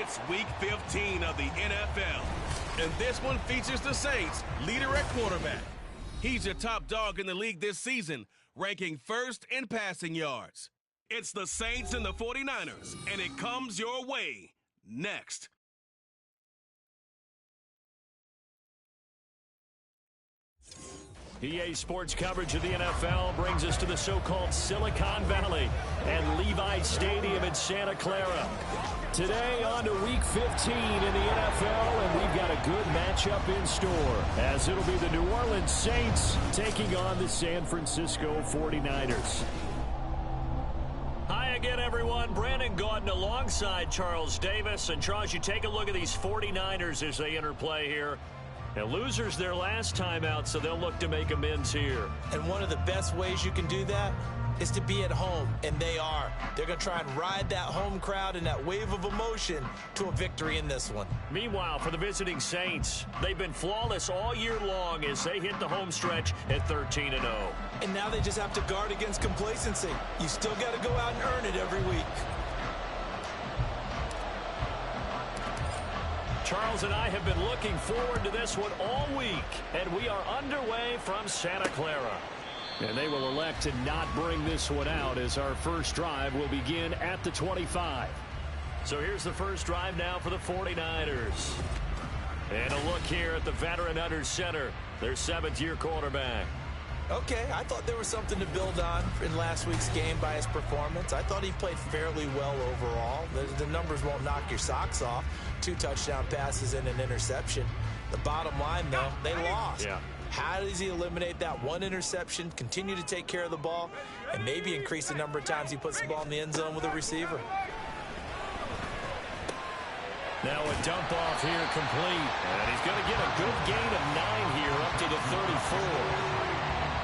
It's Week 15 of the NFL, and this one features the Saints' leader at quarterback. He's your top dog in the league this season, ranking first in passing yards. It's the Saints and the 49ers, and it comes your way next. EA Sports coverage of the NFL brings us to the so-called Silicon Valley and Levi Stadium in Santa Clara. Today on to Week 15 in the NFL, and we've got a good matchup in store, as it'll be the New Orleans Saints taking on the San Francisco 49ers. Hi again, everyone. Brandon Gaudin alongside Charles Davis. And Charles, you take a look at these 49ers as they interplay here. And losers their last time out, so they'll look to make amends here. And one of the best ways you can do that is to be at home, and they are. They're going to try and ride that home crowd and that wave of emotion to a victory in this one. Meanwhile, for the visiting Saints, they've been flawless all year long as they hit the home stretch at 13-0. And now they just have to guard against complacency. You still got to go out and earn it every week. Charles and I have been looking forward to this one all week, and we are underway from Santa Clara. And they will elect to not bring this one out as our first drive will begin at the 25. So here's the first drive now for the 49ers. And a look here at the veteran under center, their seventh-year quarterback. Okay, I thought there was something to build on in last week's game by his performance. I thought he played fairly well overall. The numbers won't knock your socks off. 2 touchdown passes and an interception. The bottom line, though, they lost. Yeah. How does he eliminate that one interception, continue to take care of the ball, and maybe increase the number of times he puts the ball in the end zone with a receiver? Now a dump off here complete. And he's going to get a good gain of 9 here up to the 34.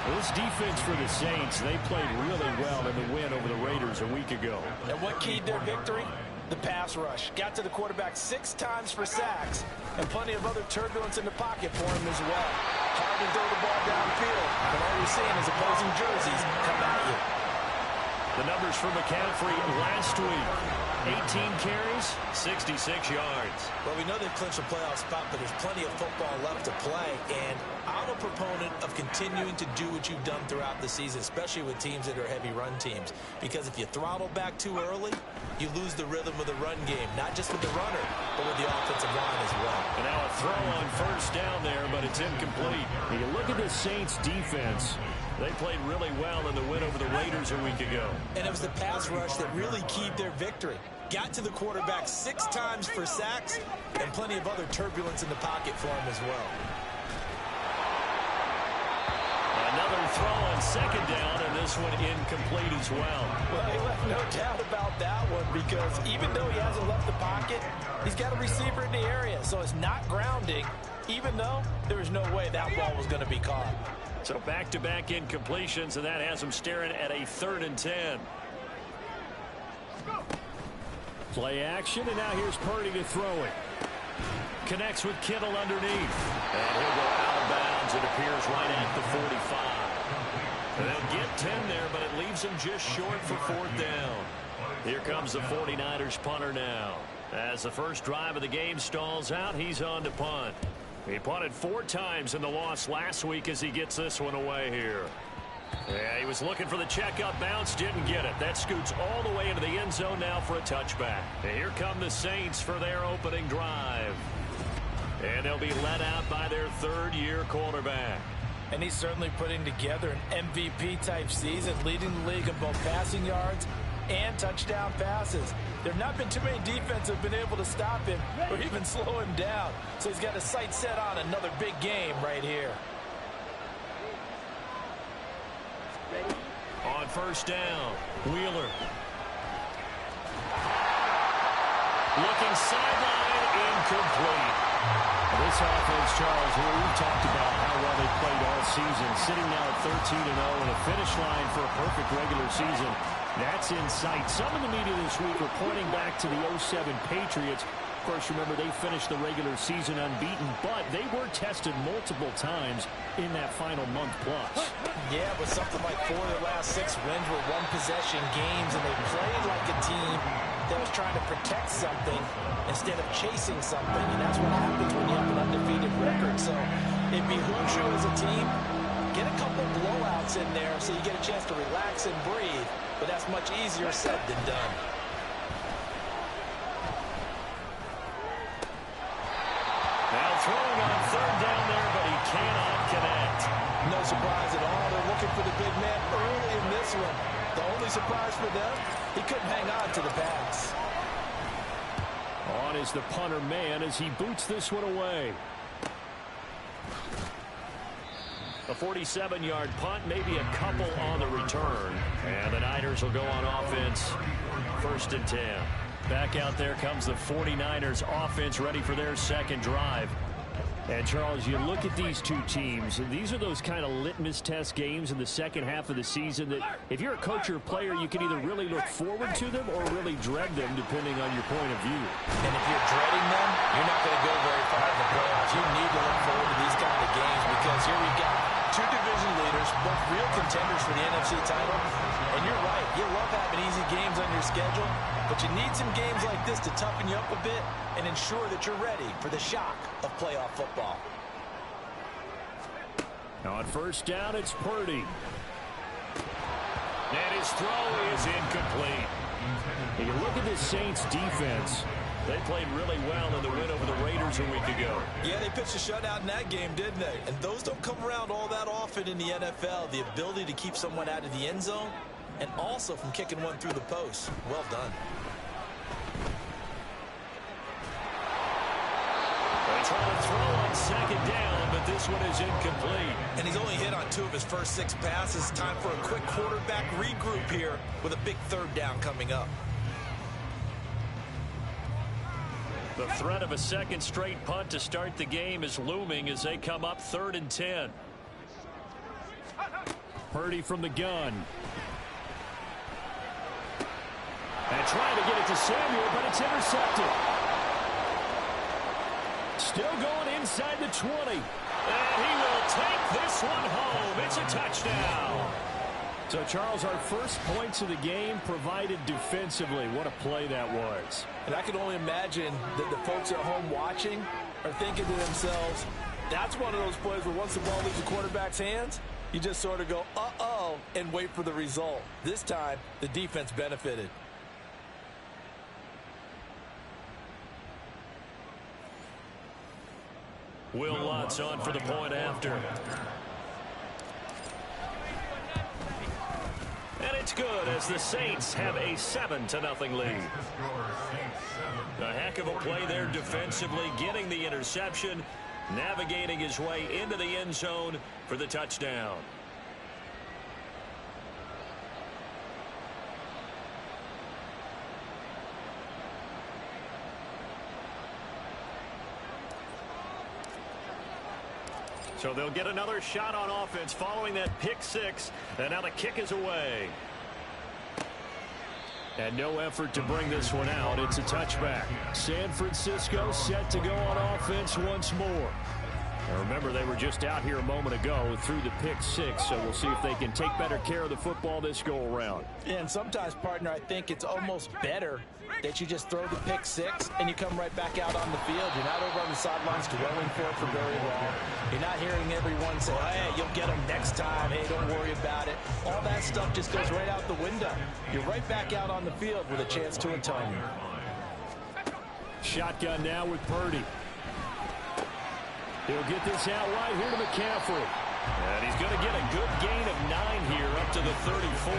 This defense for the Saints, they played really well in the win over the Raiders a week ago. And what keyed their victory? The pass rush. Got to the quarterback 6 times for sacks, and plenty of other turbulence in the pocket for him as well. Hard to throw the ball downfield, but all you're seeing is opposing jerseys come at you. The numbers for McCaffrey last week. 18 carries, 66 yards. Well, we know they've clinched a playoff spot, but there's plenty of football left to play, and I'm a proponent of continuing to do what you've done throughout the season, especially with teams that are heavy run teams, because if you throttle back too early, you lose the rhythm of the run game, not just with the runner, but with the offensive line as well. And now a throw on first down there, but it's incomplete. When you look at the Saints defense, they played really well in the win over the Raiders a week ago. And it was the pass rush that really keyed their victory. Got to the quarterback 6 times for sacks, and plenty of other turbulence in the pocket for him as well. Another throw on second down, and this one incomplete as well. Well, he left no doubt about that one, because even though he hasn't left the pocket, he's got a receiver in the area, so it's not grounding, even though there was no way that ball was going to be caught. So back-to-back incompletions, and that has him staring at a 3rd and 10. Play action, and now here's Purdy to throw it. Connects with Kittle underneath. And he'll go out of bounds. It appears right at the 45. And they'll get 10 there, but it leaves them just short for 4th down. Here comes the 49ers punter now. As the first drive of the game stalls out, he's on to punt. He punted 4 times in the loss last week as he gets this one away here. Yeah, he was looking for the checkup bounce, didn't get it. That scoots all the way into the end zone now for a touchback. And here come the Saints for their opening drive. And they'll be led out by their 3rd-year quarterback. And he's certainly putting together an MVP-type season, leading the league in both passing yards and touchdown passes. There have not been too many defenses that have been able to stop him or even slow him down. So he's got his sights set on another big game right here. On first down, Wheeler. Looking sideline, incomplete. This offense, Charles, here we've talked about how well they played all season. Sitting now at 13-0 and a finish line for a perfect regular season. That's in sight. Some in the media this week were pointing back to the 07 Patriots. Of course, remember, they finished the regular season unbeaten, but they were tested multiple times in that final month plus. Yeah, but something like 4 of the last 6 wins were one-possession games, and they played like a team, there is trying to protect something instead of chasing something, and that's what happens when you have an undefeated record. So it behooves you as a team, get a couple blowouts in there so you get a chance to relax and breathe, but that's much easier said than done. Now throwing on third down there, but he cannot connect. No surprise at all. They're looking for the big man early in this one. The only surprise for them, he couldn't hang on to the pass. On is the punter man as he boots this one away. A 47-yard punt, maybe a couple on the return. And the Niners will go on offense, 1st and 10. Back out there comes the 49ers offense ready for their second drive. And, Charles, you look at these two teams, these are those kind of litmus test games in the second half of the season that if you're a coach or a player, you can either really look forward to them or really dread them, depending on your point of view. And if you're dreading them, you're not going to go very far in the playoffs. You need to look forward to these kind of games because here we've got two division leaders, both real contenders for the NFC title. And you're right, you love having easy games on your schedule, but you need some games like this to toughen you up a bit and ensure that you're ready for the shock of playoff football. On 1st down, it's Purdy. And his throw is incomplete. When you look at this Saints defense, they played really well in the win over the Raiders a week ago. Yeah, they pitched a shutout in that game, didn't they? And those don't come around all that often in the NFL. The ability to keep someone out of the end zone and also from kicking one through the post. Well done. They try to throw on 2nd down, but this one is incomplete. And he's only hit on 2 of his first 6 passes. Time for a quick quarterback regroup here with a big 3rd down coming up. The threat of a second straight punt to start the game is looming as they come up 3rd and 10. Purdy from the gun. And trying to get it to Samuel, but it's intercepted. Still going inside the 20. And he will take this one home. It's a touchdown. So, Charles, our first points of the game provided defensively. What a play that was. And I can only imagine that the folks at home watching are thinking to themselves, that's one of those plays where once the ball leaves the quarterback's hands, you just sort of go, uh-oh, and wait for the result. This time, the defense benefited. Will Lutz on for the point after. And it's good as the Saints have a 7-0 lead. A heck of a play there defensively, getting the interception, navigating his way into the end zone for the touchdown. So they'll get another shot on offense following that pick 6. And now the kick is away. And no effort to bring this one out. It's a touchback. San Francisco set to go on offense once more. Now remember, they were just out here a moment ago through the pick 6, so we'll see if they can take better care of the football this go-around. Yeah, and sometimes, partner, I think it's almost better that you just throw the pick 6 and you come right back out on the field. You're not over on the sidelines dwelling for it for very long. You're not hearing everyone say, hey, you'll get them next time. Hey, don't worry about it. All that stuff just goes right out the window. You're right back out on the field with a chance to atone. Shotgun now with Purdy. He'll get this out wide here to McCaffrey. And he's going to get a good gain of 9 here up to the 34.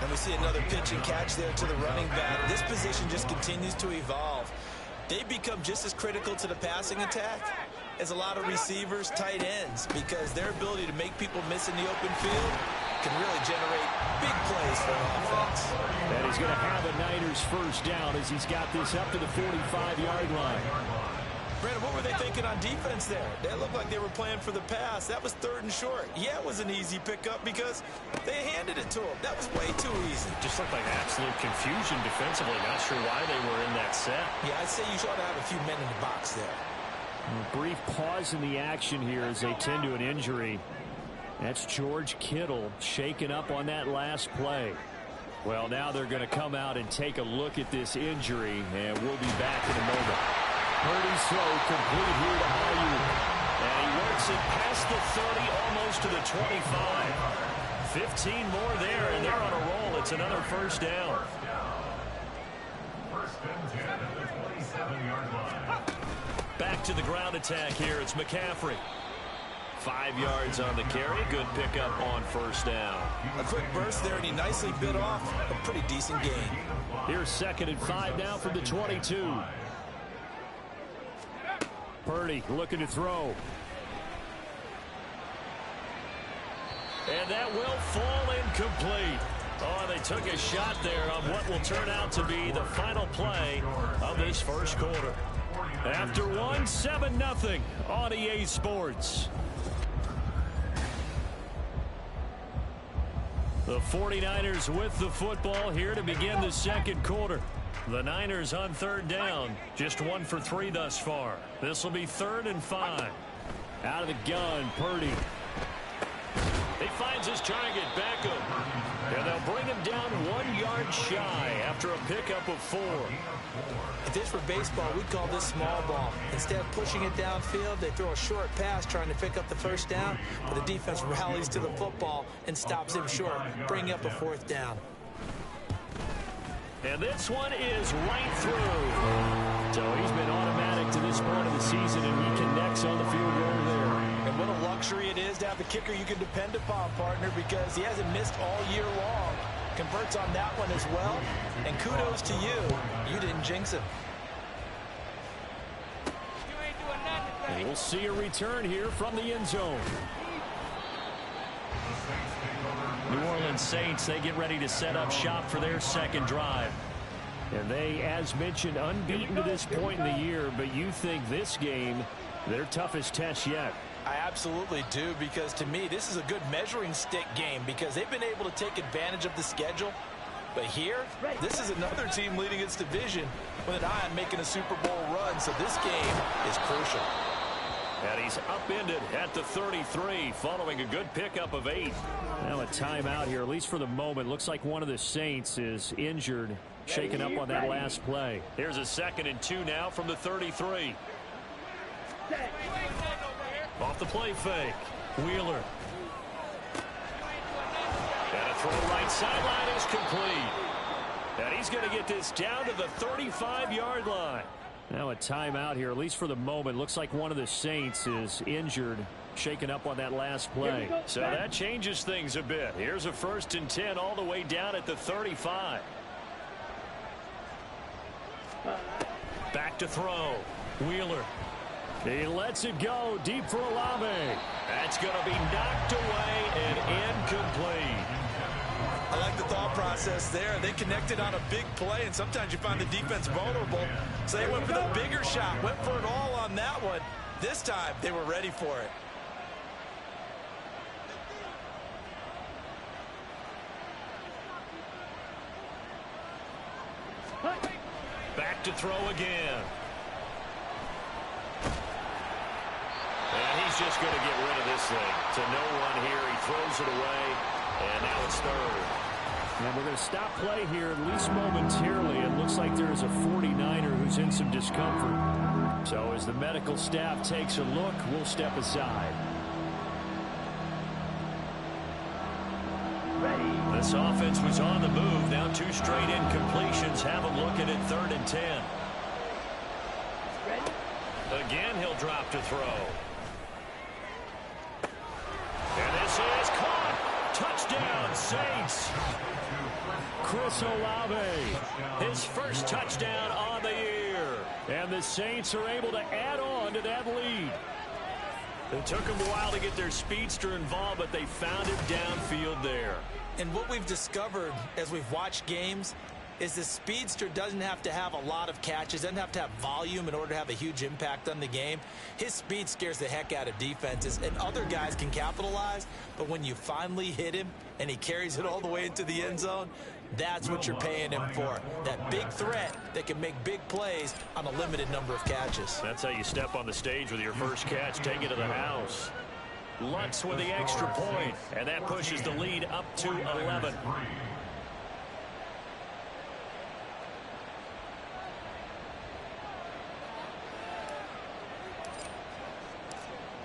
And we see another pitch and catch there to the running back. This position just continues to evolve. They become just as critical to the passing attack as a lot of receivers, tight ends, because their ability to make people miss in the open field can really generate big plays for an offense. And he's going to have a Niners first down as he's got this up to the 45-yard line. Brandon, what were they thinking on defense there? They looked like they were playing for the pass. That was 3rd and short. Yeah, it was an easy pickup because they handed it to him. That was way too easy. Just looked like absolute confusion defensively. Not sure why they were in that set. Yeah, I'd say you ought to have a few men in the box there. A brief pause in the action here as they tend to an injury. That's George Kittle shaken up on that last play. Well, now they're going to come out and take a look at this injury, and we'll be back in a moment. Purdy's throw complete here to Ayuk. And he works it past the 30, almost to the 25. 15 more there, and they're on a roll. It's another first down. Back to the ground attack here. It's McCaffrey. 5 yards on the carry. Good pickup on first down. A quick burst there, and he nicely bit off a pretty decent gain. Here's 2nd and 5 now from the 22. Purdy looking to throw. And that will fall incomplete. Oh, they took a shot there on what will turn out to be the final play of this first quarter. After one, 7-0 on EA Sports. The 49ers with the football here to begin the second quarter. The Niners on 3rd down. Just 1 for 3 thus far. This will be 3rd and 5. Out of the gun, Purdy. He finds his target, Beckham. And they'll bring him down 1 yard shy after a pickup of 4. If this were baseball, we'd call this small ball. Instead of pushing it downfield, they throw a short pass trying to pick up the first down, but the defense rallies to the football and stops him short, bringing up a 4th down. And this one is right through. So he's been automatic to this point of the season, and he connects on the field goal there. And what a luxury it is to have a kicker you can depend upon, partner, because he hasn't missed all year long. Converts on that one as well. And kudos to you. You didn't jinx him. And we'll see a return here from the end zone. New Orleans Saints, they get ready to set up shop for their second drive. And they, as mentioned, unbeaten to this point in the year, but you think this game, their toughest test yet. I absolutely do, because to me, this is a good measuring stick game because they've been able to take advantage of the schedule. But here, this is another team leading its division with an eye on making a Super Bowl run, so this game is crucial. And he's upended at the 33 following a good pickup of 8. Now a timeout here, at least for the moment. Looks like one of the Saints is injured, shaken up on that last play. Here's a 2nd and 2 now from the 33. Off the play fake. Wheeler. And a throw right sideline is complete. And he's going to get this down to the 35-yard line. Now a timeout here, at least for the moment. Looks like one of the Saints is injured, shaken up on that last play. So that changes things a bit. Here's a 1st and 10 all the way down at the 35. Back to throw. Wheeler. He lets it go deep for Olave. That's going to be knocked away and incomplete. I like the thought process there. They connected on a big play, and sometimes you find the defense vulnerable. So they went for the bigger shot, went for it all on that one. This time, they were ready for it. Back to throw again. And he's just going to get rid of this thing. To no one here. He throws it away. And now it's 3rd. And we're going to stop play here, at least momentarily. It looks like there's a 49er who's in some discomfort. So as the medical staff takes a look, we'll step aside. This offense was on the move. Now 2 straight incompletions have them looking at 3rd and 10. Again, he'll drop to throw. And this is caught. Touchdown, Saints. Chris Olave, his first touchdown on the year. And the Saints are able to add on to that lead. It took them a while to get their speedster involved, but they found him downfield there. And what we've discovered as we've watched games is the speedster doesn't have to have a lot of catches, doesn't have to have volume in order to have a huge impact on the game. His speed scares the heck out of defenses, and other guys can capitalize, but when you finally hit him and he carries it all the way into the end zone, that's what you're paying him for. That big threat that can make big plays on a limited number of catches. That's how you step on the stage with your first catch, take it to the house. Lutz with the extra point, and that pushes the lead up to 11.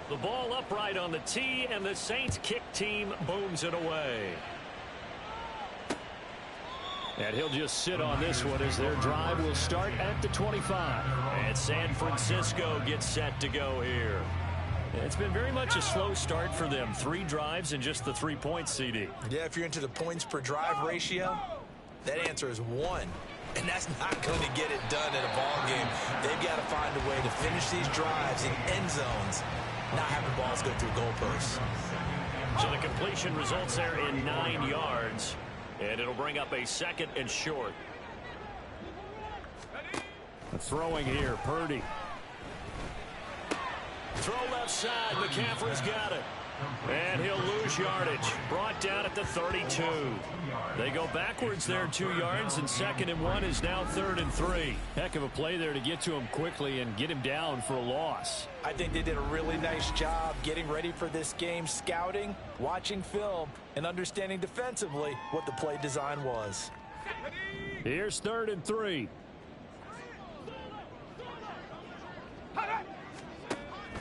The ball upright on the tee, and the Saints kick team booms it away. And he'll just sit on this one as their drive will start at the 25. And San Francisco gets set to go here. It's been very much a slow start for them. 3 drives and just the 3 points, CD. Yeah, if you're into the points per drive ratio, that answer is 1. And that's not going to get it done in a ball game. They've got to find a way to finish these drives in end zones, not having balls go through goalposts. So the completion results there in 9 yards. And it'll bring up a 2nd and short. Throwing here, Purdy. Throw left side. McCaffrey's got it. And he'll lose yardage. Brought down at the 32. They go backwards there 2 yards, and 2nd and 1 is now 3rd and 3. Heck of a play there to get to him quickly and get him down for a loss. I think they did a really nice job getting ready for this game, scouting, watching film, and understanding defensively what the play design was. Here's 3rd and 3.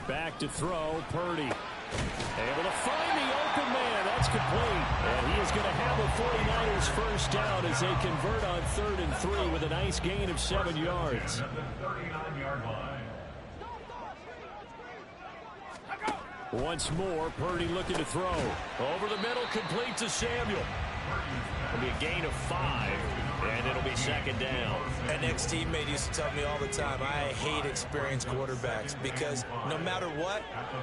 Back to throw, Purdy. Able to find the open man. That's complete. And he is going to have a 49ers first down as they convert on 3rd and 3 with a nice gain of 7 yards. Once more, Purdy looking to throw. Over the middle, complete to Samuel. It'll be a gain of 5, and it'll be 2nd down. An ex-teammate used to tell me all the time, I hate experienced quarterbacks because no matter what,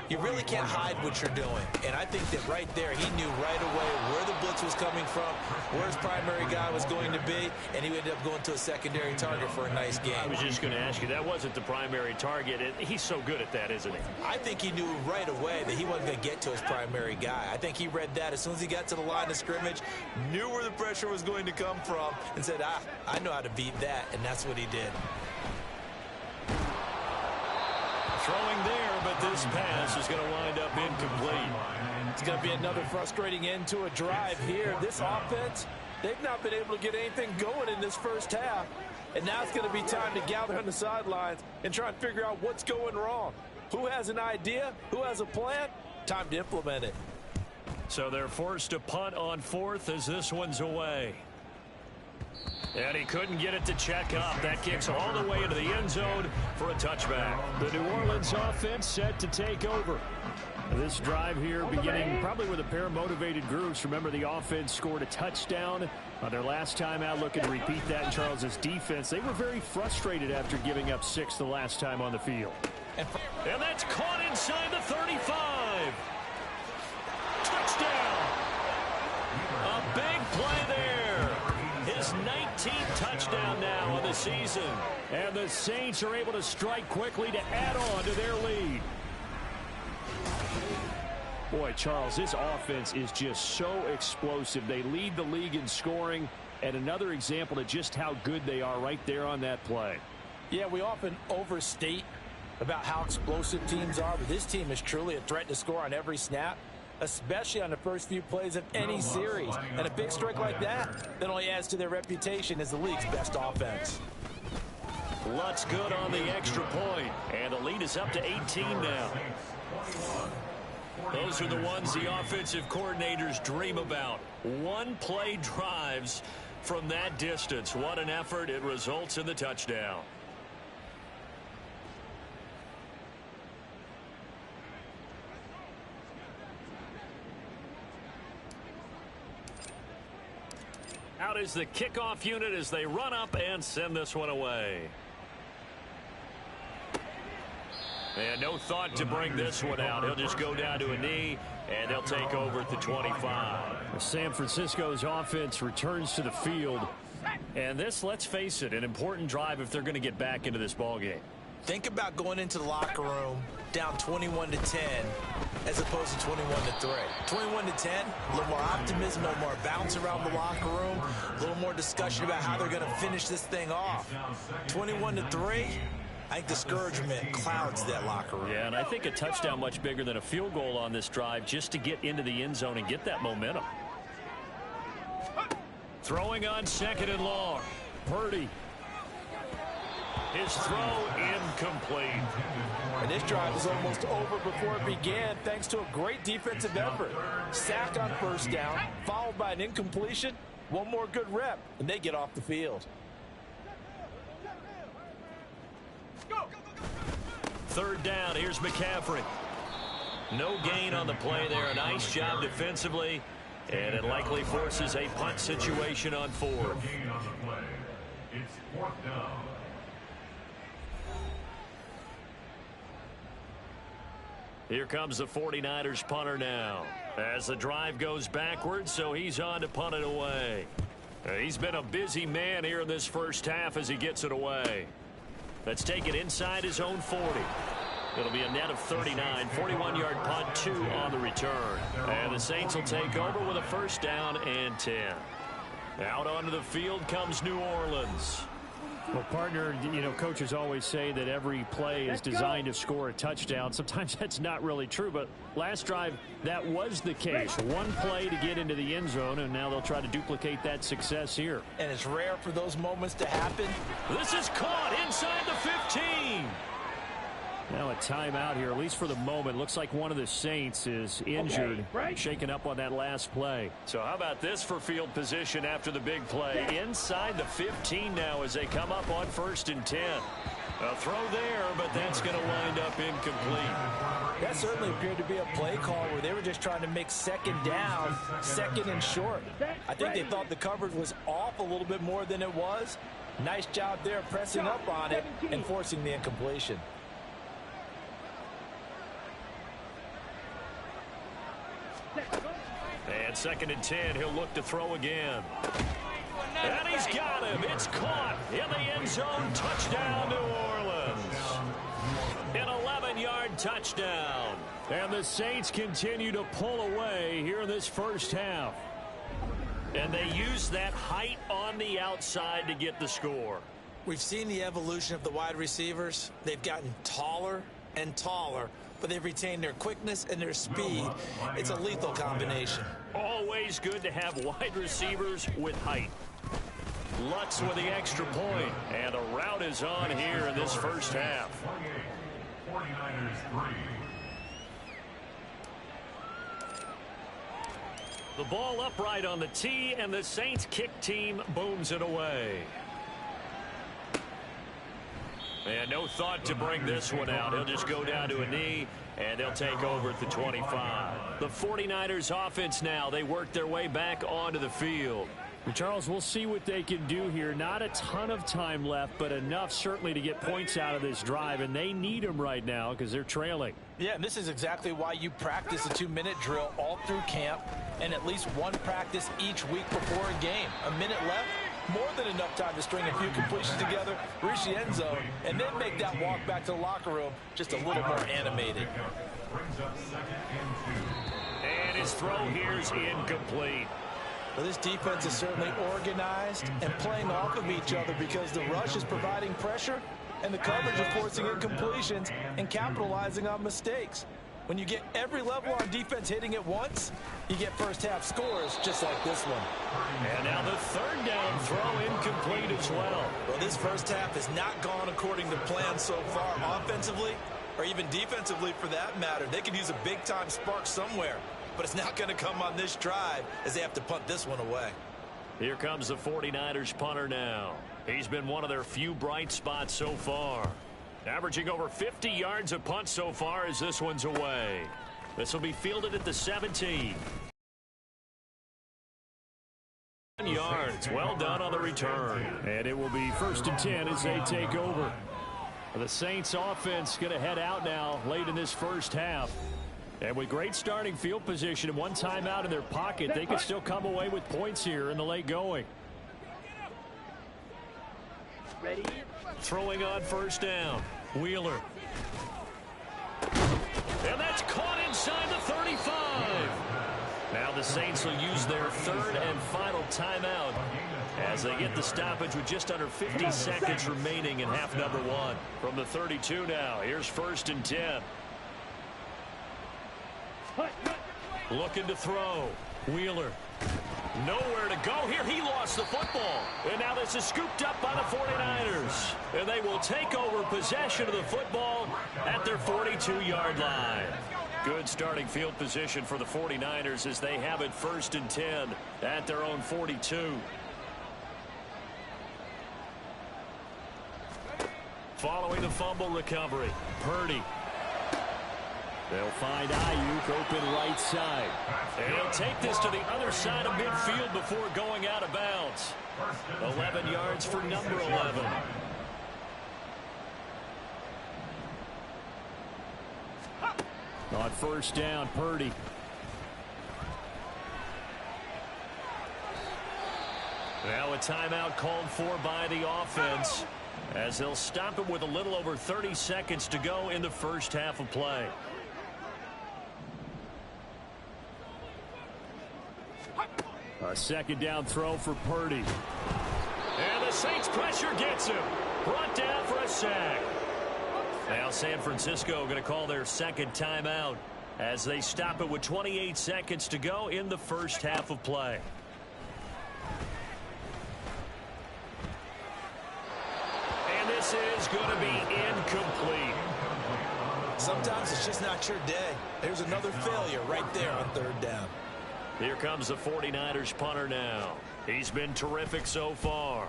you really can't hide what you're doing. And I think that right there, he knew right away where the blitz was coming from, where his primary guy was going to be, and he ended up going to a secondary target for a nice game. I was just going to ask you, that wasn't the primary target, and he's so good at that, isn't he? I think he knew right away that he wasn't going to get to his primary guy. I think he read that as soon as he got to the line of scrimmage, knew where the pressure was going to come from, and said, I know how to beat that, and that's what he did. Throwing there, but this pass is going to wind up incomplete. It's going to be another frustrating end to a drive here. This offense, they've not been able to get anything going in this first half, and now it's going to be time to gather on the sidelines and try and figure out what's going wrong. Who has an idea? Who has a plan? Time to implement it. So they're forced to punt on 4th as this one's away. And he couldn't get it to check up. That kicks all the way into the end zone for a touchback. The New Orleans offense set to take over. This drive here beginning probably with a pair of motivated groups. Remember, the offense scored a touchdown on their last time out. Looking to repeat that in Charles's defense. They were very frustrated after giving up 6 the last time on the field. And that's caught inside the 35. Touchdown. A big play there. His 19th touchdown now on the season. And the Saints are able to strike quickly to add on to their lead. Boy, Charles, this offense is just so explosive. They lead the league in scoring, and another example of just how good they are right there on that play. Yeah, we often overstate about how explosive teams are, but this team is truly a threat to score on every snap, especially on the first few plays of any series. And a big strike like that only adds to their reputation as the league's best offense. Lutz good on the extra point, and the lead is up to 18 now. Those are the ones the offensive coordinators dream about. One-play drives from that distance. What an effort. It results in the touchdown. Out is the kickoff unit as they run up and send this one away. And no thought to bring this one out. He'll just go down to a knee, and they'll take over at the 25. San Francisco's offense returns to the field. And this, let's face it, an important drive if they're going to get back into this ballgame. Think about going into the locker room down 21-10 as opposed to 21-3. 21-10, a little more optimism, a little more bounce around the locker room, a little more discussion about how they're going to finish this thing off. 21-3, I think discouragement clouds that locker room. Yeah, and I think a touchdown much bigger than a field goal on this drive just to get into the end zone and get that momentum. Throwing on 2nd and long. Purdy. His throw incomplete. And this drive is almost over before it began thanks to a great defensive effort. Sack on first down, followed by an incompletion. One more good rep, and they get off the field. Third down, here's McCaffrey. No gain on the play there. A nice job defensively, and it likely forces a punt situation on fourth. It's fourth down. Here comes the 49ers punter now. As the drive goes backwards, so he's on to punt it away. He's been a busy man here in this first half as he gets it away. Let's take it inside his own 40. It'll be a net of 39, 41-yard punt, 2 on the return. And the Saints will take over with a first down and 10. Out onto the field comes New Orleans. Well, partner, you know, coaches always say that every play is designed to score a touchdown. Sometimes that's not really true, but last drive, that was the case. One play to get into the end zone, and now they'll try to duplicate that success here. And it's rare for those moments to happen. This is caught inside the 15. Now a timeout here, at least for the moment. Looks like one of the Saints is injured, shaken up on that last play. So how about this for field position after the big play? Inside the 15 now as they come up on 1st and 10. A throw there, but that's going to wind up incomplete. That certainly appeared to be a play call where they were just trying to make second down, second and short. I think they thought the coverage was off a little bit more than it was. Nice job there pressing up on it and forcing the incompletion. And 2nd and 10, he'll look to throw again. And he's got him. It's caught in the end zone. Touchdown, New Orleans. An 11-yard touchdown. And the Saints continue to pull away here in this first half. And they use that height on the outside to get the score. We've seen the evolution of the wide receivers. They've gotten taller and taller, but they've retained their quickness and their speed. It's a lethal combination. Always good to have wide receivers with height. Lutz with the extra point, and the route is on here in this first half. 49ers 3. The ball upright on the tee, and the Saints kick team booms it away. And no thought to bring this one out. He'll just go down to a knee, and they'll take over at the 25. The 49ers offense now, they work their way back onto the field. And Charles, we'll see what they can do here. Not a ton of time left, but enough certainly to get points out of this drive, and they need them right now because they're trailing. Yeah, and this is exactly why you practice a 2-minute drill all through camp and at least one practice each week before a game. A minute left, more than enough time to string a few completions together, reach the end zone, and then make that walk back to the locker room just a little more animated. And his throw here is incomplete. Well, this defense is certainly organized and playing off of each other because the rush is providing pressure and the coverage is forcing incompletions and capitalizing on mistakes. When you get every level on defense hitting at once, you get first-half scores just like this one. And now the 3rd down throw incomplete as well. Well, this first half has not gone according to plan so far offensively or even defensively for that matter. They could use a big-time spark somewhere, but it's not going to come on this drive as they have to punt this one away. Here comes the 49ers punter now. He's been one of their few bright spots so far. Averaging over 50 yards a punt so far as this one's away. This will be fielded at the 17. Yards. Well done on the return. And it will be 1st and 10 as they take over. The Saints offense going to head out now late in this first half. And with great starting field position and one timeout in their pocket, they can still come away with points here in the late going. Ready? Throwing on 1st down. Wheeler. And that's caught inside the 35. Now the Saints will use their 3rd and final timeout as they get the stoppage with just under 50 seconds remaining in half number 1. From the 32 now, here's 1st and 10. Looking to throw. Wheeler. Nowhere to go here. He lost the football. And now this is scooped up by the 49ers. And they will take over possession of the football at their 42-yard line. Good starting field position for the 49ers as they have it 1st and 10 at their own 42. Following the fumble recovery, Purdy. They'll find Ayuk open right side. And he'll take this to the other side of midfield before going out of bounds. 11 yards for number 11. On 1st down, Purdy. Now a timeout called for by the offense, as they'll stop it with a little over 30 seconds to go in the first half of play. A 2nd down throw for Purdy. And the Saints pressure gets him. Brought down for a sack. Now San Francisco going to call their 2nd timeout as they stop it with 28 seconds to go in the first half of play. And this is going to be incomplete. Sometimes it's just not your day. There's another failure right there on 3rd down. Here comes the 49ers punter now. He's been terrific so far.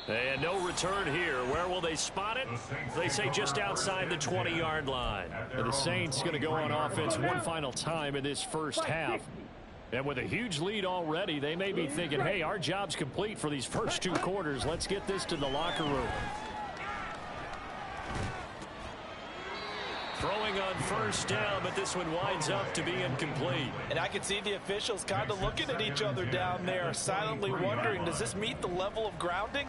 And no return here. Where will they spot it? They say just outside the 20-yard line. And the Saints going to go on offense one final time in this first half. And with a huge lead already, they may be thinking, hey, our job's complete for these first 2 quarters. Let's get this to the locker room. Throwing on 1st down, but this one winds up to be incomplete. And I can see the officials kind of looking at each other down there, silently wondering, does this meet the level of grounding?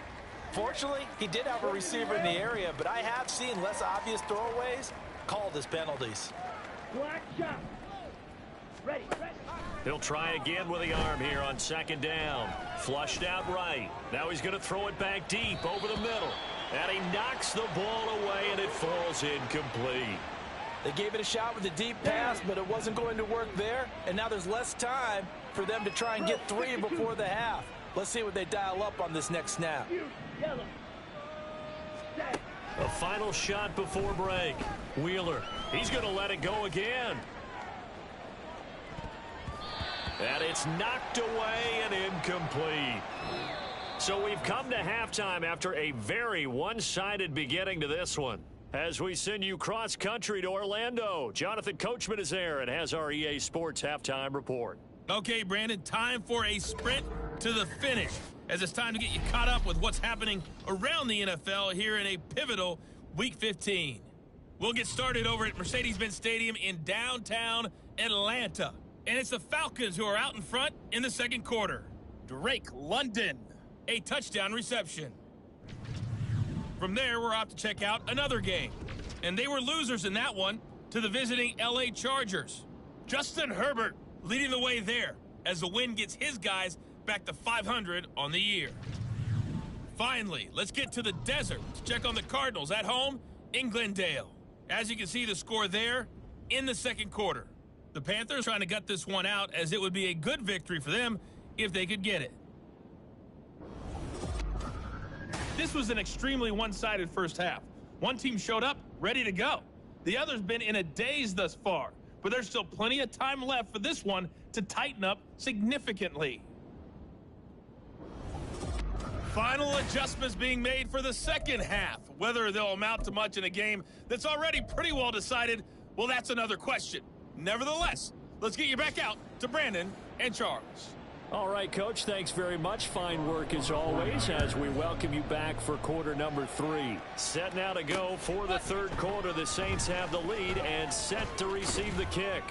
Fortunately, he did have a receiver in the area, but I have seen less obvious throwaways called as penalties. He'll try again with the arm here on 2nd down. Flushed out right. Now he's going to throw it back deep over the middle. And he knocks the ball away, and it falls incomplete. They gave it a shot with a deep pass, but it wasn't going to work there. And now there's less time for them to try and get 3 before the half. Let's see what they dial up on this next snap. A final shot before break. Wheeler, he's going to let it go again. And it's knocked away and incomplete. So we've come to halftime after a very one-sided beginning to this one. As we send you cross-country to Orlando, Jonathan Coachman is there and has our EA Sports halftime report. Okay, Brandon, time for a sprint to the finish, as it's time to get you caught up with what's happening around the NFL here in a pivotal Week 15. We'll get started over at Mercedes-Benz Stadium in downtown Atlanta. And it's the Falcons who are out in front in the 2nd quarter. Drake London, a touchdown reception. From there, we're off to check out another game. And they were losers in that one to the visiting LA Chargers. Justin Herbert leading the way there as the win gets his guys back to 500 on the year. Finally, let's get to the desert to check on the Cardinals at home in Glendale. As you can see, the score there in the 2nd quarter. The Panthers trying to gut this one out, as it would be a good victory for them if they could get it. This was an extremely one-sided first half. One team showed up ready to go. The other's been in a daze thus far, but there's still plenty of time left for this one to tighten up significantly. Final adjustments being made for the 2nd half. Whether they'll amount to much in a game that's already pretty well decided, well, that's another question. Nevertheless, let's get you back out to Brandon and Charles. All right, Coach, thanks very much. Fine work as always as we welcome you back for quarter number 3. Set now to go for the 3rd quarter. The Saints have the lead and set to receive the kick.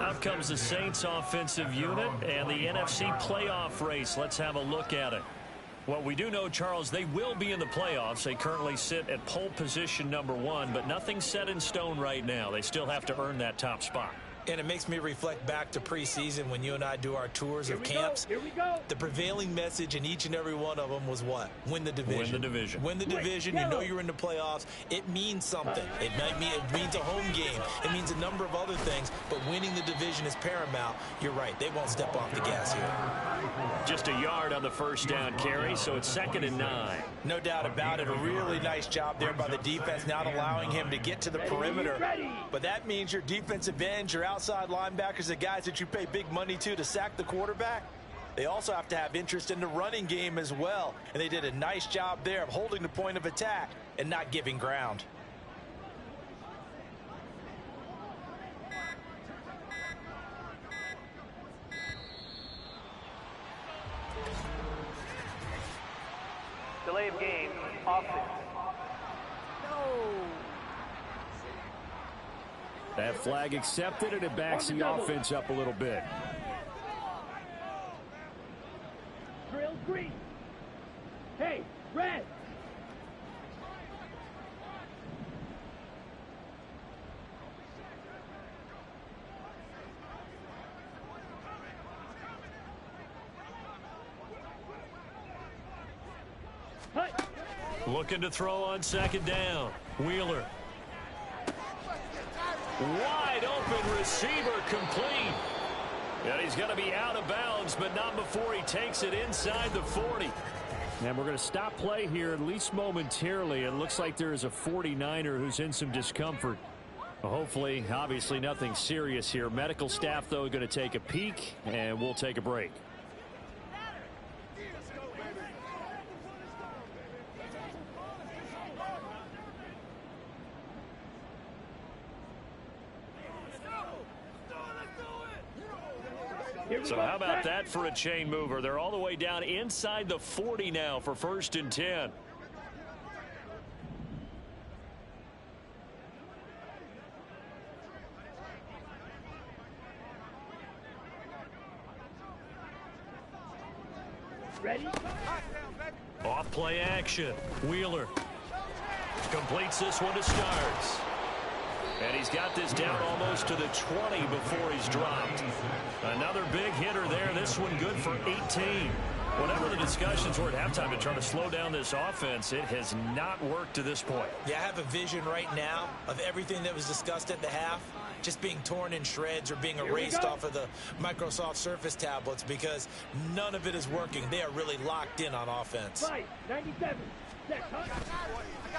Out comes the Saints offensive unit and the NFC playoff race. Let's have a look at it. Well, we do know, Charles, they will be in the playoffs. They currently sit at pole position number 1, but nothing's set in stone right now. They still have to earn that top spot. And it makes me reflect back to preseason when you and I do our tours of camps. Here we go. The prevailing message in each and every one of them was what? Win the division. Win the division. Win the division. You know you're in the playoffs. It means something. It means a home game. It means a number of other things, but winning the division is paramount. You're right. They won't step off the gas here. Just a yard on the first down carry, so it's 2nd and 9. No doubt about it. A really nice job there by the defense, not allowing him to get to the perimeter. But that means your defensive ends, your outside linebackers, the guys that you pay big money to sack the quarterback, they also have to have interest in the running game as well. And they did a nice job there of holding the point of attack and not giving ground. Delay of game. Offense. That flag accepted, and it backs the offense up a little bit. Drill green. Hey, red. Looking to throw on 2nd down. Wheeler. Wide open receiver, complete. And he's going to be out of bounds, but not before he takes it inside the 40. And we're going to stop play here, at least momentarily. It looks like there is a 49er who's in some discomfort. Hopefully, obviously nothing serious here. Medical staff, though, going to take a peek, and we'll take a break. So how about that for a chain mover? They're all the way down inside the 40 now for 1st and 10. Ready? Off play action. Wheeler completes this one to Starks. And he's got this down almost to the 20 before he's dropped. Another big hitter there. This one good for 18. Whatever the discussions were at halftime to try to slow down this offense, it has not worked to this point. Yeah, I have a vision right now of everything that was discussed at the half just being torn in shreds or being erased off of the Microsoft Surface tablets because none of it is working. They are really locked in on offense. 97.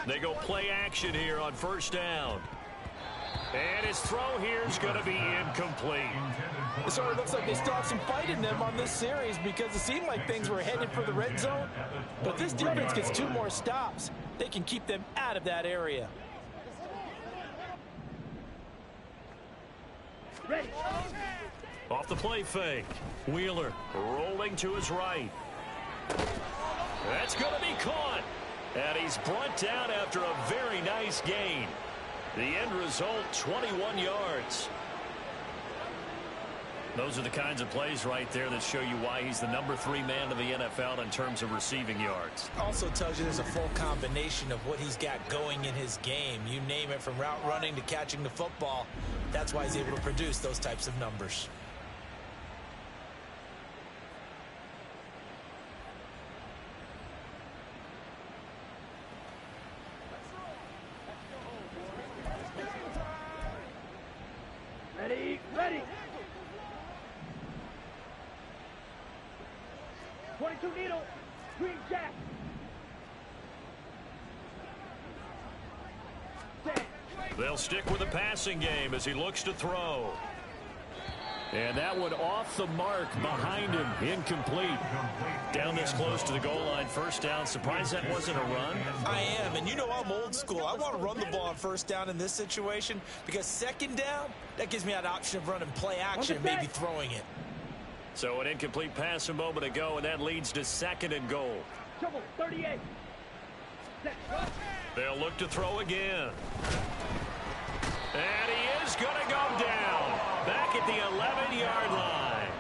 They go play action here on 1st down. And his throw here is going to be incomplete. It sort of looks like they still have some fight in them on this series because it seemed like things were headed for the red zone. But if this defense gets 2 more stops, they can keep them out of that area. Ready. Off the play fake. Wheeler rolling to his right. That's going to be caught. And he's brought down after a very nice gain. The end result, 21 yards. Those are the kinds of plays right there that show you why he's the number 3 man of the NFL in terms of receiving yards. Also tells you there's a full combination of what he's got going in his game. You name it, from route running to catching the football. That's why he's able to produce those types of numbers. Ready. 22 needle. Green jack. They'll stick with the passing game as he looks to throw. And that one off the mark behind him. Incomplete. Down this close to the goal line. 1st down. Surprised that wasn't a run. I am, and you know I'm old school. I want to run the ball on 1st down in this situation because 2nd down, that gives me that option of running play action and maybe throwing it. So an incomplete pass a moment ago, and that leads to 2nd and goal. Trouble, 38. They'll look to throw again. And he is going to go down. Back at the 11-yard line.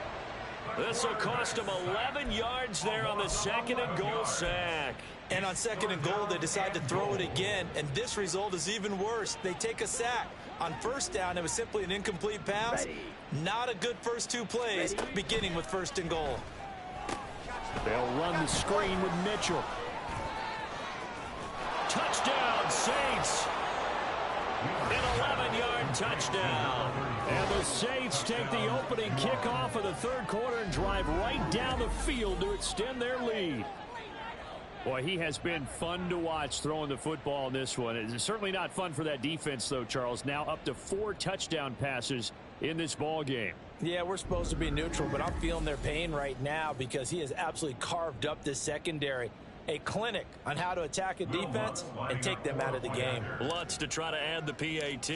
This will cost him 11 yards there on the 2nd and goal sack. And on 2nd and goal, they decide to throw it again, and this result is even worse. They take a sack. On first down, it was simply an incomplete pass. Ready. Not a good first 2 plays, beginning with 1st and goal. They'll run the screen with Mitchell. Touchdown, Saints. An 11-yard touchdown. And the Saints take the opening kickoff of the 3rd quarter and drive right down the field to extend their lead. Boy, he has been fun to watch throwing the football in this one. It's certainly not fun for that defense, though, Charles. Now up to 4 touchdown passes in this ball game. Yeah, we're supposed to be neutral, but I'm feeling their pain right now because he has absolutely carved up this secondary. A clinic on how to attack a defense and take them out of the game. Lutz to try to add the PAT.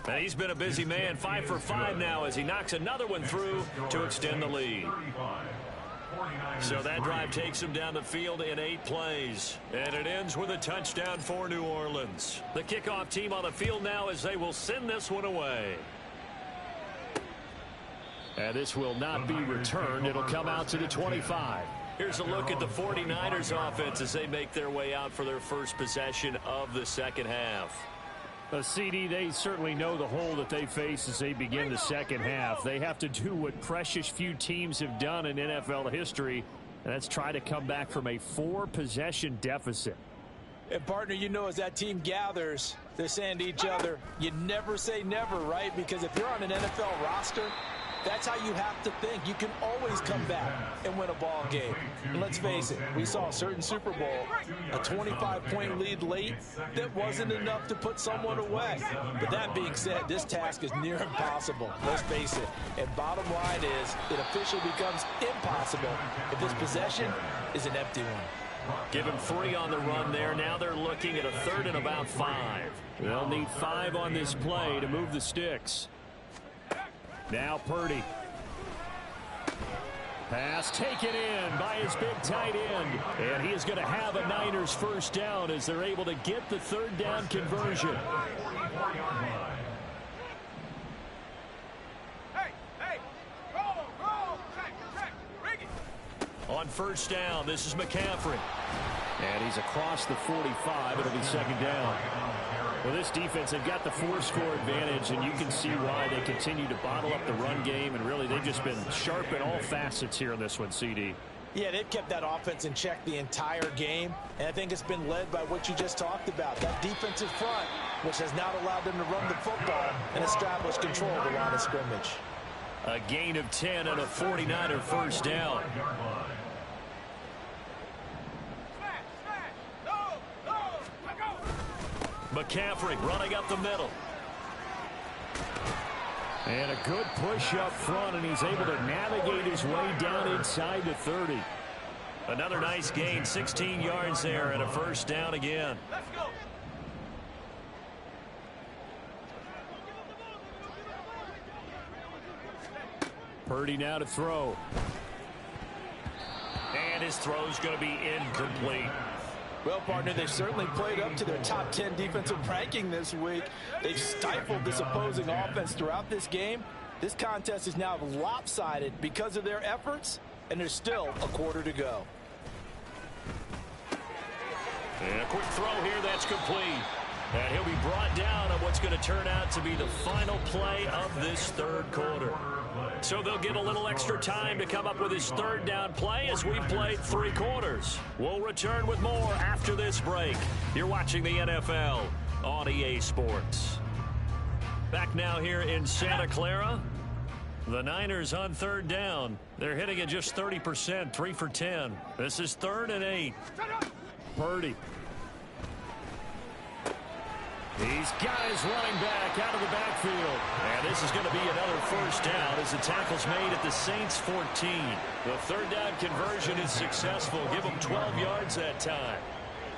And he's been a busy man, 5 for 5 now as he knocks another one through to extend the lead. So that drive takes him down the field in 8 plays. And it ends with a touchdown for New Orleans. The kickoff team on the field now as they will send this one away. And this will not be returned. It'll come out to the 25. Here's a look at the 49ers offense as they make their way out for their first possession of the second half. CD, they certainly know the hole that they face as they begin the second half. They have to do what precious few teams have done in NFL history, and that's try to come back from a 4-possession deficit. And, partner, you know as that team gathers, they're saying to each other, you never say never, right? Because if you're on an NFL roster, that's how you have to think. You can always come back and win a ball game. And let's face it, we saw a certain Super Bowl, a 25-point lead late that wasn't enough to put someone away. But that being said, this task is near impossible. Let's face it. And bottom line is, it officially becomes impossible if this possession is an empty one. Give him 3 on the run there. Now they're looking at a 3rd and about 5. They'll need 5 on this play to move the sticks. Now Purdy. Pass taken in by his big tight end. And he is going to have a Niners first down as they're able to get the 3rd down conversion. On first down, this is McCaffrey. And he's across the 45. It'll be 2nd down. Well, this defense, they've got the 4-score advantage, and you can see why they continue to bottle up the run game, and really they've just been sharp in all facets here in this one, CD. Yeah, they've kept that offense in check the entire game, and I think it's been led by what you just talked about, that defensive front, which has not allowed them to run the football and establish control of the line of scrimmage. A gain of 10 and a 49er first down. McCaffrey running up the middle. And a good push up front, and he's able to navigate his way down inside the 30. Another nice gain, 16 yards there, and a first down again. Let's go. Purdy now to throw. And his throw's going to be incomplete. Well, partner, they've certainly played up to their top 10 defensive ranking this week. They've stifled this opposing offense throughout this game. This contest is now lopsided because of their efforts, and there's still a quarter to go. And a quick throw here that's complete. And he'll be brought down on what's going to turn out to be the final play of this 3rd quarter. So they'll get a little extra time to come up with his 3rd down play as we've played 3 quarters. We'll return with more after this break. You're watching the NFL on EA Sports. Back now here in Santa Clara. The Niners on 3rd down. They're hitting at just 30%, 3 for 10. This is 3rd and 8. Purdy. He's got his running back out of the backfield. And this is going to be another first down as the tackle's made at the Saints 14. The 3rd down conversion is successful. Give them 12 yards that time.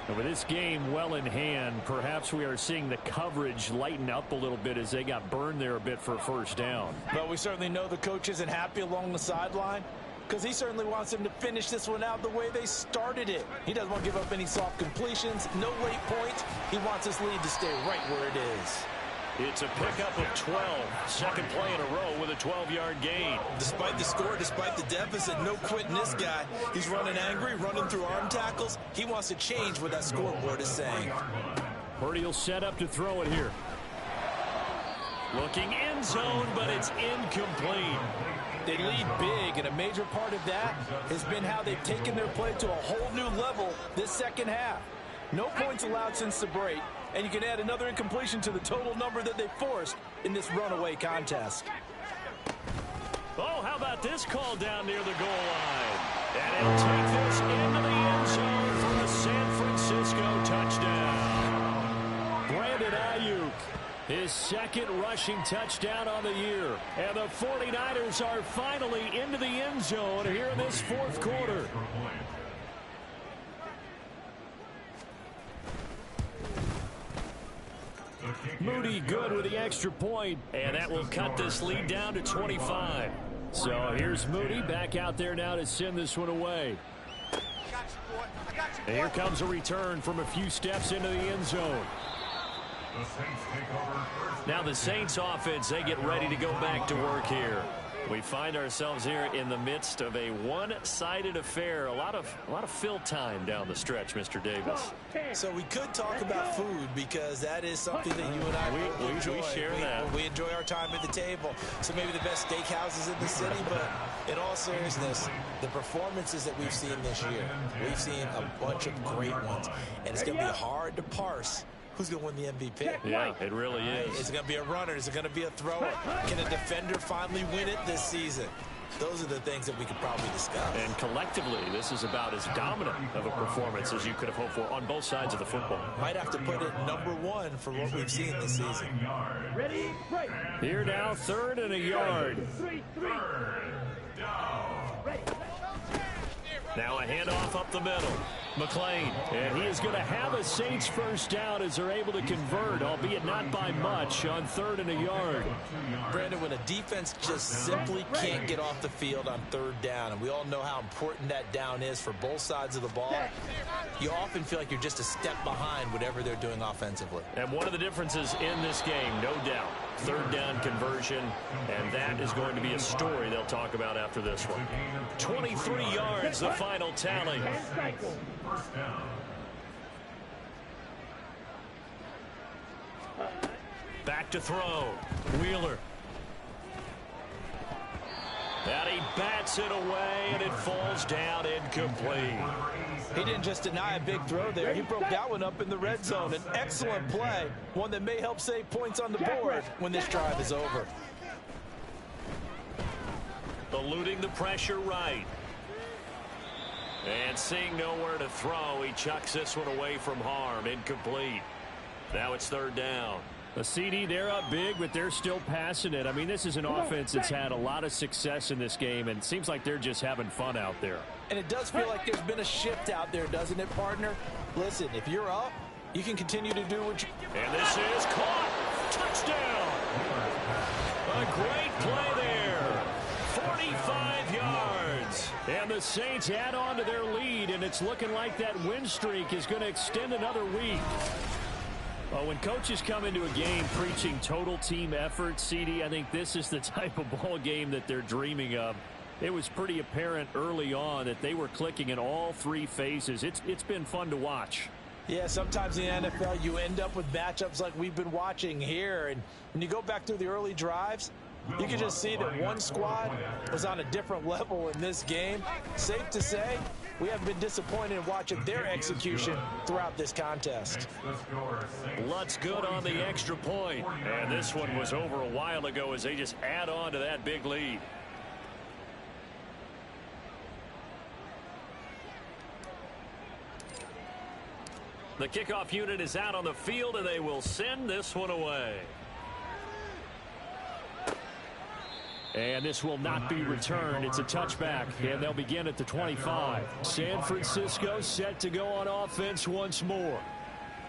And with this game well in hand, perhaps we are seeing the coverage lighten up a little bit as they got burned there a bit for a first down. But we certainly know the coach isn't happy along the sideline, because he certainly wants them to finish this one out the way they started it. He doesn't want to give up any soft completions, no late points. He wants his lead to stay right where it is. It's a pickup of 12. 2nd play in a row with a 12-yard gain. Despite the score, despite the deficit, no quitting this guy. He's running angry, running through arm tackles. He wants to change what that scoreboard is saying. Purdy will set up to throw it here. Looking end zone, but it's incomplete. They lead big, and a major part of that has been how they've taken their play to a whole new level this second half. No points allowed since the break, and you can add another incompletion to the total number that they forced in this runaway contest. Oh, how about this call down near the goal line? And he'll take this into the end zone for the San Francisco touchdown. Brandon Ayuk, his second rushing touchdown on the year. And the 49ers are finally into the end zone here in this fourth quarter. Moody good with the extra point, and that will cut this lead down to 25. So here's Moody back out there now to send this one away. And here comes a return from a few steps into the end zone. Now the Saints offense, they get ready to go back to work here. We find ourselves here in the midst of a one-sided affair. A lot of fill time down the stretch, Mr. Davis. So we could talk about food because that is something that you and I enjoy. We share that. We enjoy our time at the table. So maybe the best steakhouses in the city, but in all seriousness, the performances that we've seen this year, we've seen a bunch of great ones. And it's going to be hard to parse who's going to win the MVP. Yeah, it really is. Is it going to be a runner? Is it going to be a thrower? Can a defender finally win it this season? Those are the things that we could probably discuss. And collectively, this is about as dominant of a performance as you could have hoped for on both sides of the football. Might have to put it number one for what we've seen this season. Ready, break. Here now, 3rd and a yard. Three. Ready. Now a handoff up the middle. McLean, and he is going to have a Saints first down as they're able to convert, albeit not by much, on 3rd and a yard. Brandon, when a defense just simply can't get off the field on 3rd down, and we all know how important that down is for both sides of the ball, you often feel like you're just a step behind whatever they're doing offensively. And one of the differences in this game, no doubt, 3rd down conversion, and that is going to be a story they'll talk about after this one. 23 yards, the final tally. First down. Back to throw. Wheeler. And he bats it away, and it falls down incomplete. He didn't just deny a big throw there. He broke that one up in the red zone. An excellent play, one that may help save points on the board when this drive is over. Eluding the pressure right. And seeing nowhere to throw, he chucks this one away from harm. Incomplete. Now it's 3rd down. The CD, they're up big, but they're still passing it. I mean, this is an offense that's had a lot of success in this game, and it seems like they're just having fun out there. And it does feel like there's been a shift out there, doesn't it, partner? Listen, if you're up, you can continue to do what you... And this is caught. Touchdown. A great play there. 45 yards. And the Saints add on to their lead, and it's looking like that win streak is going to extend another week. Well, when coaches come into a game preaching total team effort, CD, I think this is the type of ball game that they're dreaming of. It was pretty apparent early on that they were clicking in all 3 phases. It's been fun to watch. Yeah, sometimes in the NFL you end up with matchups like we've been watching here. And when you go back through the early drives, you can just see that one squad was on a different level in this game. Safe to say, we haven't been disappointed in watching their execution throughout this contest. Lutz good on the extra point. And this one was over a while ago as they just add on to that big lead. The kickoff unit is out on the field, and they will send this one away. And this will not be returned. It's a touchback, and they'll begin at the 25. San Francisco set to go on offense once more.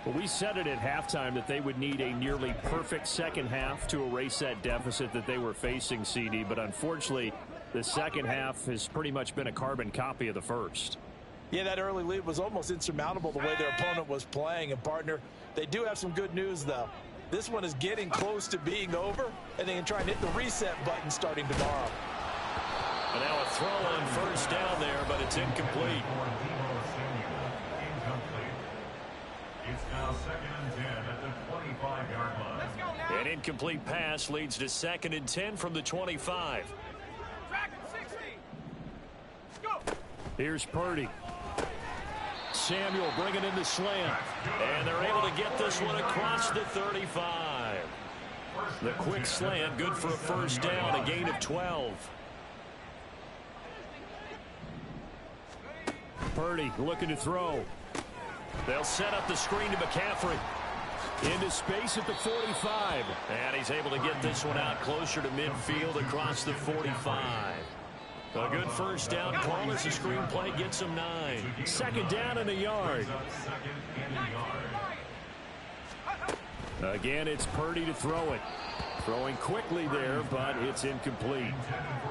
Well, we said it at halftime that they would need a nearly perfect second half to erase that deficit that they were facing, CD. But unfortunately, the second half has pretty much been a carbon copy of the first. Yeah, that early lead was almost insurmountable the way their opponent was playing. And, partner, they do have some good news, though. This one is getting close to being over, and they can try and hit the reset button starting tomorrow. And now a throw on first down there, but it's incomplete. It's now 2nd and 10 incomplete pass leads to 2nd and 10 from the 25. Here's Purdy. Samuel bringing in the slant. And they're able to get this one across the 35. The quick slant, good for a first down, a gain of 12. Purdy looking to throw. They'll set up the screen to McCaffrey. Into space at the 45. And he's able to get this one out closer to midfield across the 45. A good first down call as the screenplay gets him 9. 2nd down and a yard. Again, it's Purdy to throw it. Throwing quickly there, but it's incomplete.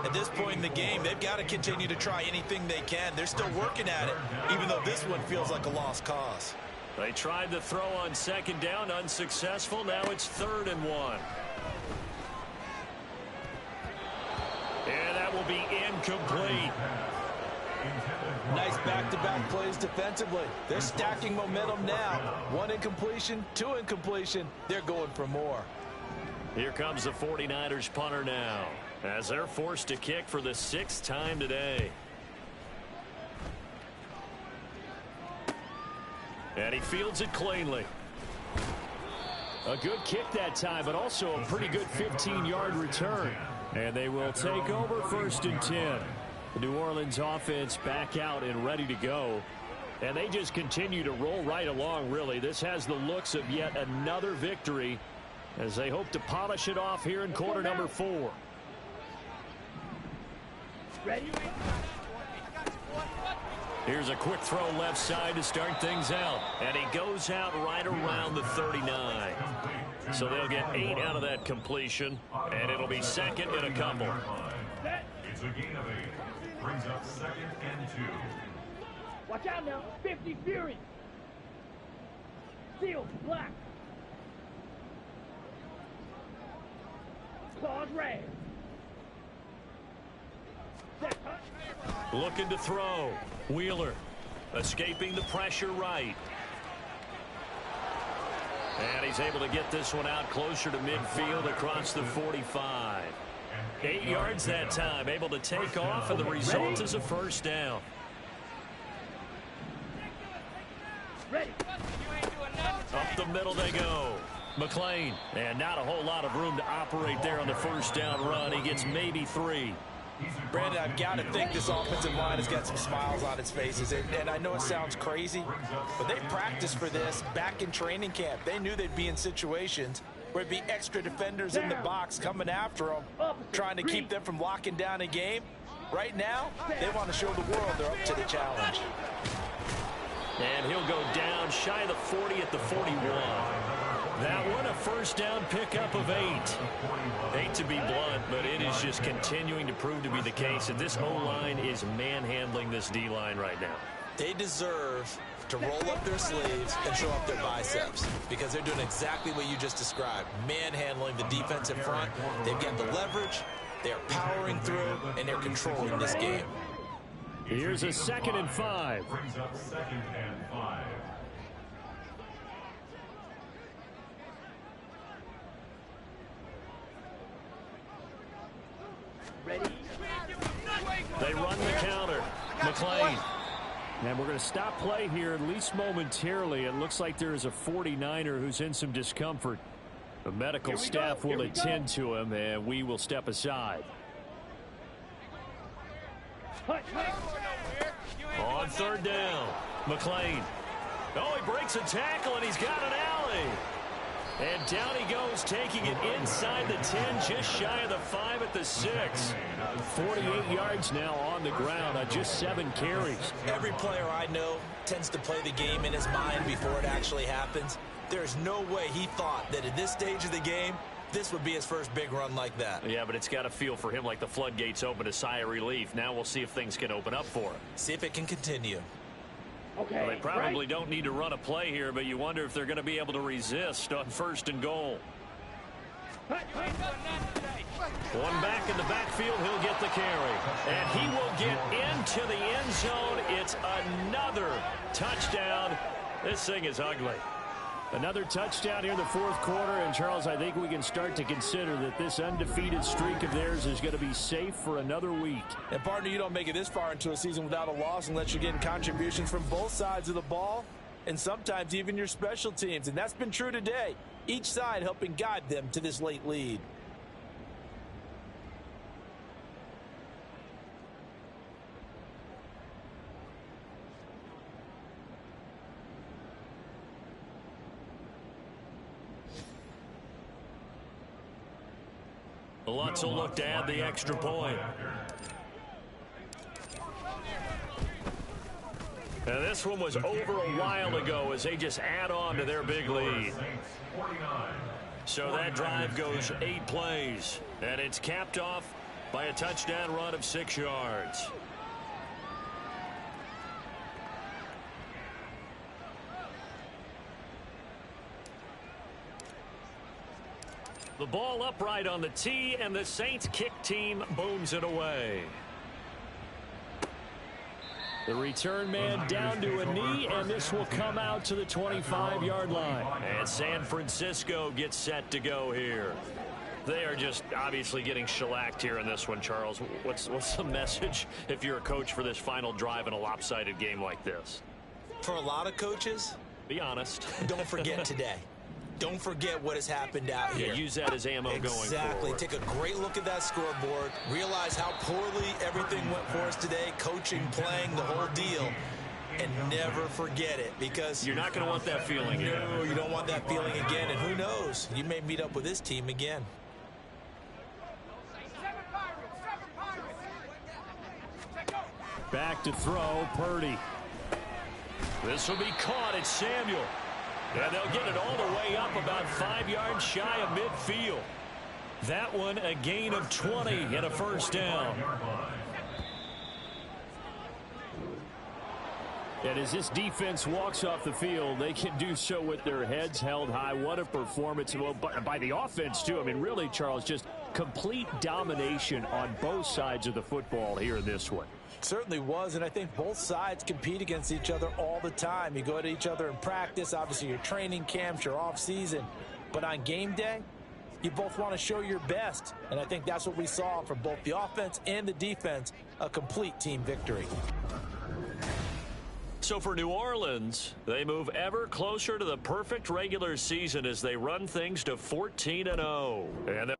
At this point in the game, they've got to continue to try anything they can. They're still working at it, even though this one feels like a lost cause. They tried the throw on 2nd down, unsuccessful. Now it's 3rd and 1. And that will be incomplete. Nice back-to-back plays defensively. They're stacking momentum now. 1 incompletion, 2 incompletion. They're going for more. Here comes the 49ers punter now, as they're forced to kick for the 6th time today. And he fields it cleanly. A good kick that time, but also a pretty good 15-yard return. And they will take over 1st and 10. The New Orleans offense back out and ready to go. And they just continue to roll right along, really. This has the looks of yet another victory as they hope to polish it off here in quarter number 4. Ready? Here's a quick throw left side to start things out. And he goes out right around the 39. So they'll get 8 out of that completion. And it'll be 2nd and a couple. It's a gain of 8. Brings up 2nd and 2. Watch out now. 50 Fury. Seal. Black. Claws red. Looking to throw. Wheeler escaping the pressure right. And he's able to get this one out closer to midfield across the 45. 8 yards that time, able to take off, and the result is a first down. Ready. Up the middle they go. McLean, and not a whole lot of room to operate there on the first down run. He gets maybe 3. Brandon, I've got to think this offensive line has got some smiles on its faces. And I know it sounds crazy, but they practiced for this back in training camp. They knew they'd be in situations where it'd be extra defenders in the box coming after them, trying to keep them from locking down a game. Right now, they want to show the world they're up to the challenge. And he'll go down shy of the 40 at the 41. That one a first down pickup of 8. Hate to be blunt, but it is just continuing to prove to be the case that this O-line is manhandling this D-line right now. They deserve to roll up their sleeves and show up their biceps because they're doing exactly what you just described, manhandling the defensive front. They've got the leverage, they're powering through, and they're controlling this game. Here's a 2nd and 5. Brings up 2nd and 5. Ready. They run the counter. McLean. And we're going to stop play here, at least momentarily. It looks like there is a 49er who's in some discomfort. The medical staff will attend to him, and we will step aside. On 3rd down, McLean. Oh, he breaks a tackle, and he's got an alley. And down he goes, taking it inside the 10, just shy of the 5 at the 6. 48 yards now on the ground on just 7 carries. Every player I know tends to play the game in his mind before it actually happens. There's no way he thought that at this stage of the game, this would be his first big run like that. Yeah, but it's got to feel for him like the floodgates open, a sigh of relief. Now we'll see if things can open up for him. See if it can continue. Okay. Well, they probably don't need to run a play here, but you wonder if they're going to be able to resist on 1st and goal. One back in the backfield, he'll get the carry. And he will get into the end zone. It's another touchdown. This thing is ugly. Another touchdown here in the fourth quarter. And, Charles, I think we can start to consider that this undefeated streak of theirs is going to be safe for another week. And, partner, you don't make it this far into a season without a loss unless you're getting contributions from both sides of the ball and sometimes even your special teams. And that's been true today. Each side helping guide them to this late lead. Lutz will look to add the extra point. And this one was over a while ago as they just add on to their big lead. So that drive goes 8 plays, and it's capped off by a touchdown run of 6 yards. The ball upright on the tee, and the Saints kick team booms it away. The return man down to a knee, and this will come out to the 25-yard line. And San Francisco gets set to go here. They are just obviously getting shellacked here in this one, Charles. What's the message if you're a coach for this final drive in a lopsided game like this? For a lot of coaches, be honest. Don't forget today. Don't forget what has happened out here. Yeah, use that as ammo going forward. Exactly. Take a great look at that scoreboard. Realize how poorly everything went for us today. Coaching, playing, the whole deal. And never forget it, because you're not going to want that feeling again. No, you don't want that feeling again. And who knows? You may meet up with this team again. Back to throw, Purdy. This will be caught. It's Samuel. And they'll get it all the way up about 5 yards shy of midfield. That one a gain of 20 and a first down. And as this defense walks off the field, they can do so with their heads held high. What a performance by the offense, too. I mean, really, Charles, just complete domination on both sides of the football here in this one. Certainly was, and I think both sides compete against each other all the time. You go at each other in practice, obviously your training camps, your off-season. But on game day, you both want to show your best. And I think that's what we saw from both the offense and the defense, a complete team victory. So for New Orleans, they move ever closer to the perfect regular season as they run things to 14-0. And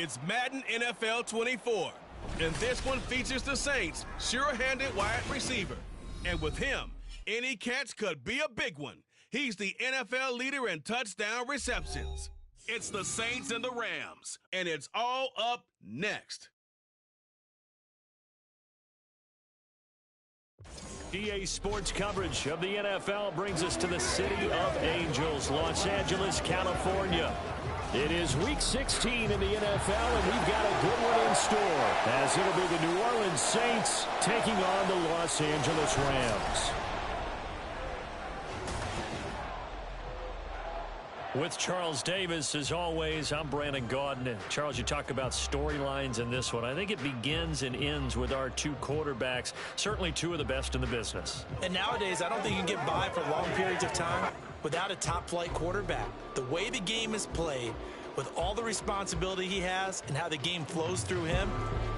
It's Madden NFL 24, and this one features the Saints' sure-handed wide receiver. And with him, any catch could be a big one. He's the NFL leader in touchdown receptions. It's the Saints and the Rams, and it's all up next. EA Sports coverage of the NFL brings us to the City of Angels, Los Angeles, California. It is Week 16 in the NFL, and we've got a good one in store, as it'll be the New Orleans Saints taking on the Los Angeles Rams. With Charles Davis, as always, I'm Brandon Gaudin. Charles, you talk about storylines in this one. I think it begins and ends with our two quarterbacks, certainly two of the best in the business. And nowadays, I don't think you can get by for long periods of time without a top-flight quarterback. The way the game is played, with all the responsibility he has and how the game flows through him,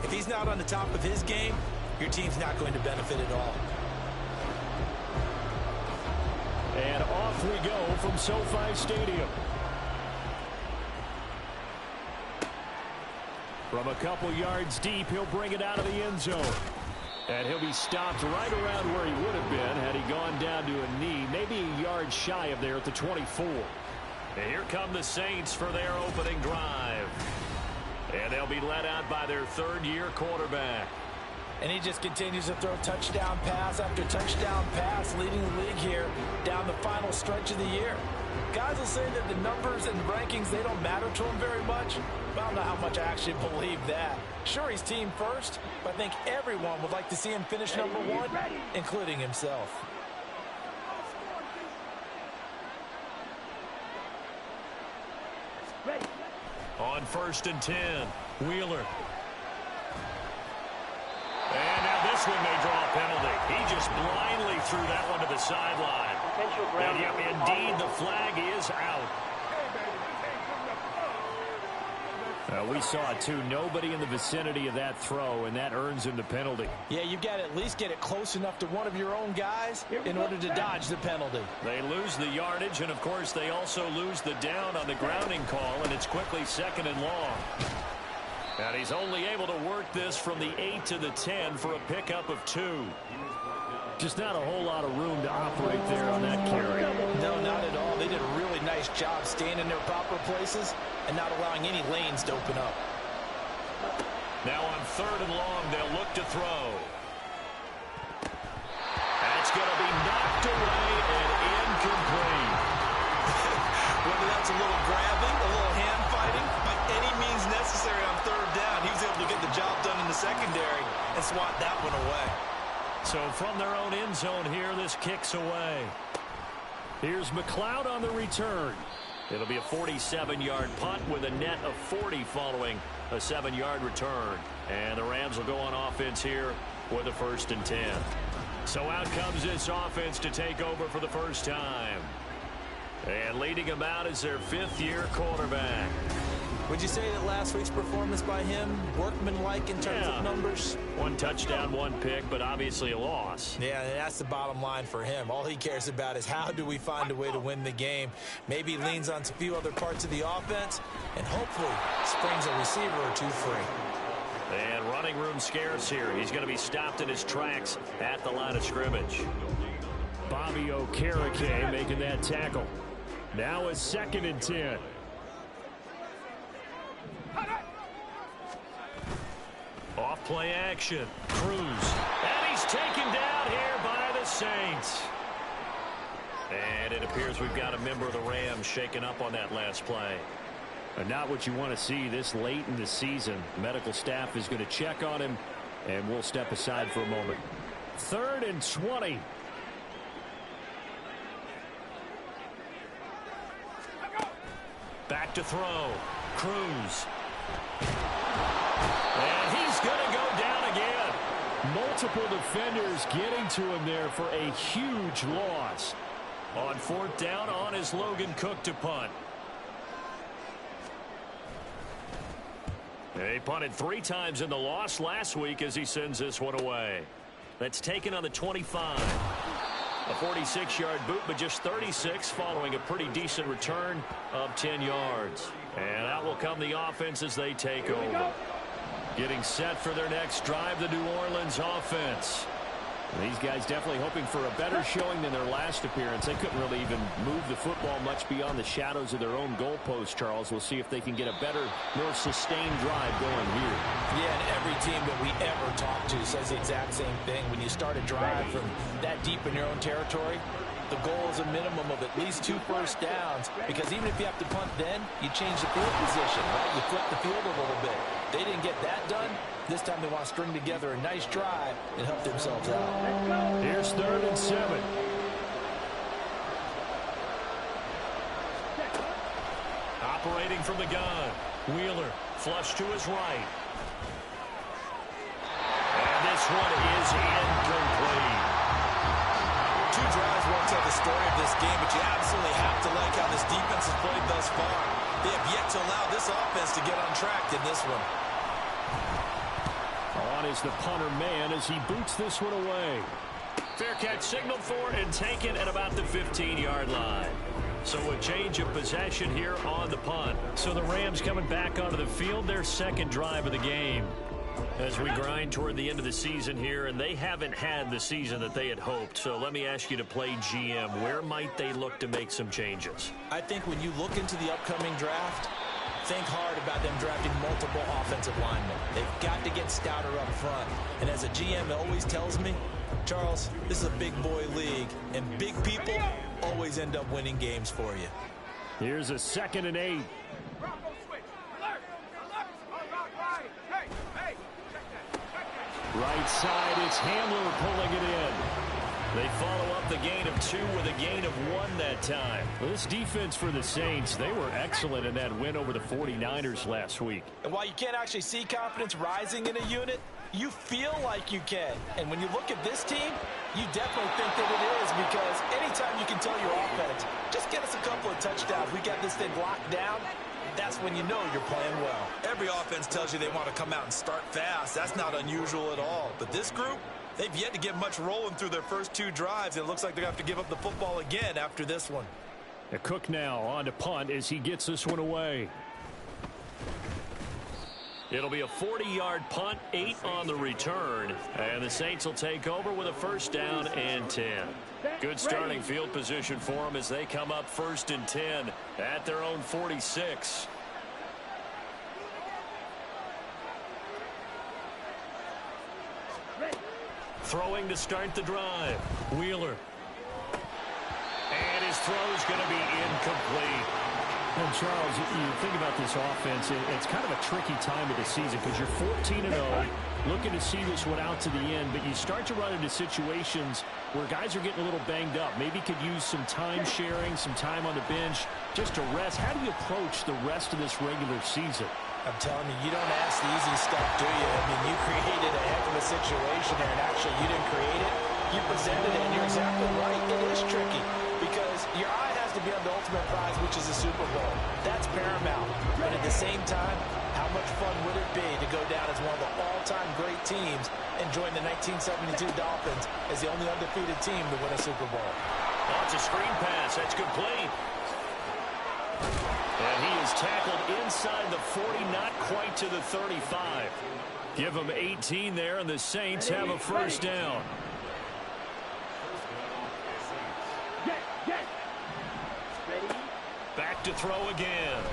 if he's not on the top of his game, your team's not going to benefit at all. And off we go from SoFi Stadium. From a couple yards deep, he'll bring it out of the end zone. And he'll be stopped right around where he would have been had he gone down to a knee, maybe a yard shy of there at the 24. And here come the Saints for their opening drive. And they'll be led out by their third-year quarterback. And he just continues to throw touchdown pass after touchdown pass, leading the league here down the final stretch of the year. Guys will say that the numbers and rankings, they don't matter to him very much. But I don't know how much I actually believe that. Sure, he's team first, but I think everyone would like to see him finish number one, including himself. Ready. On 1st and 10, Wheeler. And now this one may draw a penalty. He just blindly threw that one to the sideline. And yep, indeed, the flag is out. We saw it too. Nobody in the vicinity of that throw, and that earns him the penalty. Yeah, you've got to at least get it close enough to one of your own guys in order to dodge the penalty. They lose the yardage, and of course they also lose the down on the grounding call, and it's quickly 2nd and long. And he's only able to work this from the 8 to the 10 for a pickup of 2. Just not a whole lot of room to operate there on that carry. No, not at all. They did a really nice job staying in their proper places and not allowing any lanes to open up. Now on 3rd and long, they'll look to throw. That's going to be knocked away and incomplete. Whether that's a little grabbing, a little hand fighting, by any means necessary on 3rd down, he was able to get the job done in the secondary and swat that one away. So from their own end zone here, this kicks away. Here's McLeod on the return. It'll be a 47-yard punt with a net of 40 following a 7-yard return. And the Rams will go on offense here with a 1st and 10. So out comes this offense to take over for the first time. And leading them out is their 5th-year quarterback. Would you say that last week's performance by him, workmanlike in terms of numbers? 1 touchdown, 1 pick, but obviously a loss. Yeah, that's the bottom line for him. All he cares about is how do we find a way to win the game. Maybe he leans on a few other parts of the offense and hopefully springs a receiver or two free. And running room scarce here. He's going to be stopped in his tracks at the line of scrimmage. Bobby Okereke making that tackle. Now a 2nd and 10. Off play action. Cruz. And he's taken down here by the Saints. And it appears we've got a member of the Rams shaken up on that last play. And not what you want to see this late in the season. Medical staff is going to check on him, and we'll step aside for a moment. 3rd and 20. Back to throw. Cruz. And he's going to go down again. Multiple defenders getting to him there for a huge loss. On 4th down, on is Logan Cook to punt. He punted 3 times in the loss last week as he sends this one away. That's taken on the 25. A 46-yard boot, but just 36 following a pretty decent return of 10 yards. And out will come the offense as they take over. Getting set for their next drive, the New Orleans offense. These guys definitely hoping for a better showing than their last appearance. They couldn't really even move the football much beyond the shadows of their own goalpost, Charles. We'll see if they can get a better, more sustained drive going here. Yeah, and every team that we ever talk to says the exact same thing. When you start a drive from that deep in your own territory, the goal is a minimum of at least 2 first downs, because even if you have to punt then, you change the field position, right? You flip the field a little bit. They didn't get that done. This time they want to string together a nice drive and help themselves out. Here's 3rd and 7. Operating from the gun. Wheeler flush to his right. And this one is incomplete. 2 drives won't tell the story of this game, but you absolutely have to like how this defense has played thus far. They have yet to allow this offense to get on track in this one. On is the punter man as he boots this one away. Fair catch signaled for and taken at about the 15-yard line. So a change of possession here on the punt. So the Rams coming back onto the field, their second drive of the game. As we grind toward the end of the season here, and they haven't had the season that they had hoped. So let me ask you to play GM. Where might they look to make some changes? I think when you look into the upcoming draft, think hard about them drafting multiple offensive linemen. They've got to get stouter up front. And as a GM always tells me, Charles, this is a big boy league, and big people always end up winning games for you. Here's a 2nd and 8. Right side, it's Hamler pulling it in. They follow up the gain of 2 with a gain of 1 that time. This defense for the Saints, they were excellent in that win over the 49ers last week. And while you can't actually see confidence rising in a unit, you feel like you can. And when you look at this team, you definitely think that it is, because anytime you can tell your offense, just get us a couple of touchdowns, we got this thing locked down, that's when you know you're playing well. Every offense tells you they want to come out and start fast. That's not unusual at all. But this group, they've yet to get much rolling through their first 2 drives. It looks like they're going to have to give up the football again after this one. A Cook now on to punt as he gets this one away. It'll be a 40-yard punt, 8 on the return. And the Saints will take over with a 1st down and 10. Good starting field position for them as they come up 1st and 10 at their own 46. Throwing to start the drive. Wheeler. And his throw's going to be incomplete. And Charles, you think about this offense, it's kind of a tricky time of the season because you're 14-0, looking to see this one out to the end, but you start to run into situations where guys are getting a little banged up. Maybe could use some time sharing, some time on the bench just to rest. How do you approach the rest of this regular season? I'm telling you, you don't ask the easy stuff, do you? I mean, you created a heck of a situation there, and actually you didn't create it. You presented it, and you're exactly right. It is tricky because your eye has to be on the ultimate prize, which is the Super Bowl. That's paramount. But at the same time, how much fun would it be to go down as one of the all-time great teams and join the 1972 Dolphins as the only undefeated team to win a Super Bowl? Oh, it's a screen pass. That's complete. And he is tackled inside the 40, not quite to the 35. Give him 18 there, and the Saints have a 1st down. Back to throw again.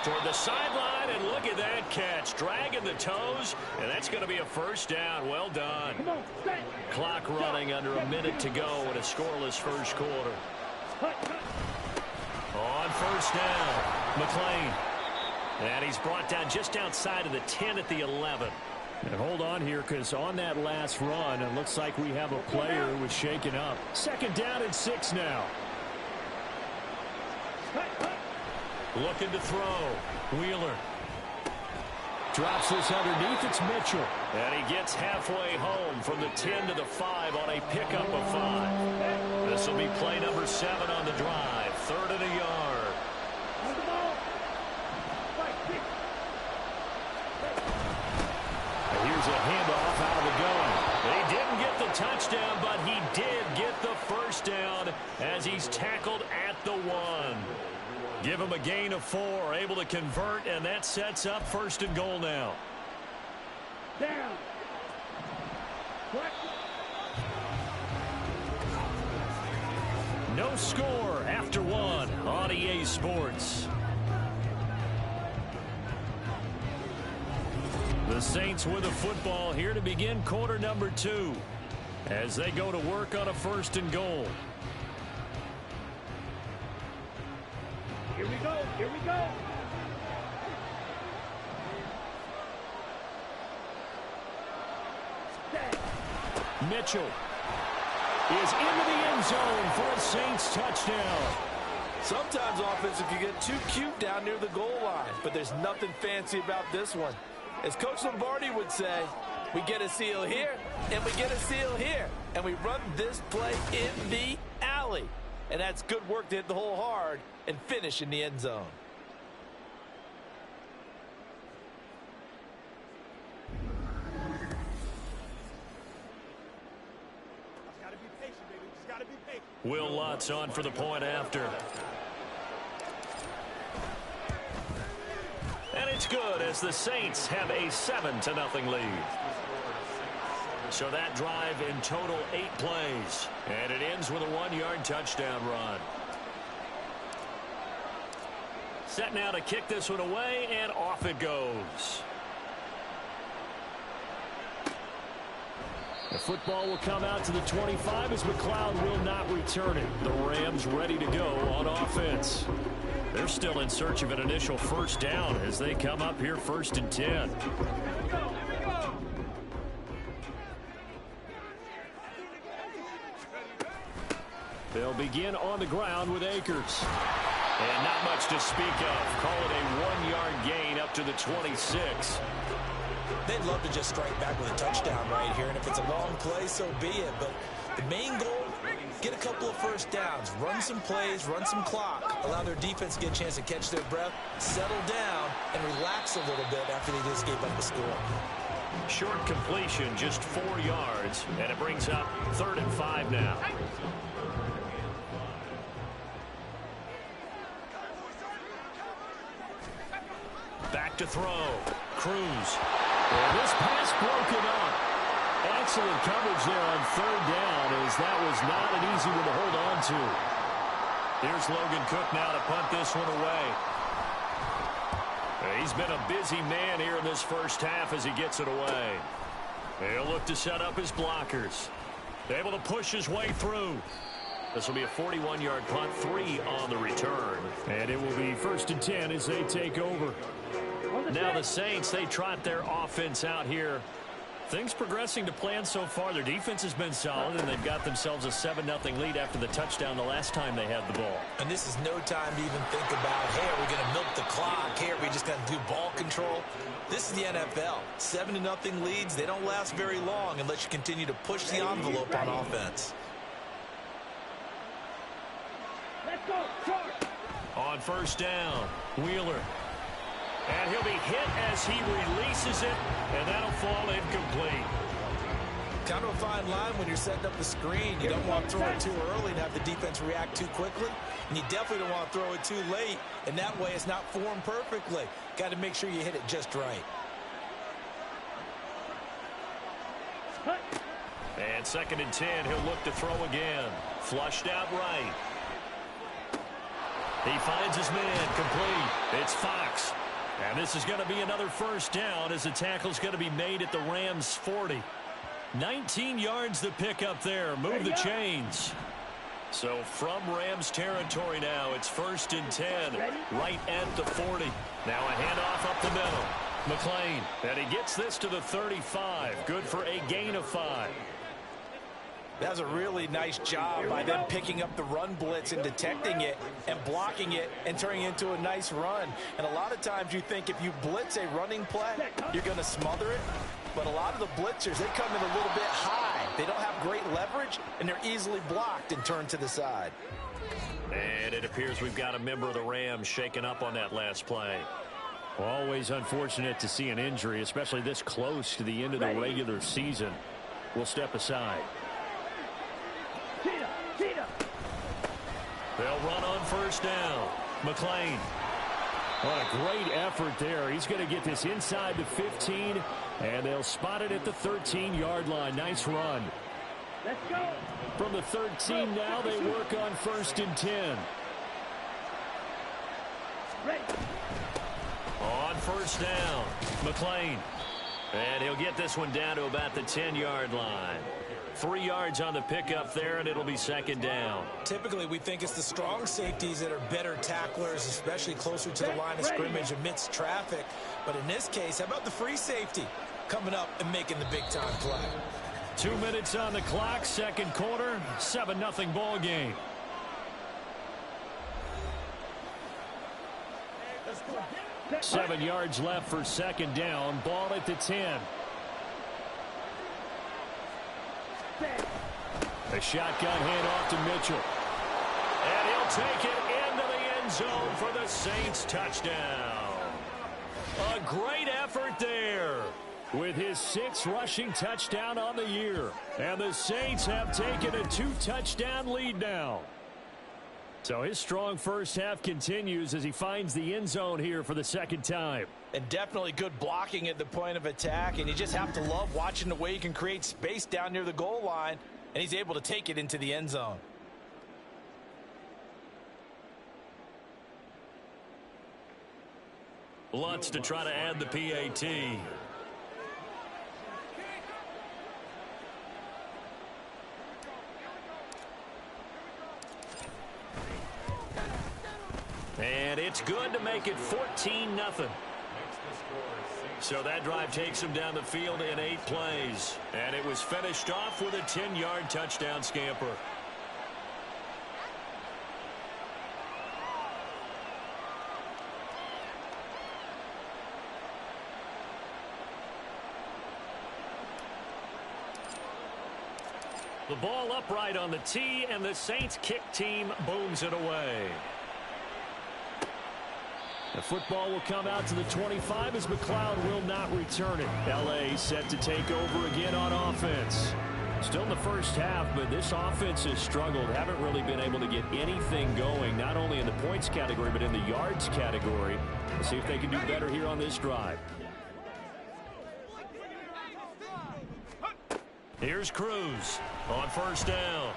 Toward the sideline, and look at that catch. Dragging the toes, and that's going to be a 1st down. Well done. Clock running under a minute to go in a scoreless 1st quarter. On 1st down, McLean. And he's brought down just outside of the 10 at the 11. And hold on here, because on that last run, it looks like we have a player who was shaken up. 2nd down and 6 now. Looking to throw. Wheeler. Drops this underneath. It's Mitchell. And he gets halfway home from the 10 to the 5 on a pickup of 5. This will be play number 7 on the drive. 3rd and a yard. Here's a handoff out of the gun. He didn't get the touchdown, but he did get the first down as he's tackled at the 1. Give him a gain of 4, able to convert, and that sets up 1st and goal now. Down. What? No score after 1 on EA Sports. The Saints with the football here to begin quarter number 2 as they go to work on a 1st and goal. Here we go. Here we go. Mitchell is into the end zone for a Saints touchdown. Sometimes offensive you get too cute down near the goal line, but there's nothing fancy about this one. As Coach Lombardi would say, we get a seal here, and we get a seal here, and we run this play in the alley. And that's good work to hit the hole hard and finish in the end zone. Will Lutz on for the point after. And it's good as the Saints have a 7-0 lead. So that drive in total 8 plays. And it ends with a 1-yard touchdown run. Set now to kick this one away, and off it goes. The football will come out to the 25 as McLeod will not return it. The Rams ready to go on offense. They're still in search of an initial first down as they come up here 1st and 10. They'll begin on the ground with Akers. And not much to speak of. Call it a 1-yard gain up to the 26. They'd love to just strike back with a touchdown right here, and if it's a long play, so be it. But the main goal, get a couple of first downs, run some plays, run some clock, allow their defense to get a chance to catch their breath, settle down, and relax a little bit after they just gave up the score. Short completion, just 4 yards, and it brings up 3rd and 5 now. Back to throw. Cruz. And this pass broken up. Excellent coverage there on 3rd down as that was not an easy one to hold on to. Here's Logan Cook now to punt this one away. He's been a busy man here in this first half as he gets it away. He'll look to set up his blockers. Able to push his way through. This will be a 41-yard punt, 3 on the return. And it will be 1st and 10 as they take over. Now the Saints, they trot their offense out here. Things progressing to plan so far. Their defense has been solid, and they've got themselves a 7-0 lead after the touchdown the last time they had the ball. And this is no time to even think about, hey, are we going to milk the clock? Hey, are we just going to do ball control? This is the NFL. 7-0 leads, they don't last very long unless you continue to push the envelope on offense. Let's go. Charge. On 1st down, Wheeler. And he'll be hit as he releases it, and that'll fall incomplete. Kind of a fine line when you're setting up the screen. You don't want to throw it too early and have the defense react too quickly. And you definitely don't want to throw it too late. And that way it's not formed perfectly. Got to make sure you hit it just right. And 2nd and 10, he'll look to throw again. Flushed out right. He finds his man complete. It's Fox. And this is going to be another 1st down as the tackle's going to be made at the Rams' 40. 19 yards to pick up there. Move the chains. So from Rams territory now, it's 1st and 10 right at the 40. Now a handoff up the middle. McLean, and he gets this to the 35. Good for a gain of 5. That was a really nice job by them picking up the run blitz and detecting it and blocking it and turning it into a nice run. And a lot of times you think if you blitz a running play, you're going to smother it. But a lot of the blitzers, they come in a little bit high. They don't have great leverage, and they're easily blocked and turned to the side. And it appears we've got a member of the Rams shaken up on that last play. Always unfortunate to see an injury, especially this close to the end of the regular season. We'll step aside. They'll run on first down. McLean. What a great effort there. He's going to get this inside the 15, and they'll spot it at the 13-yard line. Nice run. Let's go. From the 13 now, they work on 1st and 10. On first down, McLean. And he'll get this one down to about the 10-yard line. 3 yards on the pickup there, and it'll be 2nd down. Typically, we think it's the strong safeties that are better tacklers, especially closer to the line of scrimmage amidst traffic. But in this case, how about the free safety coming up and making the big-time play? 2 minutes on the clock, 2nd quarter, 7-0 ball game. Seven yards left for 2nd down. Ball at the 10. A shotgun handoff to Mitchell. And he'll take it into the end zone for the Saints touchdown. A great effort there with his 6th rushing touchdown on the year. And the Saints have taken a 2-touchdown lead now. So his strong first half continues as he finds the end zone here for the 2nd time. And definitely good blocking at the point of attack, and you just have to love watching the way he can create space down near the goal line, and he's able to take it into the end zone. Lutz to try to add the PAT. And it's good to make it 14-0. So that drive takes him down the field in 8 plays. And it was finished off with a 10-yard touchdown scamper. The ball upright on the tee, and the Saints kick team booms it away. The football will come out to the 25 as McLeod will not return it. L.A. set to take over again on offense. Still in the first half, but this offense has struggled. Haven't really been able to get anything going, not only in the points category, but in the yards category. Let's see if they can do better here on this drive. Here's Cruz on first down.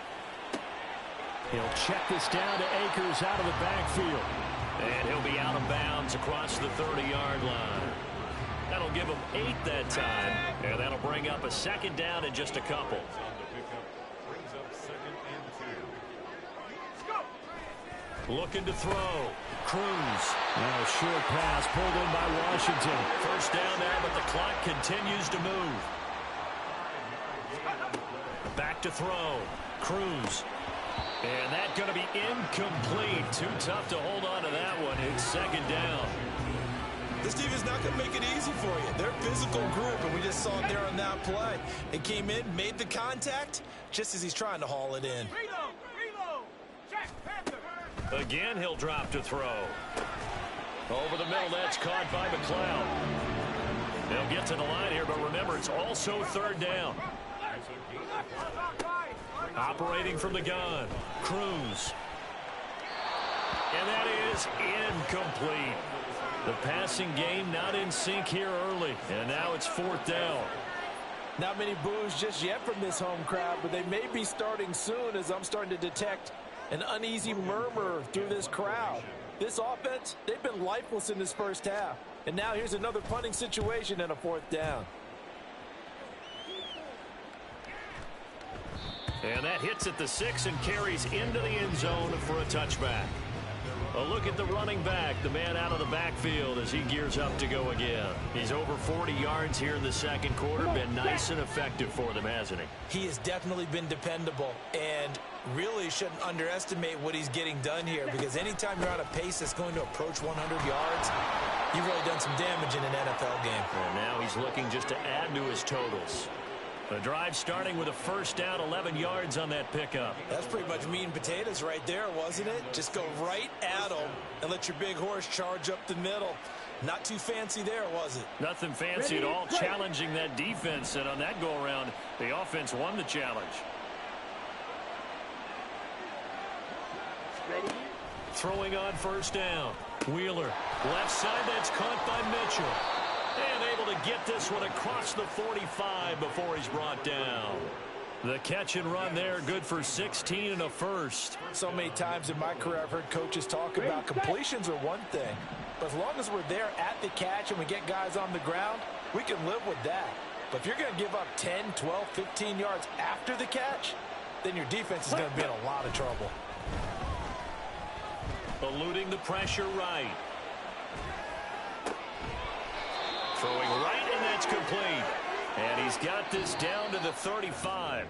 He'll check this down to Akers out of the backfield. And he'll be out of bounds across the 30-yard line. That'll give him 8 that time. And that'll bring up a 2nd down in just a couple. Looking to throw. Cruz. Now a short pass pulled in by Washington. First down there, but the clock continues to move. Back to throw. Cruz. And that's going to be incomplete. Too tough to hold on to that one. It's 2nd down. This team is not going to make it easy for you. They're a physical group, and we just saw it there on that play. It came in, made the contact, just as he's trying to haul it in. Reload. Check, Panther. Again, he'll drop to throw. Over the middle, that's caught by McLeod. They'll get to the line here, but remember, it's also 3rd down. Operating from the gun, Cruz. And that is incomplete. The passing game not in sync here early, and now it's 4th down. Not many boos just yet from this home crowd, but they may be starting soon as I'm starting to detect an uneasy murmur through this crowd. This offense, they've been lifeless in this first half. And now here's another punting situation and a 4th down. And that hits at the 6 and carries into the end zone for a touchback. A look at the running back, the man out of the backfield as he gears up to go again. He's over 40 yards here in the 2nd quarter. Been nice and effective for them, hasn't he? He has definitely been dependable and really shouldn't underestimate what he's getting done here, because anytime you're on a pace that's going to approach 100 yards, you've really done some damage in an NFL game. And now he's looking just to add to his totals. The drive starting with a first down, 11 yards on that pickup. That's pretty much meat and potatoes right there, wasn't it? Just go right at them and let your big horse charge up the middle. Not too fancy there, was it? Nothing fancy at all, challenging that defense. And on that go-around, the offense won the challenge. Ready? Throwing on first down. Wheeler, left side, that's caught by Mitchell. And able to get this one across the 45 before he's brought down. The catch and run there, good for 16 and a first. So many times in my career I've heard coaches talk about completions are one thing. But as long as we're there at the catch and we get guys on the ground, we can live with that. But if you're going to give up 10, 12, 15 yards after the catch, then your defense is going to be in a lot of trouble. Eluding the pressure right. Throwing right, and that's complete. And he's got this down to the 35.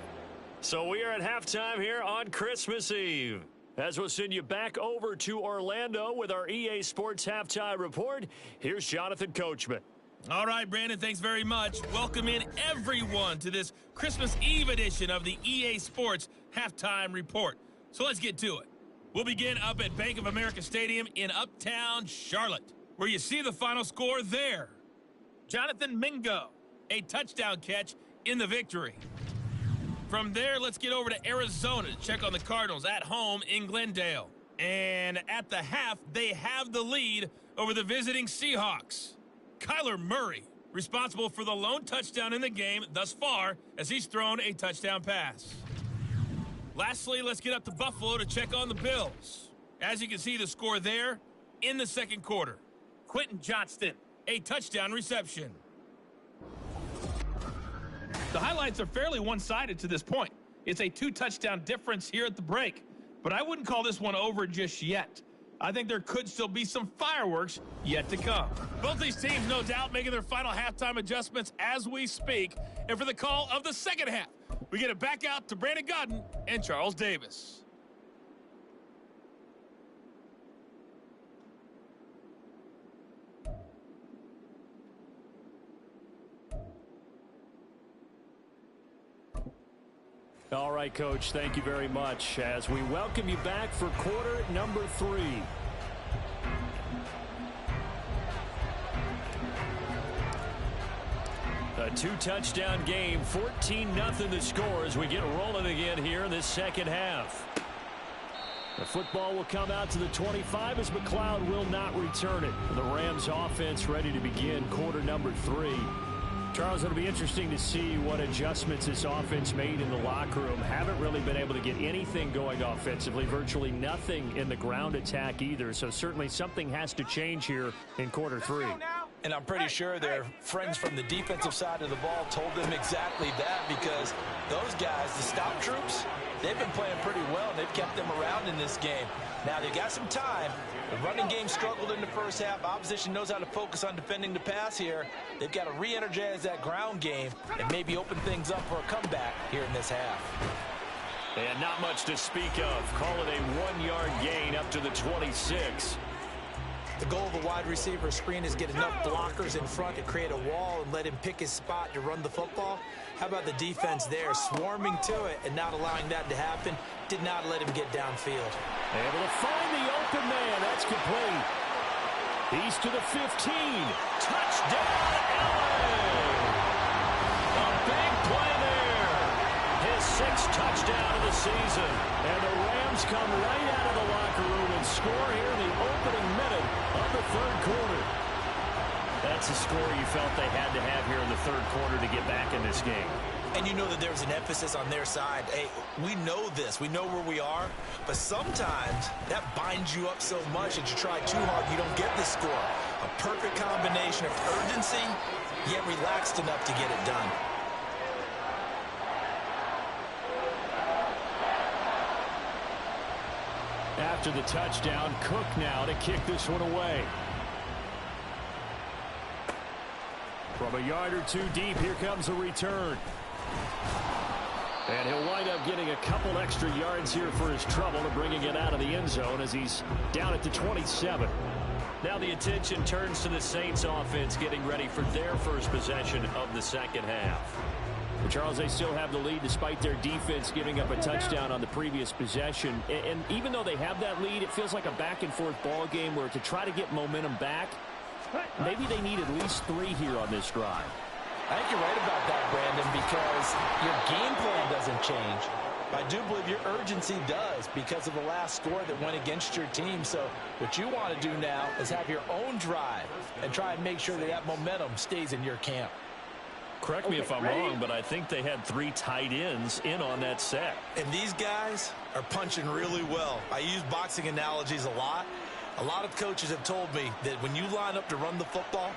So we are at halftime here on Christmas Eve. As we'll send you back over to Orlando with our EA Sports Halftime Report, here's Jonathan Coachman. All right, Brandon, thanks very much. Welcome in everyone to this Christmas Eve edition of the EA Sports Halftime Report. So let's get to it. We'll begin up at Bank of America Stadium in Uptown Charlotte, where you see the final score there. Jonathan Mingo, a touchdown catch in the victory. From there, let's get over to Arizona to check on the Cardinals at home in Glendale. And at the half, they have the lead over the visiting Seahawks. Kyler Murray, responsible for the lone touchdown in the game thus far, as he's thrown a touchdown pass. Lastly, let's get up to Buffalo to check on the Bills. As you can see, the score there in the second quarter. Quentin Johnston, a touchdown reception. The highlights are fairly one-sided to this point. It's a 2-touchdown difference here at the break, but I wouldn't call this one over just yet. I think there could still be some fireworks yet to come. Both these teams, no doubt, making their final halftime adjustments as we speak. And for the call of the second half, we get it back out to Brandon Godden and Charles Davis. All right, Coach, thank you very much as we welcome you back for quarter number 3. A 2-touchdown game, 14-0 the score as we get rolling again here in this second half. The football will come out to the 25 as McLeod will not return it. The Rams offense ready to begin quarter number 3. Charles, it'll be interesting to see what adjustments this offense made in the locker room. Haven't really been able to get anything going offensively, virtually nothing in the ground attack either. So certainly something has to change here in quarter 3. And I'm pretty sure their friends from the defensive side of the ball told them exactly that, because those guys, the stop troops, they've been playing pretty well, and they've kept them around in this game. Now, they got some time. The running game struggled in the first half. Opposition knows how to focus on defending the pass here. They've got to re-energize that ground game and maybe open things up for a comeback here in this half. And not much to speak of. Call it a 1-yard gain up to the 26. The goal of a wide receiver screen is get enough blockers in front to create a wall and let him pick his spot to run the football. How about the defense there, swarming to it and not allowing that to happen? Did not let him get downfield. Able to find the open man. That's complete. He's to the 15. Touchdown, LA! A big play there. His 6th touchdown of the season. And the Rams come right out of the locker room and score here in the opening minute of the third quarter. That's a score you felt they had to have here in the third quarter to get back in this game. And you know that there's an emphasis on their side. Hey, we know this. We know where we are. But sometimes that binds you up so much that you try too hard, you don't get the score. A perfect combination of urgency, yet relaxed enough to get it done. After the touchdown, Cook now to kick this one away. From a yard or two deep, here comes a return. And he'll wind up getting a couple extra yards here for his trouble and bringing it out of the end zone as he's down at the 27. Now the attention turns to the Saints offense getting ready for their first possession of the second half. Charles, they still have the lead despite their defense giving up a touchdown on the previous possession. And even though they have that lead, it feels like a back-and-forth ball game where to try to get momentum back, maybe they need at least 3 here on this drive. I think you're right about that, Brandon, because your game plan doesn't change. I do believe your urgency does because of the last score that went against your team. So what you want to do now is have your own drive and try and make sure that that momentum stays in your camp. Correct me if I'm wrong, but I think they had 3 tight ends in on that set. And these guys are punching really well. I use boxing analogies a lot. A lot of coaches have told me that when you line up to run the football,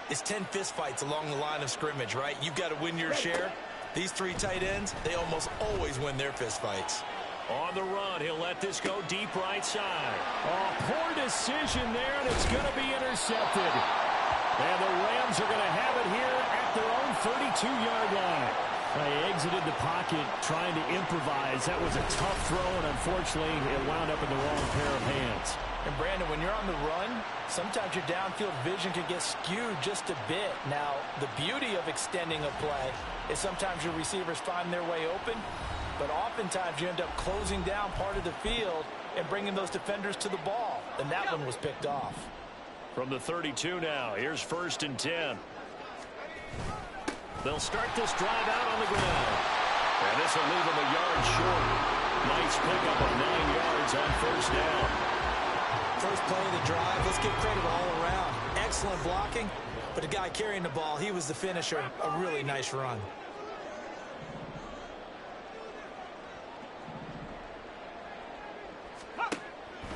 it's 10 fistfights along the line of scrimmage, right? You've got to win your share. These 3 tight ends, they almost always win their fistfights. On the run, he'll let this go deep right side. Oh, poor decision there, and it's going to be intercepted. And the Rams are going to have it here at their own 32-yard line. They exited the pocket trying to improvise. That was a tough throw, and unfortunately, it wound up in the wrong pair of hands. And, Brandon, when you're on the run, sometimes your downfield vision can get skewed just a bit. Now, the beauty of extending a play is sometimes your receivers find their way open, but oftentimes you end up closing down part of the field and bringing those defenders to the ball, and that one was picked off. From the 32 now, here's 1st and 10. They'll start this drive out on the ground. And this will leave them a yard short. Nice pickup of 9 yards on 1st down. First play of the drive, let's give credit all around. Excellent blocking, but the guy carrying the ball, he was the finisher. A really nice run.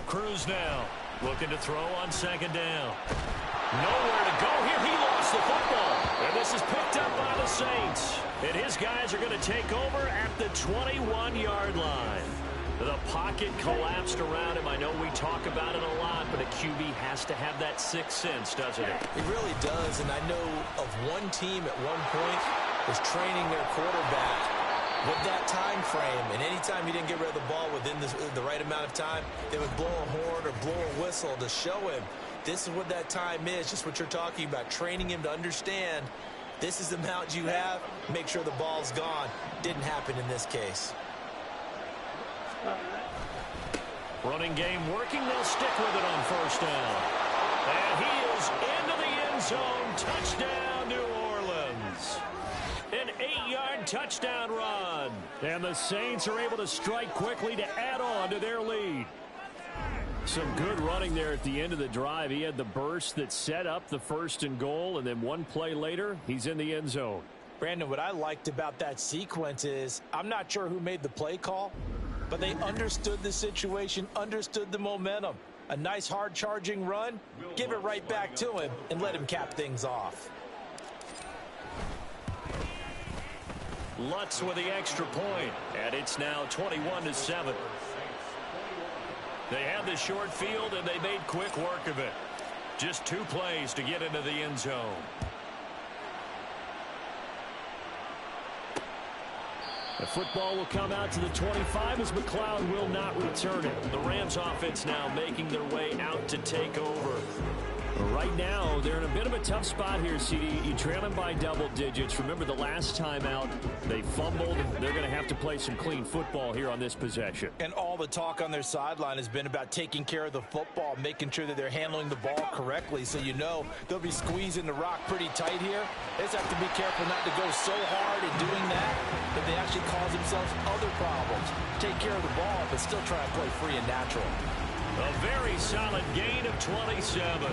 Cruz now looking to throw on 2nd down. Nowhere to go here. He lost the football. And this is picked up by the Saints. And his guys are going to take over at the 21-yard line. The pocket collapsed around him. I know we talk about it a lot, but a QB has to have that 6th sense, doesn't it? It really does, and I know of one team at one point was training their quarterback with that time frame, and anytime he didn't get rid of the ball within the right amount of time, they would blow a horn or blow a whistle to show him this is what that time is, just what you're talking about, training him to understand this is the amount you have, make sure the ball's gone. Didn't happen in this case. Running game working. They'll stick with it on 1st down. And he is into the end zone. Touchdown, New Orleans. An 8-yard touchdown run. And the Saints are able to strike quickly to add on to their lead. Some good running there at the end of the drive. He had the burst that set up the 1st and goal, and then one play later, he's in the end zone. Brandon, what I liked about that sequence is I'm not sure who made the play call, but they understood the situation, understood the momentum. A nice hard-charging run, give it right back to him, and let him cap things off. Lutz with the extra point, and it's now 21-7. They had the short field, and they made quick work of it. Just 2 plays to get into the end zone. The football will come out to the 25 as McLeod will not return it. The Rams offense now making their way out to take over. Right now, they're in a bit of a tough spot here, CD. You trail them by double digits. Remember the last time out, they fumbled. They're going to have to play some clean football here on this possession. And all the talk on their sideline has been about taking care of the football, making sure that they're handling the ball correctly. So you know they'll be squeezing the rock pretty tight here. They just have to be careful not to go so hard in doing that that they actually cause themselves other problems. Take care of the ball, but still try to play free and natural. A very solid gain of 27.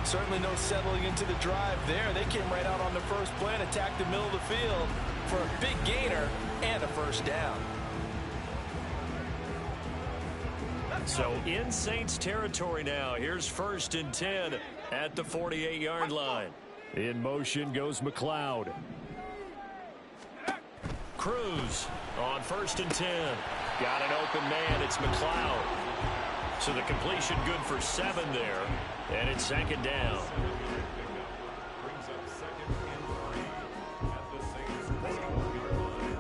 Certainly no settling into the drive there. They came right out on the first play and attacked the middle of the field for a big gainer and a 1st down. So in Saints territory now. Here's 1st and 10 at the 48-yard line. In motion goes McLeod. Cruz on 1st and 10. Got an open man. It's McLeod. So the completion good for 7 there. And it's 2nd down. Brings up 2nd and 3 at the Saints' 40-yard line.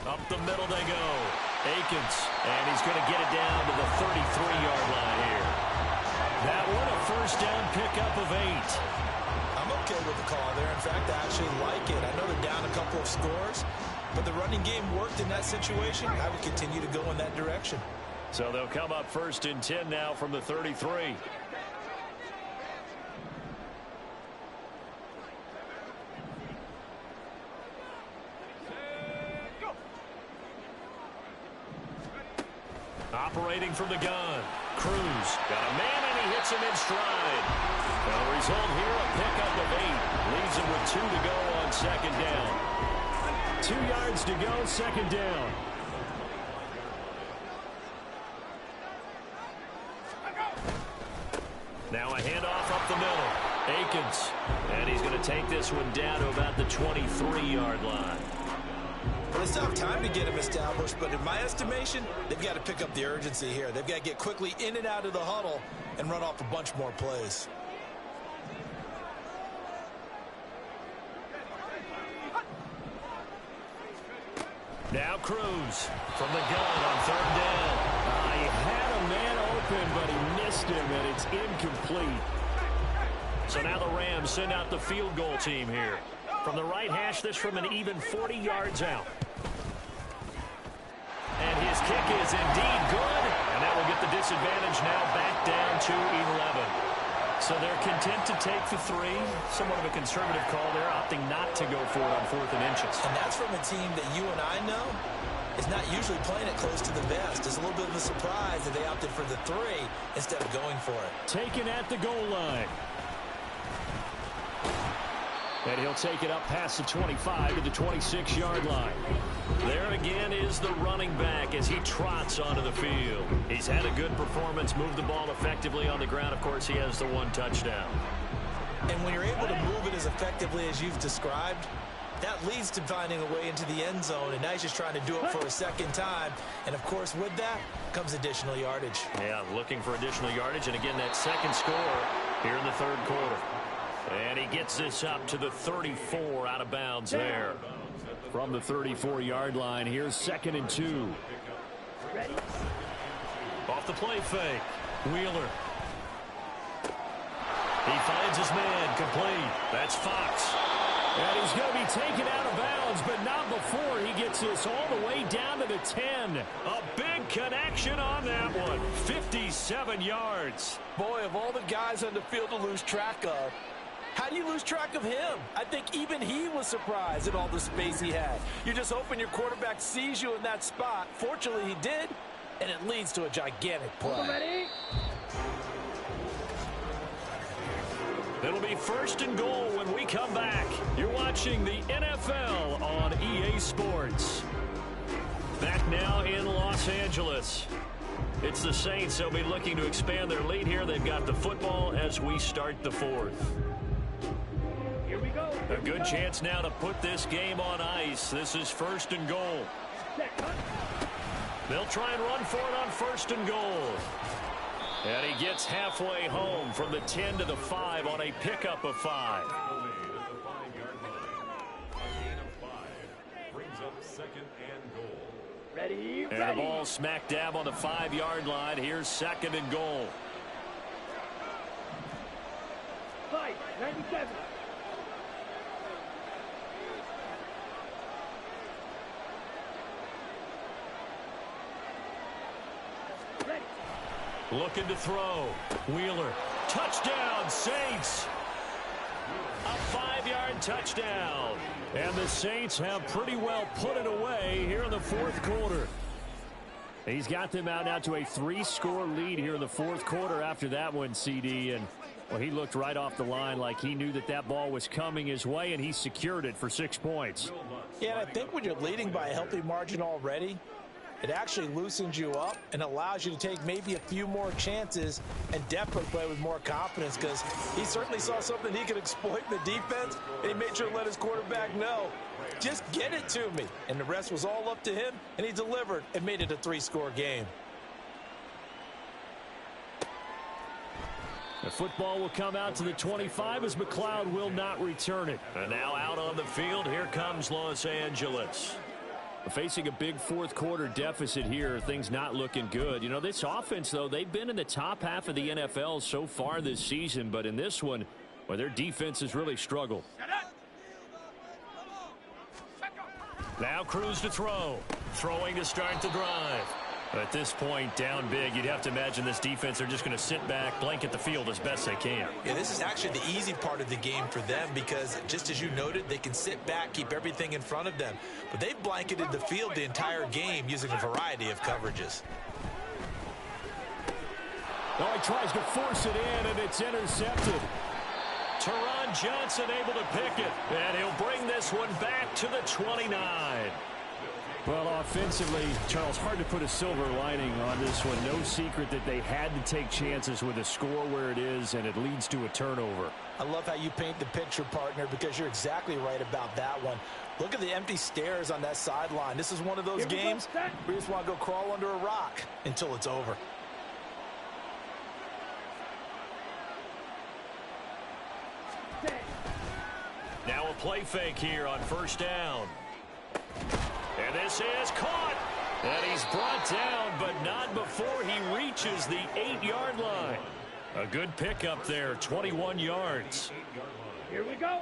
Up the middle they go. Akins, and he's going to get it down to the 33-yard line here. That one a first down pickup of 8. I'm okay with the call there. In fact, I actually like it. I know they're down a couple of scores, but the running game worked in that situation. I would continue to go in that direction. So they'll come up first and 10 now from the 33. Operating from the gun. Cruz got a man, and he hits him in stride. Now the result here, a pickup of 8. Leaves him with 2 to go on second down. 2 yards to go, second down. Now a handoff up the middle. Akins. And he's going to take this one down to about the 23-yard line. Well, they still have time to get him established, but in my estimation, they've got to pick up the urgency here. They've got to get quickly in and out of the huddle and run off a bunch more plays. Now Cruz from the gun on third down. He had a man open, but he missed him, and it's incomplete. So now the Rams send out the field goal team here. From the right hash, this from an even 40 yards out. And his kick is indeed good. And that will get the disadvantage now back down to 11. So they're content to take the 3. Somewhat of a conservative call there, opting not to go for it on 4th and inches. And that's from a team that you and I know is not usually playing it close to the vest. It's a little bit of a surprise that they opted for the 3 instead of going for it. Taken at the goal line. And he'll take it up past the 25 to the 26-yard line. There again is the running back as he trots onto the field. He's had a good performance, moved the ball effectively on the ground. Of course, he has the 1 touchdown. And when you're able to move it as effectively as you've described, that leads to finding a way into the end zone. And now he's just trying to do it for a second time. And, of course, with that comes additional yardage. Yeah, looking for additional yardage. And, again, that second score here in the third quarter. And he gets this up to the 34 out of bounds there. From the 34-yard line, here's 2nd and 2. Ready? Off the play fake. Wheeler. He finds his man complete. That's Fox. And he's going to be taken out of bounds, but not before he gets this all the way down to the 10. A big connection on that one. 57 yards. Boy, of all the guys on the field to lose track of, how do you lose track of him? I think even he was surprised at all the space he had. You're just hoping your quarterback sees you in that spot. Fortunately, he did, and it leads to a gigantic play. Ready? It'll be 1st and goal when we come back. You're watching the NFL on EA Sports. Back now in Los Angeles. It's the Saints. They'll be looking to expand their lead here. They've got the football as we start the 4th. Here we go. A good chance now to put this game on ice. This is 1st and goal. They'll try and run for it on 1st and goal. And he gets halfway home from the 10 to the 5 on a pickup of 5. Brings up 2nd and goal. Ready? And the ball smack dab on the 5-yard line. Here's 2nd and goal. 97. Ready. Looking to throw. Wheeler. Touchdown, Saints. A 5-yard touchdown. And the Saints have pretty well put it away here in the 4th quarter. He's got them out now to a 3-score lead here in the 4th quarter after that one, CD. And, well, he looked right off the line like he knew that that ball was coming his way, and he secured it for 6 points. Yeah, and I think when you're leading by a healthy margin already, it actually loosens you up and allows you to take maybe a few more chances and definitely play with more confidence, because he certainly saw something he could exploit in the defense, and he made sure to let his quarterback know, just get it to me. And the rest was all up to him, and he delivered and made it a 3-score game. The football will come out to the 25 as McLeod will not return it. And now out on the field, here comes Los Angeles. Facing a big fourth-quarter deficit here, things not looking good. You know, this offense, though, they've been in the top half of the NFL so far this season, but in this one, well, their defense has really struggled. Now Cruz to throw. Throwing to start the drive. At this point, down big, you'd have to imagine this defense are just going to sit back, blanket the field as best they can. Yeah, this is actually the easy part of the game for them because, just as you noted, they can sit back, keep everything in front of them. But they've blanketed the field the entire game using a variety of coverages. Oh, he tries to force it in, and it's intercepted. Teron Johnson able to pick it, and he'll bring this one back to the 29. Well, offensively, Charles, hard to put a silver lining on this one. No secret that they had to take chances with a score where it is, and it leads to a turnover. I love how you paint the picture, partner, because you're exactly right about that one. Look at the empty stares on that sideline. This is one of those games where you just want to go crawl under a rock until it's over. Now a play fake here on first down. And this is caught. And he's brought down, but not before he reaches the 8-yard line. A good pickup there, 21 yards. Here we go.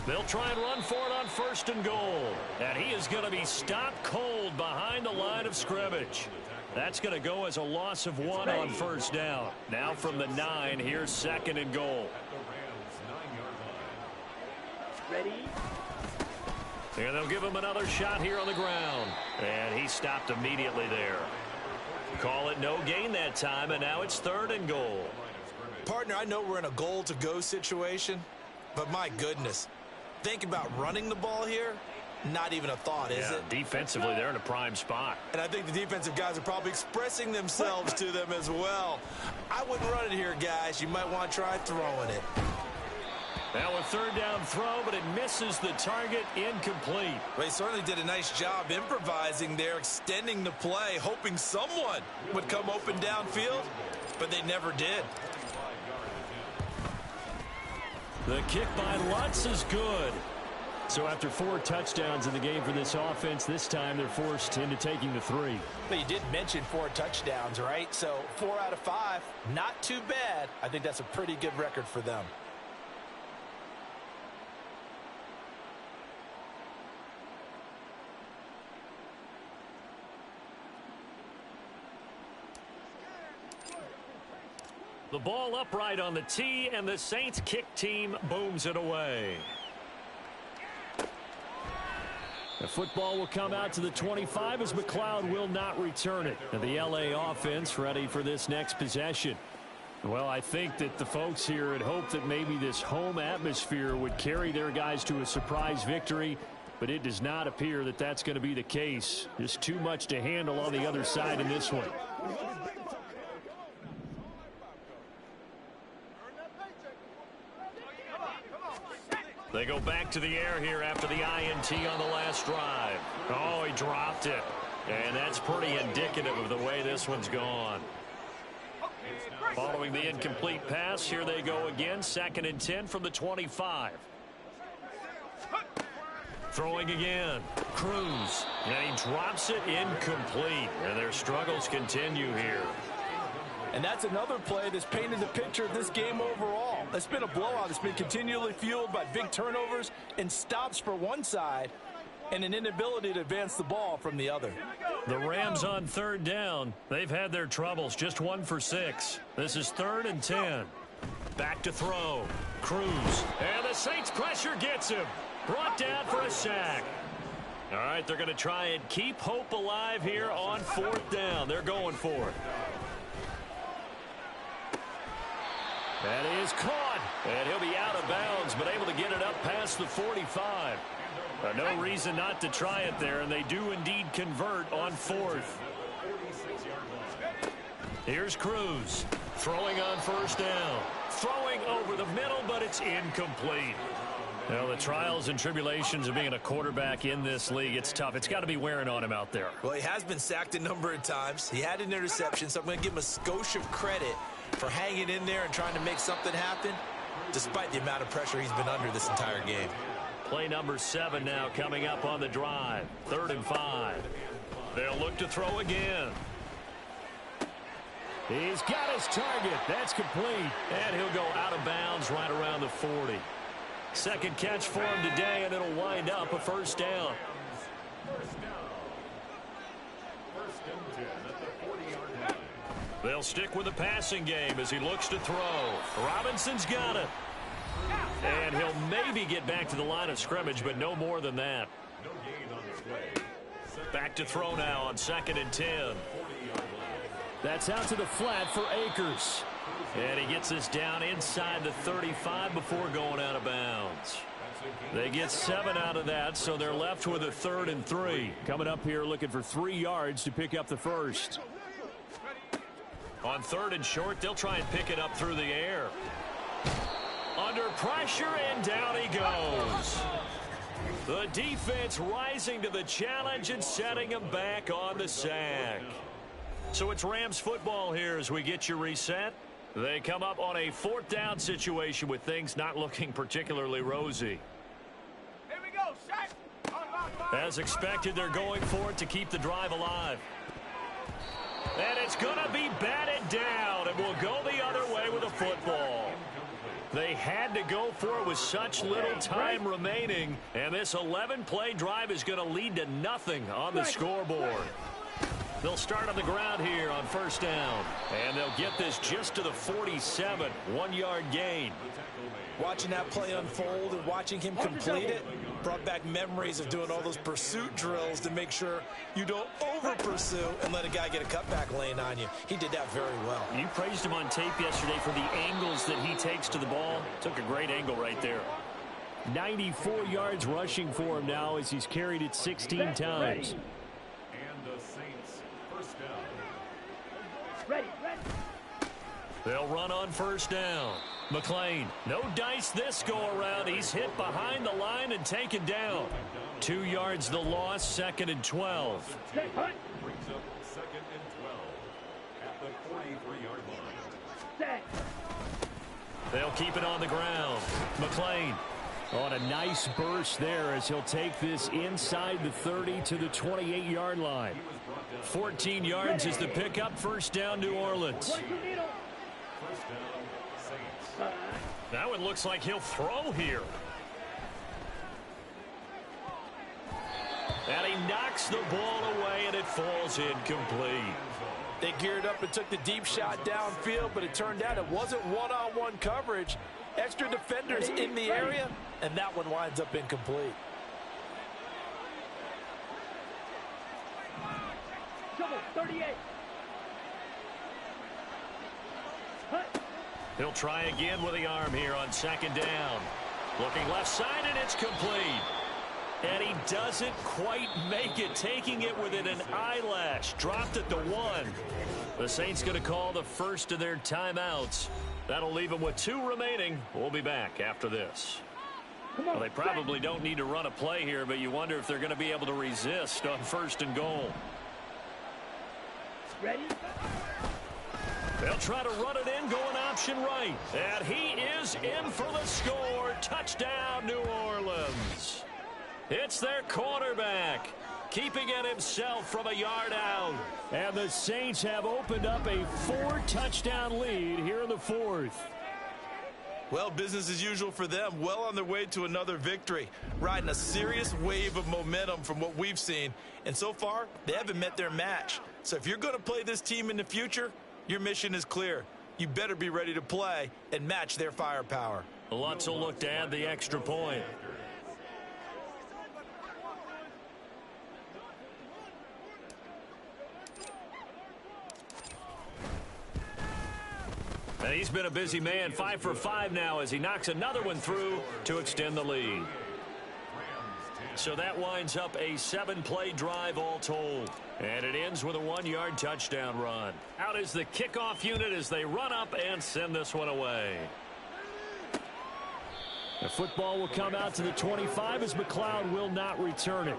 They'll try and run for it on first and goal. And he is going to be stopped cold behind the line of scrimmage. That's going to go as a loss of 1 on first down. Now from the 9, here's second and goal. Ready? And they'll give him another shot here on the ground. And he stopped immediately there. Call it no gain that time, and now it's third and goal. Partner, I know we're in a goal-to-go situation, but my goodness, think about running the ball here. Not even a thought, is it? Defensively, they're in a prime spot. And I think the defensive guys are probably expressing themselves to them as well. I wouldn't run it here, guys. You might want to try throwing it. Now a third down throw, but it misses the target, incomplete. Well, he certainly did a nice job improvising there, extending the play, hoping someone would come open downfield, but they never did. The kick by Lutz is good. So after 4 touchdowns in the game for this offense, this time they're forced into taking the 3. But you did mention 4 touchdowns, right? So 4 out of 5, not too bad. I think that's a pretty good record for them. The ball upright on the tee, and the Saints kick team booms it away. The football will come out to the 25 as McLeod will not return it. And the LA offense ready for this next possession. Well, I think that the folks here had hoped that maybe this home atmosphere would carry their guys to a surprise victory, but it does not appear that that's going to be the case. Just too much to handle on the other side in this one. They go back to the air here after the INT on the last drive. Oh, he dropped it. And that's pretty indicative of the way this one's gone. Following the incomplete pass, here they go again. 2nd and 10 from the 25. Throwing again. Cruz. And he drops it incomplete. And their struggles continue here. And that's another play that's painted the picture of this game overall. It's been a blowout. It's been continually fueled by big turnovers and stops for one side and an inability to advance the ball from the other. The Rams on third down. They've had their troubles. Just 1 for 6. This is 3rd and 10. Back to throw. Cruz. And the Saints pressure gets him. Brought down for a sack. All right, they're going to try and keep hope alive here on 4th down. They're going for it. That is caught, and he'll be out of bounds, but able to get it up past the 45. No reason not to try it there, and they do indeed convert on 4th. Here's Cruz, throwing on 1st down. Throwing over the middle, but it's incomplete. Well, the trials and tribulations of being a quarterback in this league, it's tough. It's got to be wearing on him out there. Well, he has been sacked a number of times. He had an interception, so I'm going to give him a skosh of credit for hanging in there and trying to make something happen, despite the amount of pressure he's been under this entire game. Play number 7 now coming up on the drive. 3rd and 5. They'll look to throw again. He's got his target. That's complete. And he'll go out of bounds right around the 40. Second catch for him today, and it'll wind up a first down. They'll stick with the passing game as he looks to throw. Robinson's got it. And he'll maybe get back to the line of scrimmage, but no more than that. Back to throw now on 2nd and 10. That's out to the flat for Akers. And he gets this down inside the 35 before going out of bounds. They get 7 out of that, so they're left with a 3rd and 3. Coming up here looking for 3 yards to pick up the first. On 3rd and short, they'll try and pick it up through the air. Under pressure, and down he goes. The defense rising to the challenge and setting him back on the sack. So it's Rams football here as we get you reset. They come up on a 4th down situation with things not looking particularly rosy. Here we go, Shaq. As expected, they're going for it to keep the drive alive. And it's going to be batted down, and we'll go the other way with a football. They had to go for it with such little time remaining, and this 11-play drive is going to lead to nothing on the scoreboard. They'll start on the ground here on 1st down, and they'll get this just to the 47, 1-yard gain. Watching that play unfold and watching him complete it brought back memories of doing all those pursuit drills to make sure you don't over-pursue and let a guy get a cutback lane on you. He did that very well. You praised him on tape yesterday for the angles that he takes to the ball. Took a great angle right there. 94 yards rushing for him now as he's carried it 16 times. And the Saints, first down. Ready. They'll run on 1st down. McLean, no dice this go-around. He's hit behind the line and taken down. 2 yards the loss, 2nd and 12. Brings up 2nd and 12 at the 43-yard line. Set. They'll keep it on the ground. McLean on a nice burst there as he'll take this inside the 30 to the 28-yard line. 14 yards is the pickup. 1st down, New Orleans. First down, Saints. Now it looks like he'll throw here. And he knocks the ball away, and it falls incomplete. They geared up and took the deep shot downfield, but it turned out it wasn't one-on-one coverage. Extra defenders in the area, and that one winds up incomplete. Trouble, 38. He'll try again with the arm here on 2nd down. Looking left side, and it's complete. And he doesn't quite make it, taking it within an eyelash. Dropped at the 1. The Saints going to call the first of their timeouts. That'll leave them with 2 remaining. We'll be back after this. Well, they probably don't need to run a play here, but you wonder if they're going to be able to resist on 1st and goal. Ready? They'll try to run it in, going option right. And he is in for the score. Touchdown, New Orleans. It's their quarterback, keeping it himself from a yard out. And the Saints have opened up a 4-touchdown lead here in the 4th. Well, business as usual for them. Well on their way to another victory. Riding a serious wave of momentum from what we've seen. And so far, they haven't met their match. So if you're going to play this team in the future, your mission is clear. You better be ready to play and match their firepower. Lutz will look to add the extra point. And he's been a busy man, 5 for 5 now as he knocks another one through to extend the lead. So that winds up a 7-play drive all told. And it ends with a 1-yard touchdown run. Out is the kickoff unit as they run up and send this one away. The football will come out to the 25 as McLeod will not return it.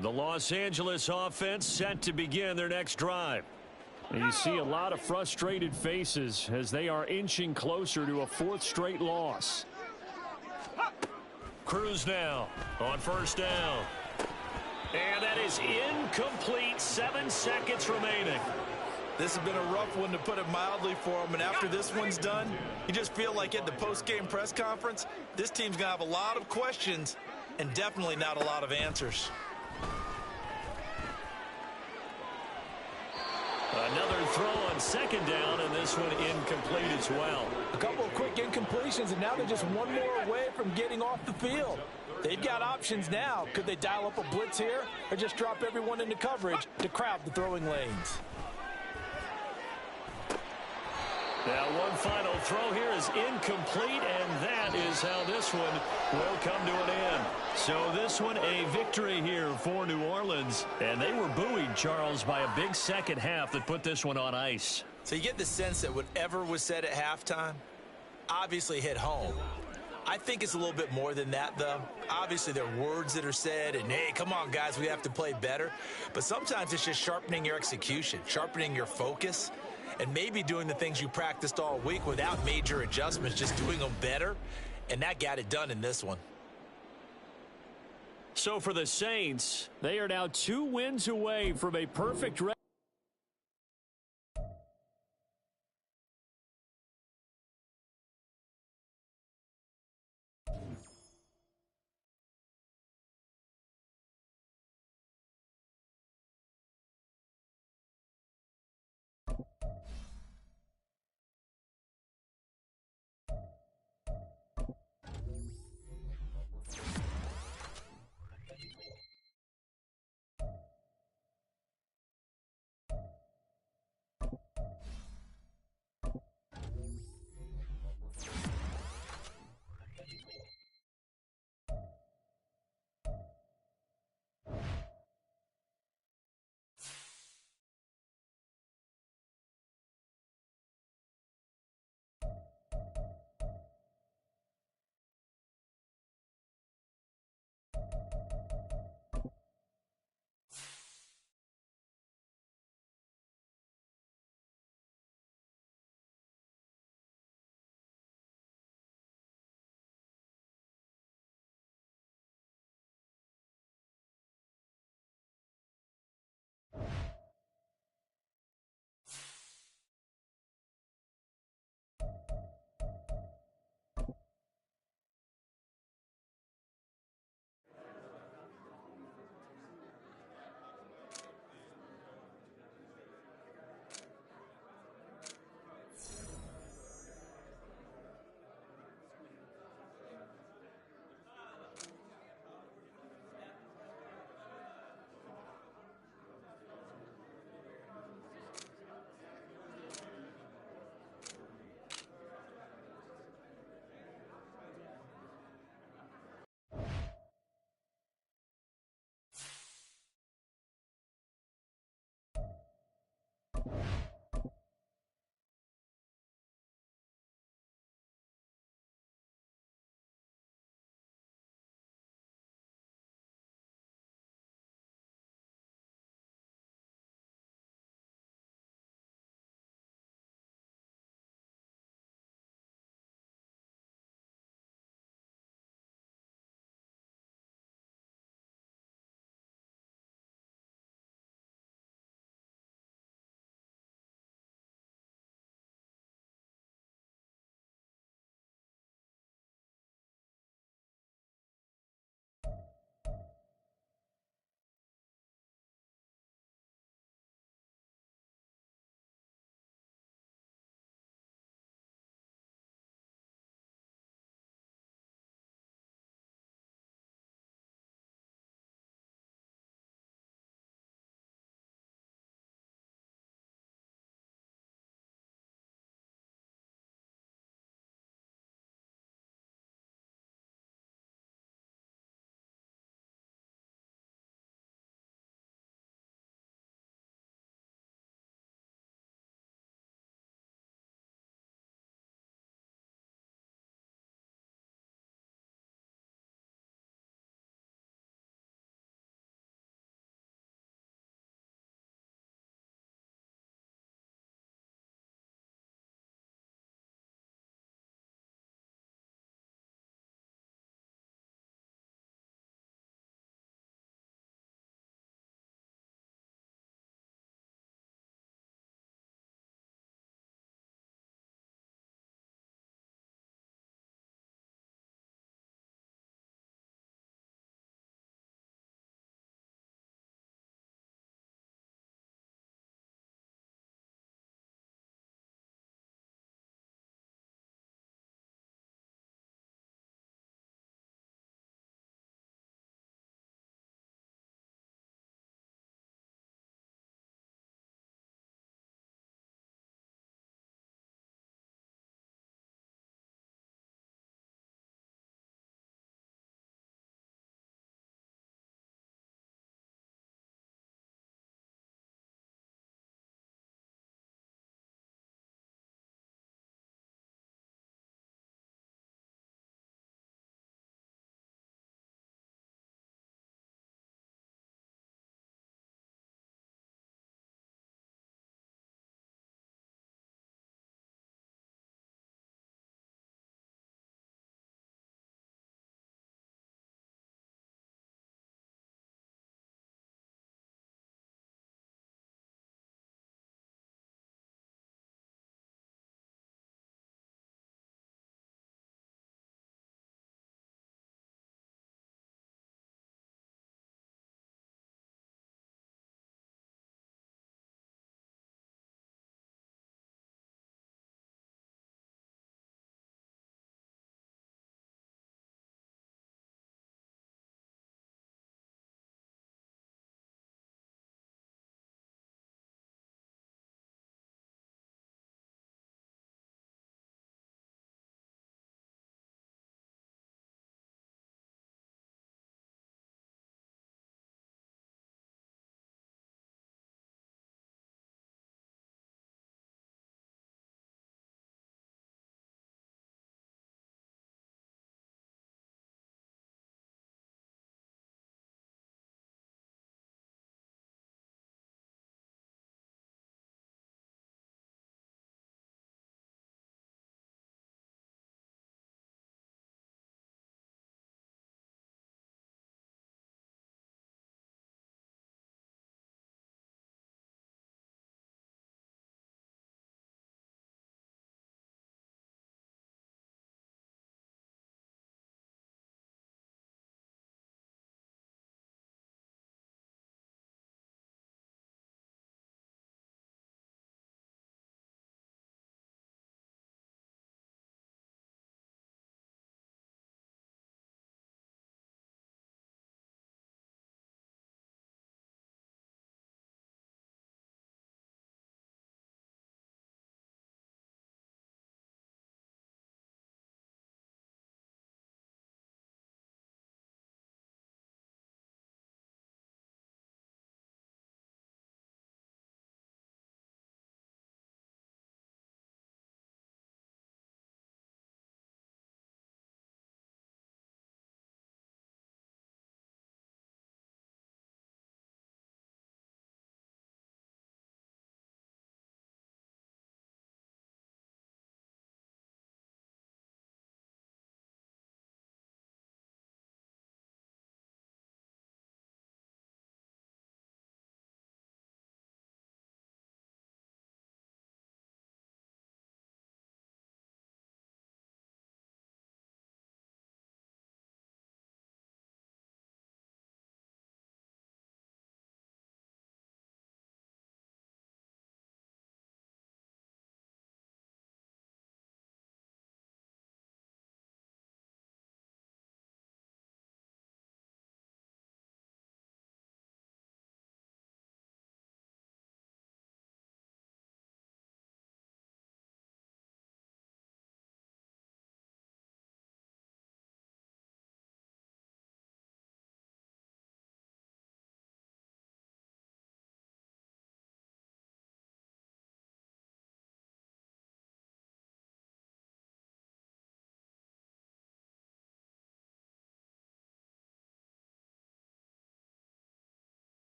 The Los Angeles offense set to begin their next drive. And you see a lot of frustrated faces as they are inching closer to a fourth straight loss. Cruz now on first down. And that is incomplete. 7 seconds remaining. This has been a rough one, to put it mildly, for him. And after this one's done, you just feel like at the post-game press conference, this team's going to have a lot of questions and definitely not a lot of answers. Another throw on second down, and this one incomplete as well. A couple of quick incompletions, and now they're just one more away from getting off the field. They've got options now. Could they dial up a blitz here or just drop everyone into coverage to crowd the throwing lanes? Now one final throw here is incomplete, and that is how this one will come to an end. So this one a victory here for New Orleans, and they were buoyed, Charles, by a big second half that put this one on ice. So you get the sense that whatever was said at halftime obviously hit home. I think it's a little bit more than that, though. Obviously, there are words that are said, and, hey, come on, guys, we have to play better. But sometimes it's just sharpening your execution, sharpening your focus, and maybe doing the things you practiced all week without major adjustments, just doing them better. And that got it done in this one. So for the Saints, they are now 2 wins away from a perfect record.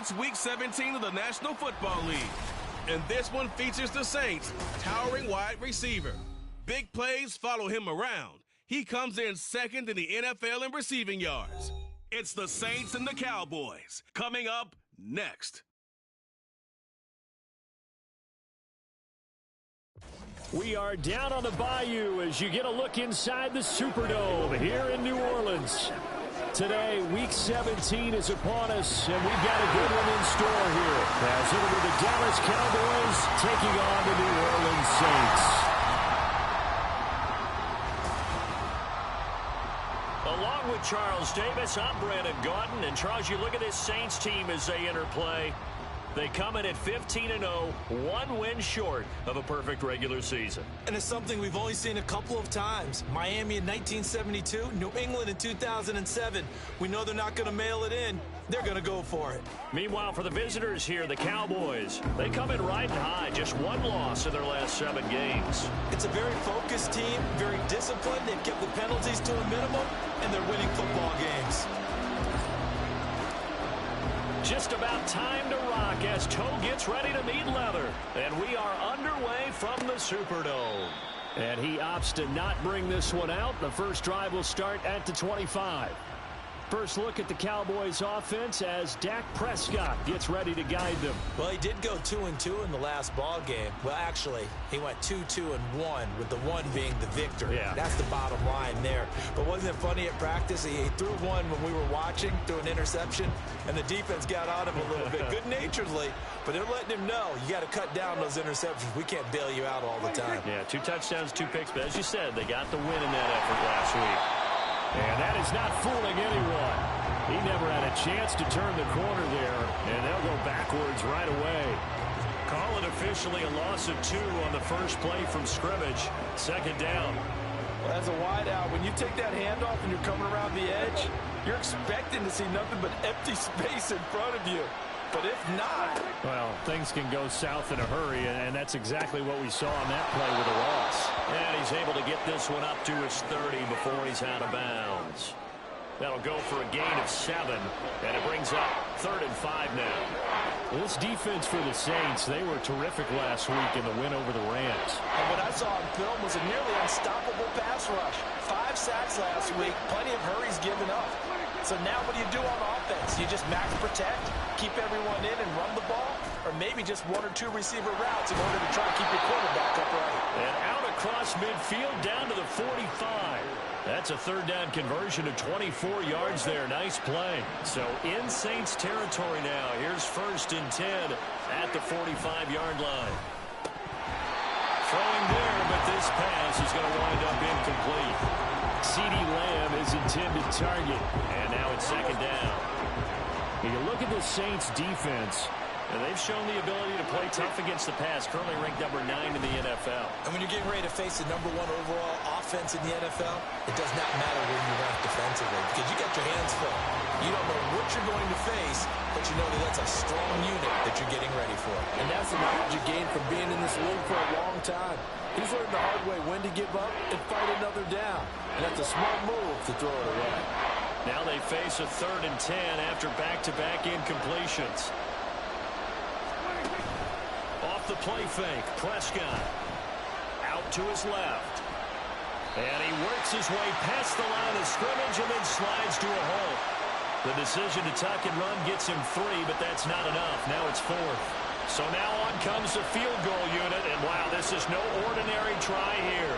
It's Week 17 of the National Football League. And this one features the Saints' towering wide receiver. Big plays follow him around. He comes in second in the NFL in receiving yards. It's the Saints and the Cowboys. Coming up next. We are down on the bayou as you get a look inside the Superdome here in New Orleans. Today, Week 17 is upon us, and we've got a good one in store here. As it'll be the Dallas Cowboys taking on the New Orleans Saints. Along with Charles Davis, I'm Brandon Gaudin. And Charles, you look at this Saints team as they enter play. They come in at 15-0, one win short of a perfect regular season. And it's something we've only seen a couple of times. Miami in 1972, New England in 2007. We know they're not going to mail it in. They're going to go for it. Meanwhile, for the visitors here, the Cowboys, they come in riding high. Just one loss in their last 7 games. It's a very focused team, very disciplined. They've kept the penalties to a minimum, and they're winning football games. Just about time to rock as Toe gets ready to meet leather. And we are underway from the Superdome. And he opts to not bring this one out. The first drive will start at the 25. First look at the Cowboys offense as Dak Prescott gets ready to guide them. Well, he did go 2-2 in the last ball game. Well, actually, he went 2-2-1 with the 1 being the victory. Yeah. That's the bottom line there. But wasn't it funny at practice? He threw one when we were watching, threw an interception, and the defense got on him a little bit, good-naturedly. But they're letting him know, you got to cut down those interceptions. We can't bail you out all the time. Yeah, 2 touchdowns, 2 picks. But as you said, they got the win in that effort last week. And that is not fooling anyone. He never had a chance to turn the corner there, and they'll go backwards right away. Call it officially a loss of 2 on the first play from scrimmage. Second down. Well, as a wideout, when you take that handoff and you're coming around the edge, you're expecting to see nothing but empty space in front of you. But if not... Well, things can go south in a hurry, and that's exactly what we saw on that play with a loss. And he's able to get this one up to his 30 before he's out of bounds. That'll go for a gain of 7, and it brings up 3rd and 5 now. Well, this defense for the Saints, they were terrific last week in the win over the Rams. And what I saw on film was a nearly unstoppable pass rush. 5 sacks last week, plenty of hurries given up. So now what do you do on offense? You just max protect, keep everyone in and run the ball, or maybe just 1 or 2 receiver routes in order to try to keep your quarterback upright. And out across midfield down to the 45. That's a 3rd down conversion of 24 yards there. Nice play. So in Saints territory now. Here's 1st and 10 at the 45-yard line. Throwing there, but this pass is going to wind up incomplete. CeeDee Lamb is intended target, and now it's 2nd down. You look at the Saints defense, and they've shown the ability to play tough against the pass, currently ranked number 9 in the NFL. And when you're getting ready to face the number 1 overall offense in the NFL, it does not matter where you rank defensively because you got your hands full. You don't know what you're going to face, but you know that that's a strong unit that you're getting ready for. And that's the knowledge you gain from being in this league for a long time. He's learned the hard way when to give up and fight another down. And that's a smart move to throw it away. Now they face a 3rd and 10 after back-to-back incompletions. Off the play fake, Prescott out to his left. And he works his way past the line of scrimmage and then slides to a hole. The decision to tuck and run gets him 3, but that's not enough. Now it's 4th. So now on comes the field goal unit, and wow, this is no ordinary try here.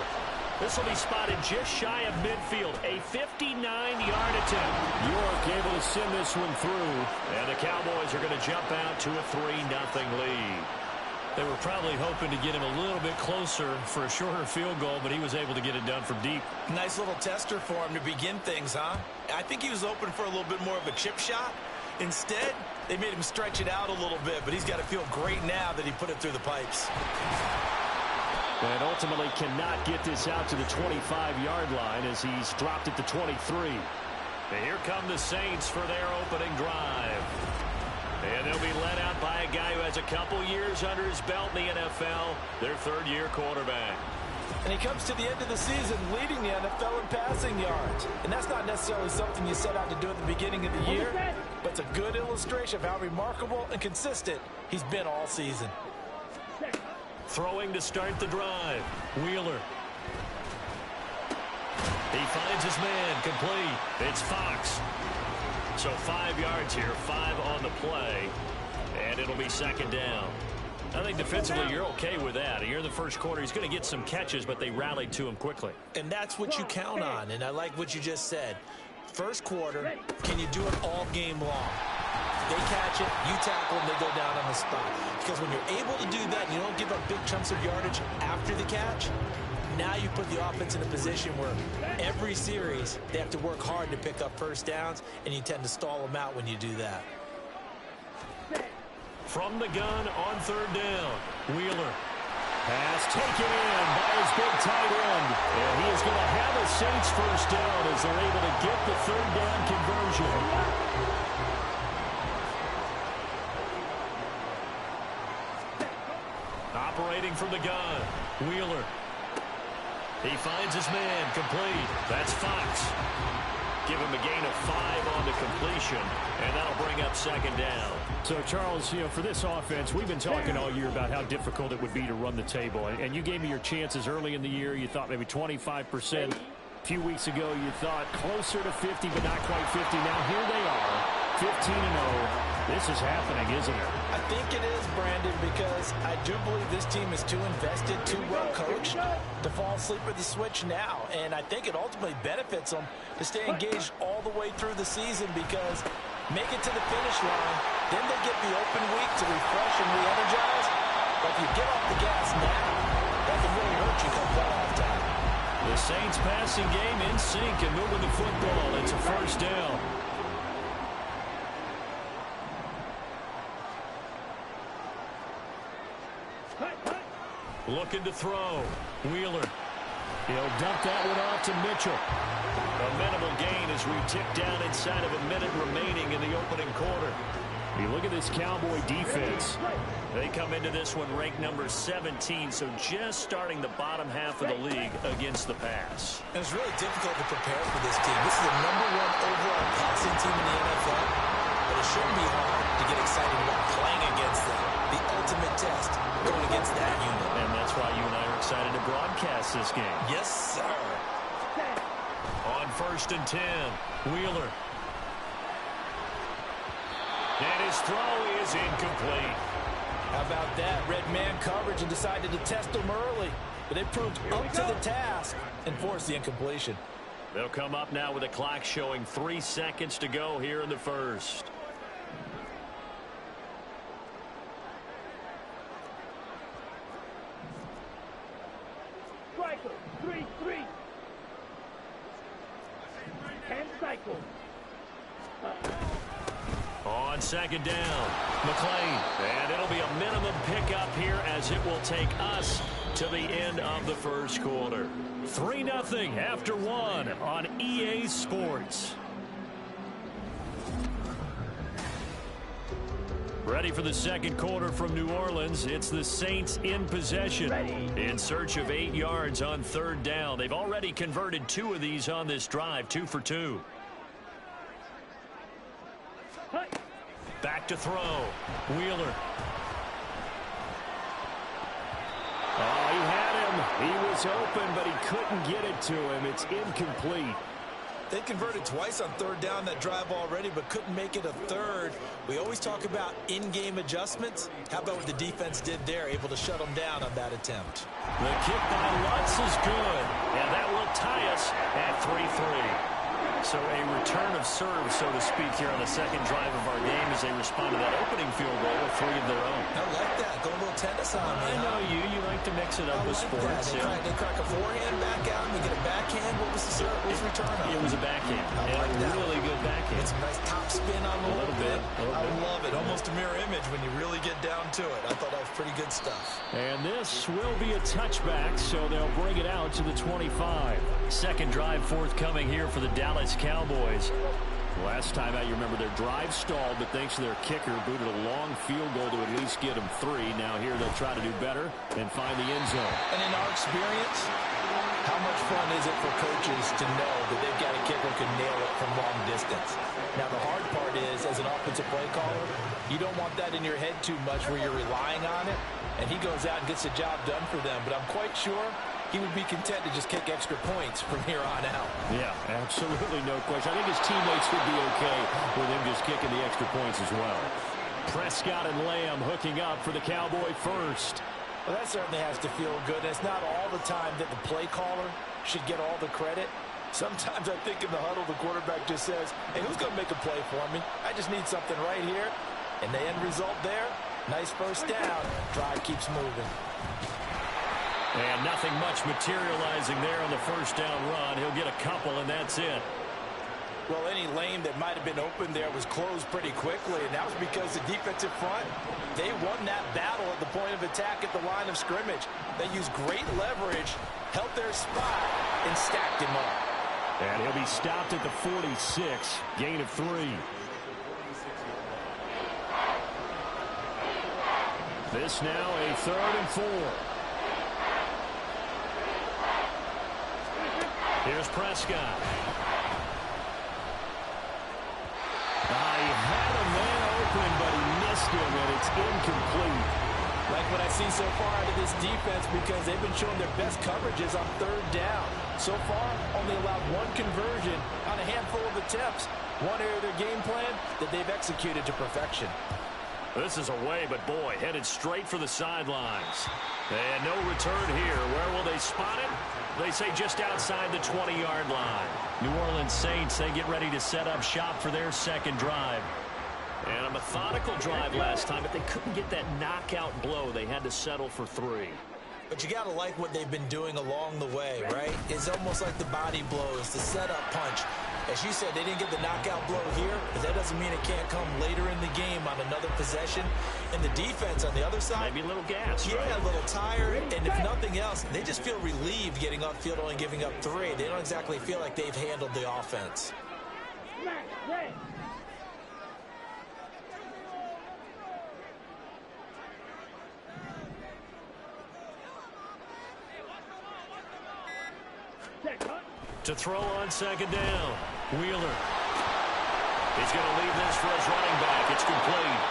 This will be spotted just shy of midfield, a 59-yard attempt. York able to send this one through, and the Cowboys are going to jump out to a 3-0 lead. They were probably hoping to get him a little bit closer for a shorter field goal, but he was able to get it done from deep. Nice little tester for him to begin things, huh? I think he was open for a little bit more of a chip shot. Instead, they made him stretch it out a little bit, but he's got to feel great now that he put it through the pipes. And ultimately cannot get this out to the 25-yard line as he's dropped it to 23. And here come the Saints for their opening drive. And they'll be led out by a guy who has a couple years under his belt in the NFL, their 3rd-year quarterback. And he comes to the end of the season leading the NFL in passing yards. And that's not necessarily something you set out to do at the beginning of the year. but it's a good illustration of how remarkable and consistent he's been all season. Throwing to start the drive. Wheeler. He finds his man, complete. It's Fox. So 5 yards here, 5 on the play, and it'll be second down. I think defensively you're okay with that. Here in the first quarter, he's going to get some catches, but they rallied to him quickly. And that's what you count on, and I like what you just said. First quarter, can you do it all game long? They catch it, you tackle them, they go down on the spot. Because when you're able to do that, you don't give up big chunks of yardage after the catch, now you put the offense in a position where every series they have to work hard to pick up first downs, and you tend to stall them out when you do that. From the gun on third down, Wheeler. Pass taken in by his big tight end. And he is going to have a Saints first down as they're able to get the third down conversion. Operating from the gun, Wheeler. He finds his man, complete. That's Fox. Give him a gain of 5 on the completion, and that'll bring up second down. So, Charles, for this offense, we've been talking all year about how difficult it would be to run the table. And you gave me your chances early in the year. You thought maybe 25%. A few weeks ago, you thought closer to 50, but not quite 50. Now, here they are, 15-0. This is happening, isn't it? I think it is, Brandon, because I do believe this team is too invested, too well coached to fall asleep with the switch now. And I think it ultimately benefits them to stay engaged all the way through the season, because make it to the finish line, then they get the open week to refresh and re-energize. But if you get off the gas now, that can really hurt you come playoff time. The Saints passing game in sync and moving the football. It's a first down. Looking to throw. Wheeler. He'll dump that one off to Mitchell. A minimal gain as we tick down inside of a minute remaining in the opening quarter. You look at this Cowboy defense. They come into this one ranked number 17, so just starting the bottom half of the league against the pass. And it's really difficult to prepare for this team. This is the #1 overall passing team in the NFL, but it shouldn't be hard to get excited about playing against them. The ultimate test going against that unit. And that's why you and I are excited to broadcast this game. Yes, sir. On 1st and 10, Wheeler. And his throw is incomplete. How about that? Red man coverage and decided to test them early. But they proved up to the task and forced the incompletion. They'll come up now with a clock showing 3 seconds to go here in the first. Striker, 3-3. 10 cycles. On second down, McLean. And it'll be a minimum pickup here as it will take us to the end of the first quarter. 3-0 after 1 on EA Sports. Ready for the second quarter from New Orleans. It's the Saints in possession. In search of 8 yards on third down. They've already converted 2 of these on this drive, 2 for 2. Back to throw. Wheeler. Oh, he had him. He was open, but he couldn't get it to him. It's incomplete. They converted twice on third down that drive already, but couldn't make it a third. We always talk about in-game adjustments. How about what the defense did there, able to shut them down on that attempt? The kick by Lutz is good, and that will tie us at 3-3. So a return of serve, so to speak, here on the second drive of our game as they respond to that opening field goal with 3 of their own. I like that. Go a little tennis on me. I know you. You like to mix it up with sports. They crack a forehand back out and they get a backhand. What was the serve? What was the return on? It was a backhand. I like that. Really good backhand. It's a nice top spin on a little bit. I love it. Almost a mirror image when you really get down to it. I thought that was pretty good stuff. And this will be a touchback, so they'll bring it out to the 25. Second drive forthcoming here for the Dallas Cowboys. Last time out, you remember their drive stalled, but thanks to their kicker, booted a long field goal to at least get them 3. Now here they'll try to do better and find the end zone. And in our experience, How much fun is it for coaches to know that they've got a kicker who can nail it from long distance? Now, the hard part is, as an offensive play caller, you don't want that in your head too much where you're relying on it, and he goes out and gets the job done for them. But I'm quite sure he would be content to just kick extra points from here on out. Yeah, absolutely no question. I think his teammates would be okay with him just kicking the extra points as well. Prescott and Lamb hooking up for the Cowboy first. Well, that certainly has to feel good. And it's not all the time that the play caller should get all the credit. Sometimes I think in the huddle, the quarterback just says, hey, who's going to make a play for me? I just need something right here. And the end result there, nice first down. Drive keeps moving. And nothing much materializing there on the first down run. He'll get a couple, and that's it. Well, any lane that might have been open there was closed pretty quickly, and that was because the defensive front, they won that battle at the point of attack at the line of scrimmage. They used great leverage, held their spot, and stacked him up. And he'll be stopped at the 46, gain of 3. This now a 3rd and 4. Here's Prescott. He had a man open, but he missed him, and it's incomplete. Like what I see so far out of this defense, because they've been showing their best coverages on 3rd down. So far, only allowed 1 conversion on a handful of attempts. One area of their game plan that they've executed to perfection. This is away, but boy, headed straight for the sidelines. And no return here. Where will they spot it? They say just outside the 20-yard line. New Orleans Saints, they get ready to set up shop for their second drive. And a methodical drive last time, but they couldn't get that knockout blow. They had to settle for 3. But you got to like what they've been doing along the way, right? It's almost like the body blows, the setup punch. As you said, they didn't get the knockout blow here, but that doesn't mean it can't come later in the game on another possession. And the defense on the other side, maybe a little gas, yeah, right? A little tired. And if nothing else, they just feel relieved getting off field only giving up 3. They don't exactly feel like they've handled the offense. To throw on 2nd down, Wheeler. He's going to leave this for his running back. It's complete.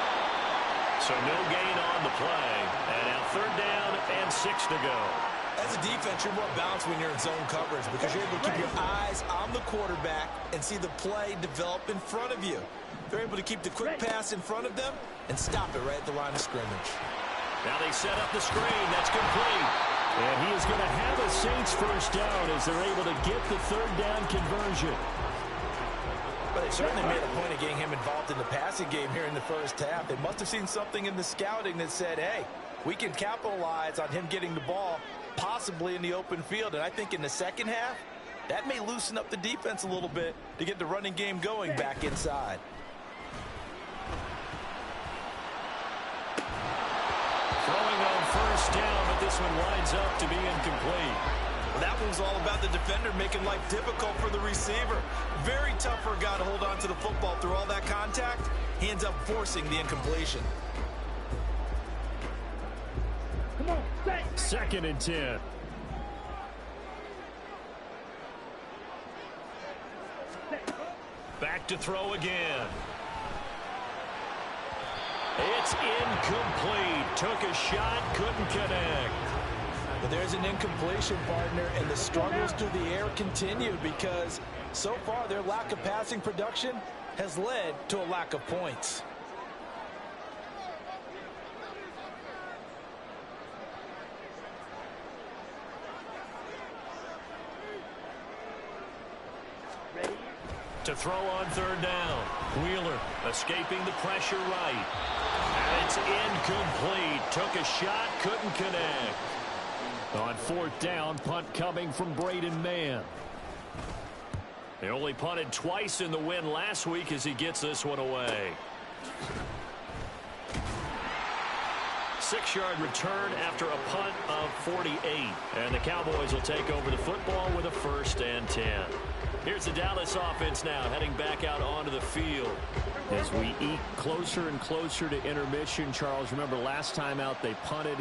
So no gain on the play. And now 3rd down and 6 to go. As a defense, you're more balanced when you're in zone coverage because you're able to keep your eyes on the quarterback and see the play develop in front of you. They're able to keep the quick pass in front of them and stop it right at the line of scrimmage. Now they set up the screen. That's complete. And he is going to have a Saints first down as they're able to get the 3rd down conversion. But they certainly made a point of getting him involved in the passing game here in the first half. They must have seen something in the scouting that said, hey, we can capitalize on him getting the ball possibly in the open field. And I think in the second half, that may loosen up the defense a little bit to get the running game going back inside. Throwing on first down, but this one winds up to be incomplete. Well, that one was all about the defender making life difficult for the receiver. Very tough for a guy to hold on to the football through all that contact. He ends up forcing the incompletion. Come on, stay. 2nd and 10. Back to throw again. It's incomplete. Took a shot, couldn't connect. But there's an incompletion, partner, and the struggles through the air continue because so far their lack of passing production has led to a lack of points. To throw on 3rd down. Wheeler escaping the pressure right. And it's incomplete. Took a shot, couldn't connect. On 4th down, punt coming from Braden Mann. He only punted twice in the win last week as he gets this one away. 6-yard return after a punt of 48. And the Cowboys will take over the football with a 1st and 10. Here's the Dallas offense now heading back out onto the field. As we eke closer and closer to intermission, Charles, remember last time out they punted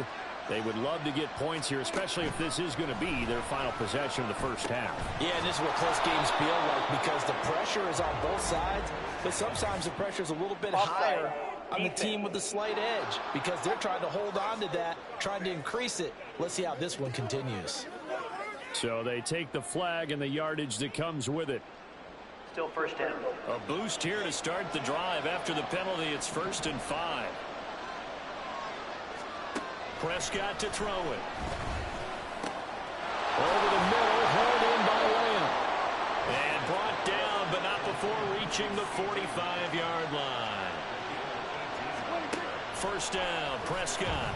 They would love to get points here, especially if this is going to be their final possession of the first half. Yeah, and this is what close games feel like because the pressure is on both sides, but sometimes the pressure is a little bit higher on the team with the slight edge because they're trying to hold on to that, trying to increase it. Let's see how this one continues. So they take the flag and the yardage that comes with it. Still first down. A boost here to start the drive. After the penalty, it's 1st and 5. Prescott to throw it. Over the middle, hauled in by Lamb. And brought down, but not before reaching the 45-yard line. First down, Prescott.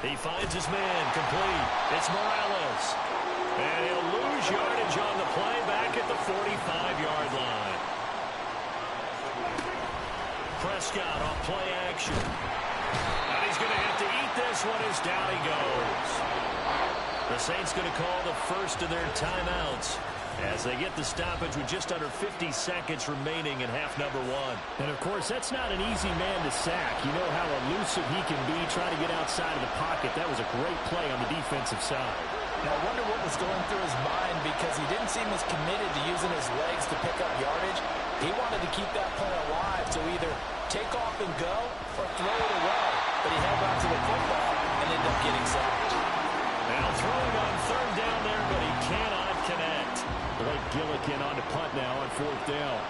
He finds his man, complete. It's Morales. And he'll lose yardage on the play back at the 45-yard line. Prescott on play action. And he's going to have to eat this one as down he goes. The Saints going to call the first of their timeouts as they get the stoppage with just under 50 seconds remaining in half number 1. And, of course, that's not an easy man to sack. You know how elusive he can be trying to get outside of the pocket. That was a great play on the defensive side. Now, I wonder what was going through his mind because he didn't seem as committed to using his legs to pick up yardage. He wanted to keep that play alive to either take off and go or throw it away. But he held on to the football and ended up getting sacked. Now throwing on 3rd down there, but he cannot connect. Blake Gillikin on to punt now on 4th down.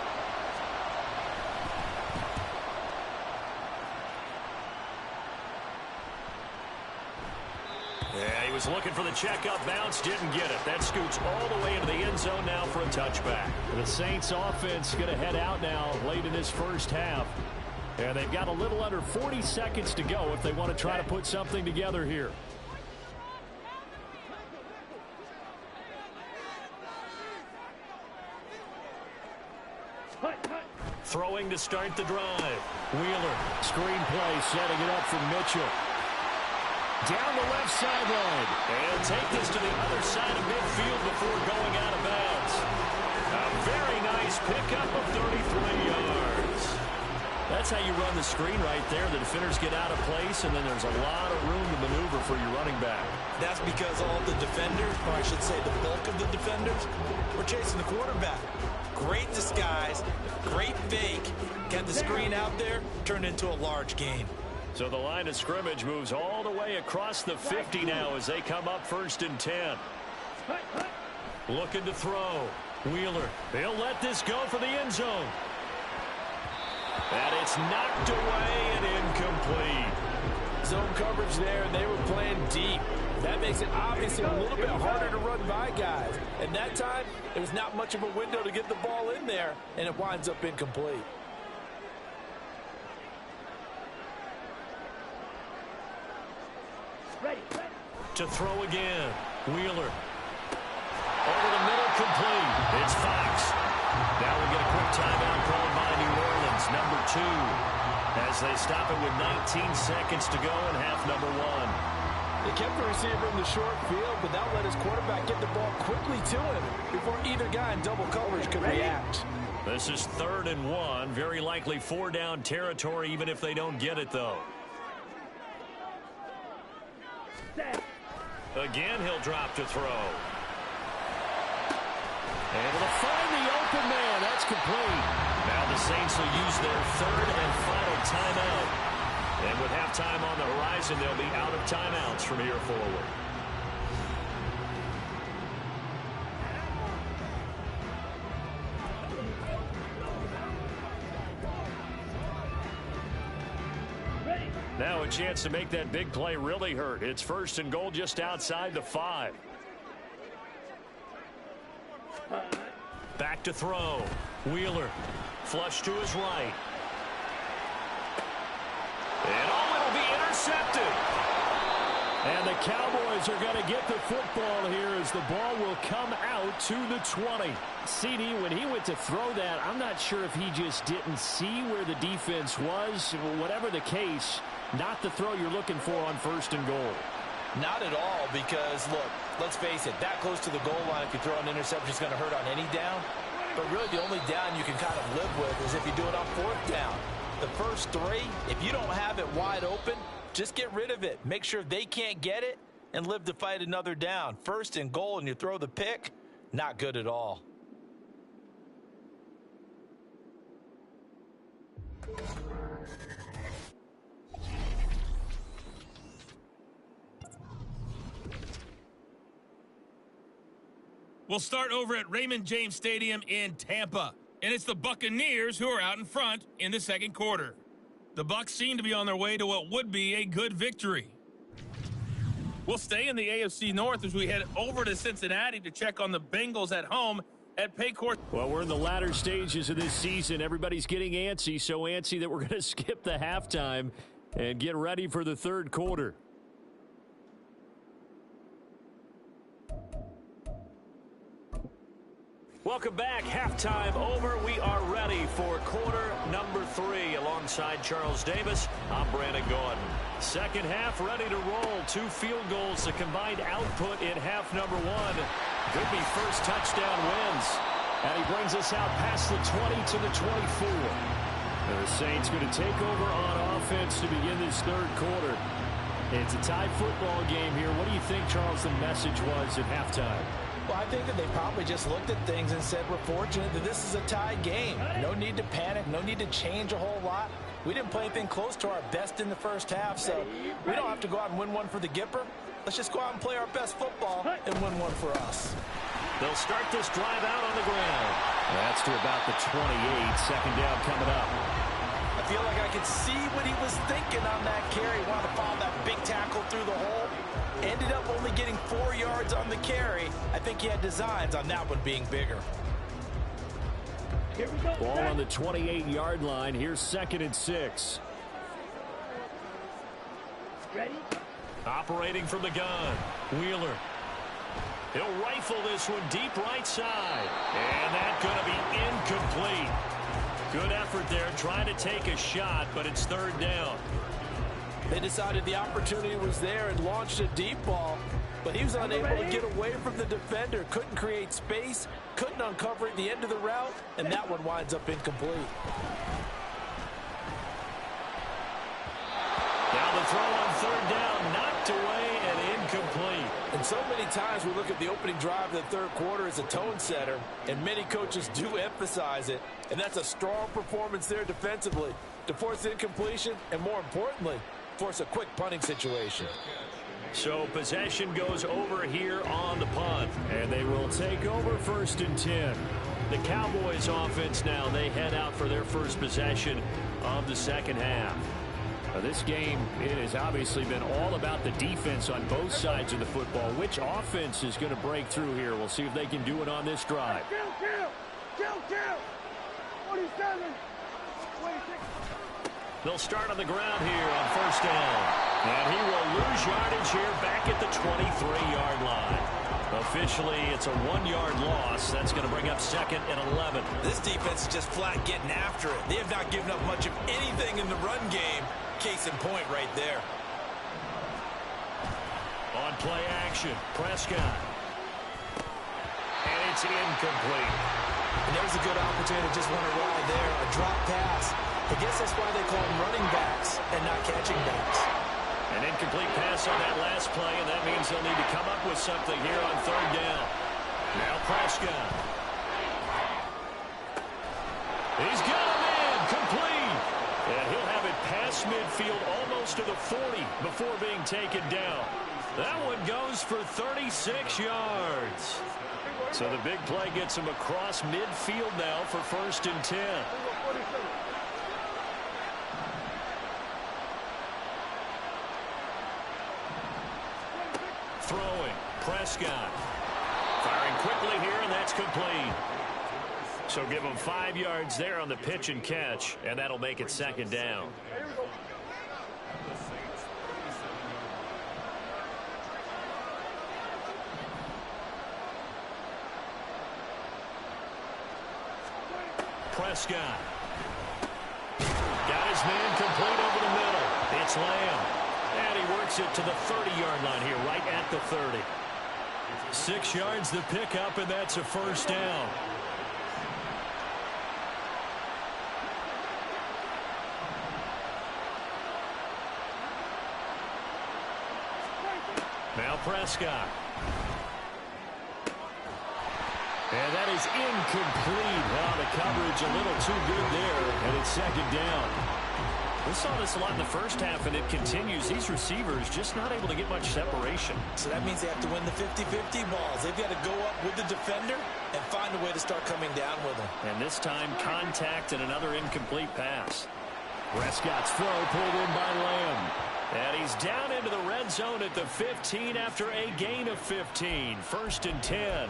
Yeah, he was looking for the checkup bounce, didn't get it. That scoots all the way into the end zone now for a touchback. The Saints offense going to head out now late in this first half. And they've got a little under 40 seconds to go if they want to try to put something together here. Throwing to start the drive. Wheeler, screen play, setting it up for Mitchell. Down the left sideline. And take this to the other side of midfield before going out of bounds. A very nice pickup of 33 yards. That's how you run the screen right there. The defenders get out of place, and then there's a lot of room to maneuver for your running back. That's because all the defenders, or I should say the bulk of the defenders, were chasing the quarterback. Great disguise, great fake. Got the screen out there, turned into a large gain. So the line of scrimmage moves all the way across the 50 now as they come up 1st and 10. Looking to throw. Wheeler, he'll let this go for the end zone. And it's knocked away and incomplete. Zone coverage there, and they were playing deep. That makes it obviously a little bit harder to run by guys. And that time, it was not much of a window to get the ball in there, and it winds up incomplete. Ready. To throw again. Wheeler. Over the middle, complete. It's Fox. Now we get a quick timeout called by New Orleans, number 2, as they stop it with 19 seconds to go in half number 1. They kept the receiver in the short field, but now let his quarterback get the ball quickly to him before either guy in double coverage could react. This is 3rd and 1. Very likely 4-down territory, even if they don't get it, though. Again, he'll drop to throw. Able to find the open man. That's complete. Now the Saints will use their 3rd and final timeout. And with halftime on the horizon, they'll be out of timeouts from here forward. Now a chance to make that big play really hurt. It's 1st and goal just outside the 5. Back to throw. Wheeler. Flush to his right. And it'll be intercepted. And the Cowboys are going to get the football here as the ball will come out to the 20. CD, when he went to throw that, I'm not sure if he just didn't see where the defense was. Whatever the case, not the throw you're looking for on 1st and goal. Not at all, because, look, let's face it, that close to the goal line, if you throw an interception, is going to hurt on any down. But really, the only down you can kind of live with is if you do it on 4th down. The first 3, if you don't have it wide open, Just get rid of it. Make sure they can't get it and live to fight another down. First and goal and you throw the pick, not good at all. We'll start over at Raymond James Stadium in Tampa. And it's the Buccaneers who are out in front in the second quarter. The Bucs seem to be on their way to what would be a good victory. We'll stay in the AFC North as we head over to Cincinnati to check on the Bengals at home at Paycor. Well, we're in the latter stages of this season. Everybody's getting antsy, so antsy that we're going to skip the halftime and get ready for the third quarter. Welcome back. Halftime over. We are ready for quarter number 3. Alongside Charles Davis, I'm Brandon Gordon. Second half ready to roll. 2 field goals. The combined output in half number 1. Could be first touchdown wins. And he brings us out past the 20 to the 24. And the Saints going to take over on offense to begin this third quarter. It's a tie football game here. What do you think, Charles, the message was at halftime? Well, I think that they probably just looked at things and said, we're fortunate that this is a tied game. No need to panic, no need to change a whole lot. We didn't play anything close to our best in the first half, so we don't have to go out and win one for the Gipper. Let's just go out and play our best football and win one for us. They'll start this drive out on the ground. That's to about the 28. Second down coming up. I feel like I could see what he was thinking on that carry. Wanted to follow that big tackle through the hole. Ended up only getting 4 yards on the carry. I think he had designs on that one being bigger. Here we go. Ball on the 28-yard line. Here's 2nd and 6. Ready? Operating from the gun. Wheeler. He'll rifle this one deep right side. And that's going to be incomplete. Good effort there trying to take a shot, but it's third down. They decided the opportunity was there and launched a deep ball, but he was unable to get away from the defender, couldn't create space, couldn't uncover at the end of the route, and that one winds up incomplete. Now the throw on third down, knocked away and incomplete. And so many times we look at the opening drive of the third quarter as a tone setter, and many coaches do emphasize it, and that's a strong performance there defensively to force incompletion and, more importantly, force a quick punting situation. So possession goes over here on the punt, and they will take over 1st and 10. The Cowboys offense now, they head out for their first possession of the second half. Now this game, it has obviously been all about the defense on both sides of the football. Which offense is going to break through here? We'll see if they can do it on this drive. Kill! 47! 26! They'll start on the ground here on 1st down. And he will lose yardage here back at the 23-yard line. Officially, it's a 1-yard loss. That's going to bring up 2nd and 11. This defense is just flat getting after it. They have not given up much of anything in the run game. Case in point right there. On play action, Prescott. And it's incomplete. And there's a good opportunity to just run a ride there. A drop pass. I guess that's why they call them running backs and not catching backs. An incomplete pass on that last play, and that means they'll need to come up with something here on third down. Now Prescott. He's got him in, complete. And he'll have it past midfield almost to the 40 before being taken down. That one goes for 36 yards. So the big play gets him across midfield now for 1st and 10. Throwing, Prescott. Firing quickly here, and that's complete. So give him 5 yards there on the pitch and catch, and that'll make it 2nd down. Prescott. Got his man complete over the middle. It's Lamb. And he works it to the 30-yard line here, right at the 30. 6 yards to pick up, and that's a 1st down. Prescott. And that is incomplete. Well, the coverage a little too good there, and it's second down. We saw this a lot in the first half, and it continues. These receivers just not able to get much separation. So that means they have to win the 50-50 balls. They've got to go up with the defender and find a way to start coming down with them. And this time, contact and another incomplete pass. Prescott's throw pulled in by Lamb. And he's down into the red zone at the 15 after a gain of 15. 1st and 10.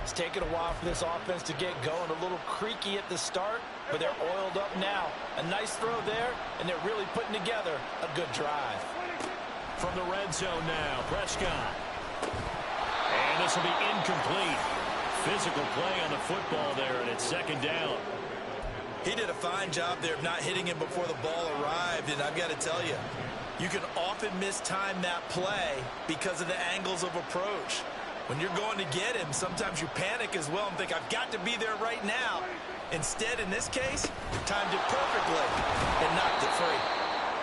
It's taken a while for this offense to get going. A little creaky at the start, but they're oiled up now. A nice throw there, and they're really putting together a good drive. From the red zone now, Prescott. And this will be incomplete. Physical play on the football there, and it's second down. He did a fine job there of not hitting him before the ball arrived, and I've got to tell you, you can often mistime that play because of the angles of approach. When you're going to get him, sometimes you panic as well and think, I've got to be there right now. Instead, in this case, timed it perfectly and knocked it free.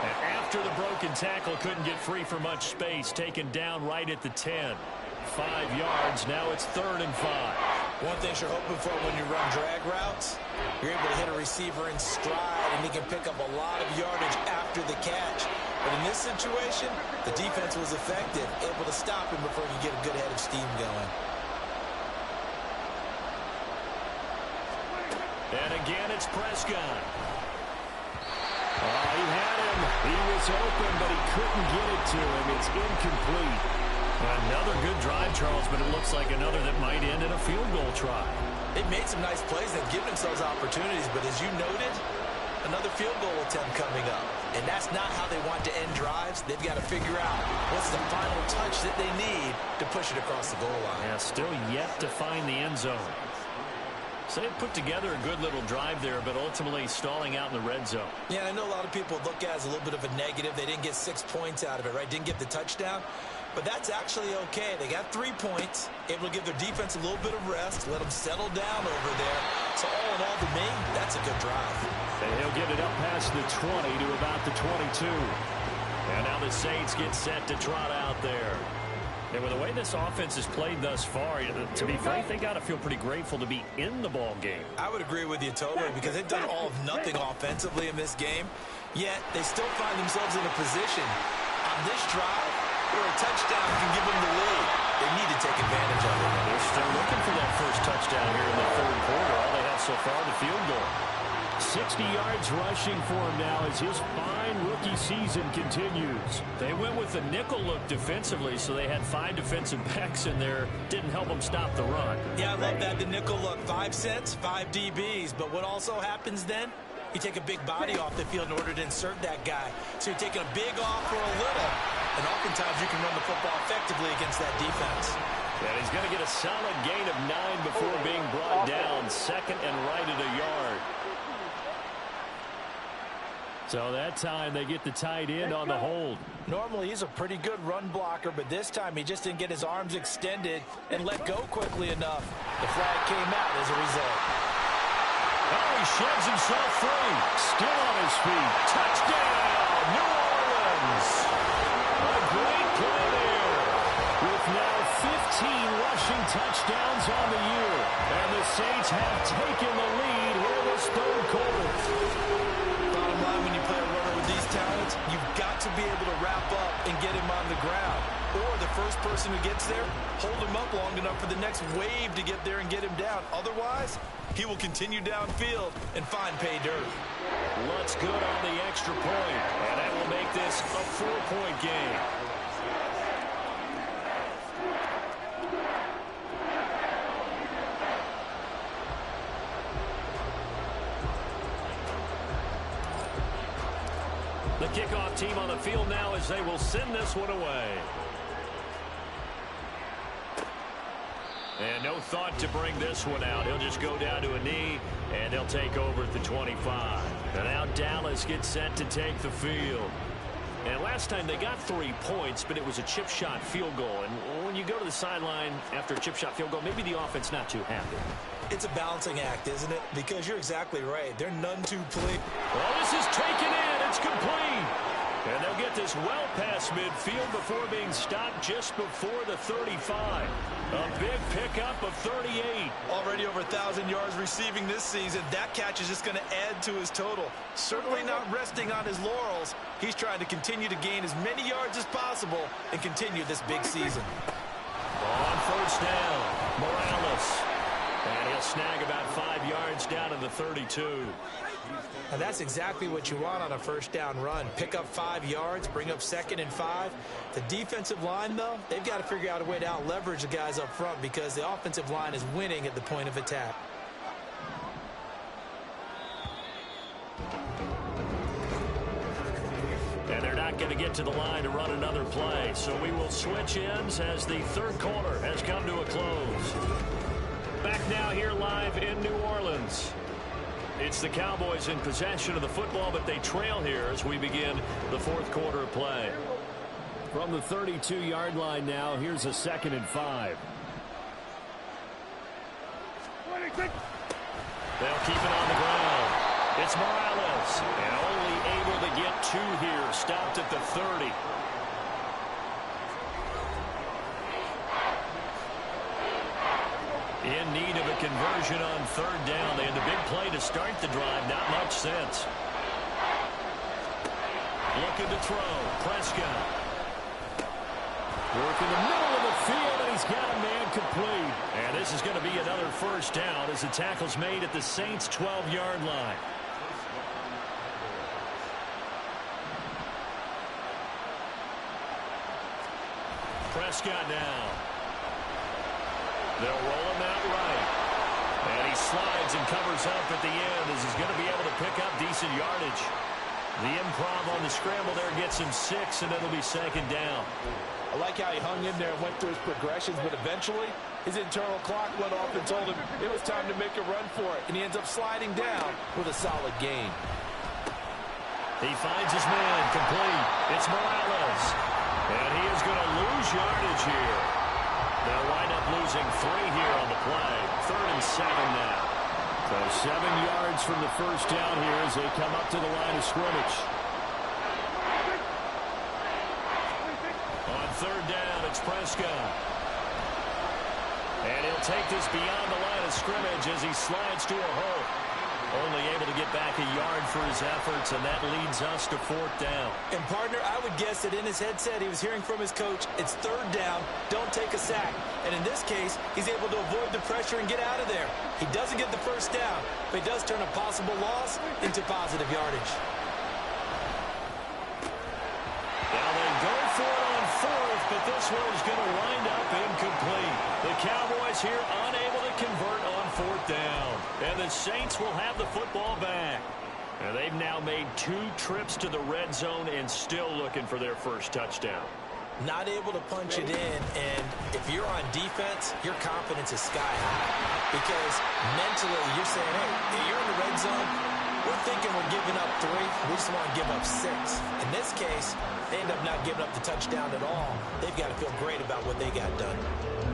And after the broken tackle, couldn't get free for much space, taken down right at the 10. 5 yards, now it's 3rd and 5. One thing you're hoping for when you run drag routes, you're able to hit a receiver in stride, and he can pick up a lot of yardage after the catch. But in this situation, the defense was effective, able to stop him before he could get a good head of steam going. And again, it's Prescott. Oh, he had him. He was open, but he couldn't get it to him. It's incomplete. Another good drive, Charles, but it looks like another that might end in a field goal try. They've made some nice plays. They've given themselves opportunities, but as you noted, another field goal attempt coming up. And that's not how they want to end drives. They've got to figure out what's the final touch that they need to push it across the goal line. Yeah, still yet to find the end zone. So they put together a good little drive there, but ultimately stalling out in the red zone. Yeah, I know a lot of people look at it as a little bit of a negative. They didn't get 6 points out of it, right? Didn't get the touchdown. But that's actually okay. They got 3 points, able to give their defense a little bit of rest, let them settle down over there. So all in all, to me, that's a good drive. And he'll get it up past the 20 to about the 22. And now the Saints get set to trot out there. And with the way this offense has played thus far, to be frank, they got to feel pretty grateful to be in the ball game. I would agree with you totally because they've done all of nothing offensively in this game, yet they still find themselves in a position on this drive where a touchdown can give them the lead. They need to take advantage of it. They're still looking for that first touchdown here in the 3rd quarter. All they have so far, the field goal. 60 yards rushing for him now as his fine rookie season continues. They went with a nickel look defensively, so they had 5 defensive backs in there. Didn't help them stop the run. Yeah, I love that, the nickel look. 5 cents, 5 DBs. But what also happens then? You take a big body off the field in order to insert that guy. So you're taking a big off for a little, and oftentimes you can run the football effectively against that defense. And he's going to get a solid gain of 9 before being brought down. 2nd and right at a yard. So that time they get the tight end on the hold. Normally he's a pretty good run blocker, but this time he just didn't get his arms extended and let go quickly enough. The flag came out as a result. Oh, he shoves himself free. Still on his feet. Touchdown, New Orleans. A great play there. With now 15 rushing touchdowns on the year. And the Saints have taken the lead here in this 3rd quarter. Bottom line, when you play a runner with these talents, you've got to be able to wrap up and get him on the ground. Or the first person who gets there, hold him up long enough for the next wave to get there and get him down. Otherwise, he will continue downfield and find pay dirt. Looks good on the extra point, and that will make this a 4-point game. The kickoff team on the field now as they will send this one away. And no thought to bring this one out. He'll just go down to a knee, and they'll take over at the 25. And now Dallas gets set to take the field. And last time they got 3 points, but it was a chip shot field goal. And when you go to the sideline after a chip shot field goal, maybe the offense not too happy. It's a balancing act, isn't it? Because you're exactly right. They're none too pleased. Well, this is taken in. It's complete. And they'll get this well past midfield before being stopped just before the 35. A big pickup of 38. Already over 1,000 yards receiving this season. That catch is just going to add to his total. Certainly not resting on his laurels. He's trying to continue to gain as many yards as possible and continue this big season. On first down, Morales. And he'll snag about 5 yards down to the 32. And that's exactly what you want on a first down run. Pick up 5 yards, bring up 2nd and 5. The defensive line, though, they've got to figure out a way to out-leverage the guys up front because the offensive line is winning at the point of attack. And they're not going to get to the line to run another play. So we will switch ends as the third quarter has come to a close. Back now here live in New Orleans. It's the Cowboys in possession of the football, but they trail here as we begin the fourth quarter of play. From the 32-yard line now, here's a 2nd and 5. They'll keep it on the ground. It's Morales, and only able to get 2 here, stopped at the 30. In need of a conversion on third down. They had the big play to start the drive. Not much sense. Looking to throw. Prescott. Work in the middle of the field, and he's got a man complete. And this is going to be another first down as the tackle's made at the Saints' 12-yard line. Prescott now. They'll roll him out right. And he slides and covers up at the end as he's going to be able to pick up decent yardage. The improv on the scramble there gets him 6, and it'll be 2nd down. I like how he hung in there and went through his progressions, but eventually his internal clock went off and told him it was time to make a run for it, and he ends up sliding down with a solid gain. He finds his man complete. It's Morales. And he is going to lose yardage here. They'll wind up losing 3 here on the play. 3rd and 7 now. So 7 yards from the first down here as they come up to the line of scrimmage. On third down, it's Prescott. And he'll take this beyond the line of scrimmage as he slides to a hole. Only able to get back a yard for his efforts, and that leads us to 4th down. And, partner, I would guess that in his headset he was hearing from his coach, it's 3rd down, don't take a sack. And in this case, he's able to avoid the pressure and get out of there. He doesn't get the first down, but he does turn a possible loss into positive yardage. Now they go for it on 4th, but this one is going to wind up incomplete. The Cowboys here unable to convert on 4th down. And the Saints will have the football back. And they've now made 2 trips to the red zone and still looking for their first touchdown. Not able to punch it in, and if you're on defense, your confidence is sky high. Because mentally, you're saying, hey, you're in the red zone, we're thinking we're giving up 3, we just want to give up 6. In this case, they end up not giving up the touchdown at all. They've got to feel great about what they got done.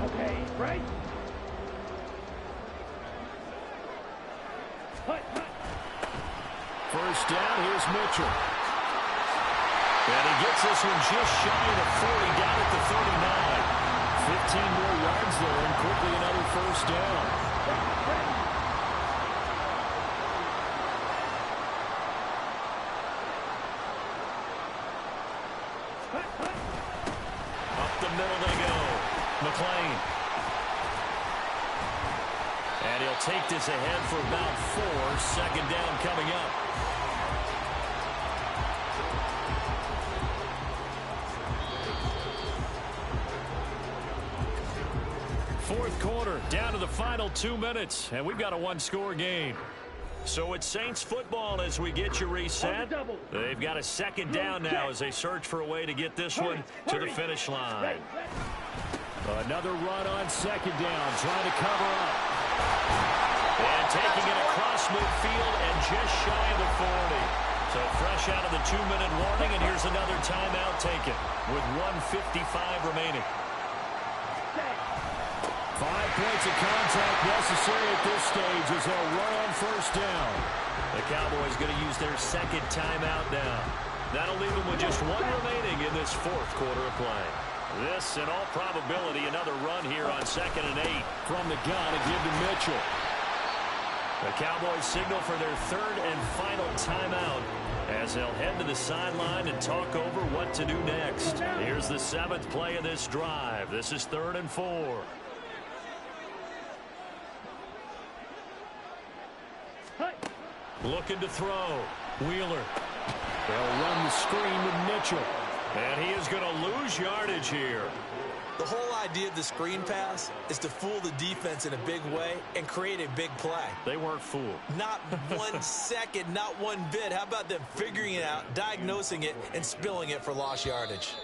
Okay, right. First down, here's Mitchell. And he gets this one just shy of 40, down at the 39. 15 more yards there, and quickly another first down. Up the middle they go. McLean. And he'll take this ahead for about 4. 2nd down coming up. Fourth quarter, down to the final 2 minutes, and we've got a 1-score game. So it's Saints football as we get you reset. They've got a 2nd down now as they search for a way to get this one to the finish line. Another run on 2nd down, trying to cover up. And taking it across midfield and just shy of the 40. So fresh out of the 2-minute warning, and here's another timeout taken with 1:55 remaining. 5 points of contact necessary at this stage as they'll run on first down. The Cowboys going to use their 2nd timeout now. That'll leave them with just one remaining in this fourth quarter of play. This, in all probability, another run here on 2nd and 8. From the gun, a give to Mitchell. The Cowboys signal for their third and final timeout as they'll head to the sideline and talk over what to do next. Here's the 7th play of this drive. This is 3rd and 4. Looking to throw. Wheeler. They'll run the screen with Mitchell. And he is going to lose yardage here. The whole idea of the screen pass is to fool the defense in a big way and create a big play. They weren't fooled. Not 1 second, not one bit. How about them figuring it out, diagnosing it, and spilling it for lost yardage?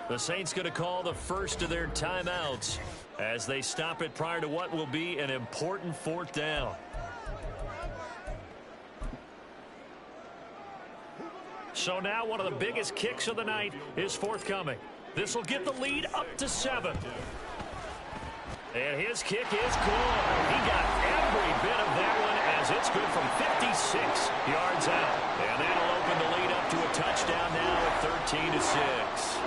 The Saints going to call the first of their timeouts as they stop it prior to what will be an important 4th down. So now one of the biggest kicks of the night is forthcoming. This will get the lead up to 7. And his kick is good. He got every bit of that one as it's good from 56 yards out. And that'll open the lead up to a touchdown now at 13-6.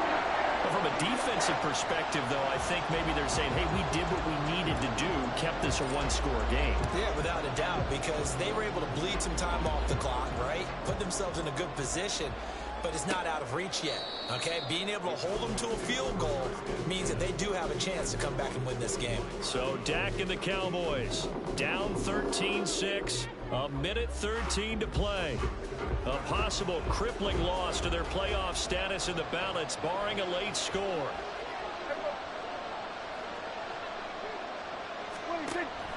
Well, from a defensive perspective, though, I think maybe they're saying, hey, we did what we needed to do, kept this a one-score game. Yeah, without a doubt, because they were able to bleed some time off the clock, right? Put themselves in a good position, but it's not out of reach yet, okay? Being able to hold them to a field goal means that they do have a chance to come back and win this game. So Dak and the Cowboys down 13-6, a minute 13 to play. A possible crippling loss to their playoff status in the balance, barring a late score.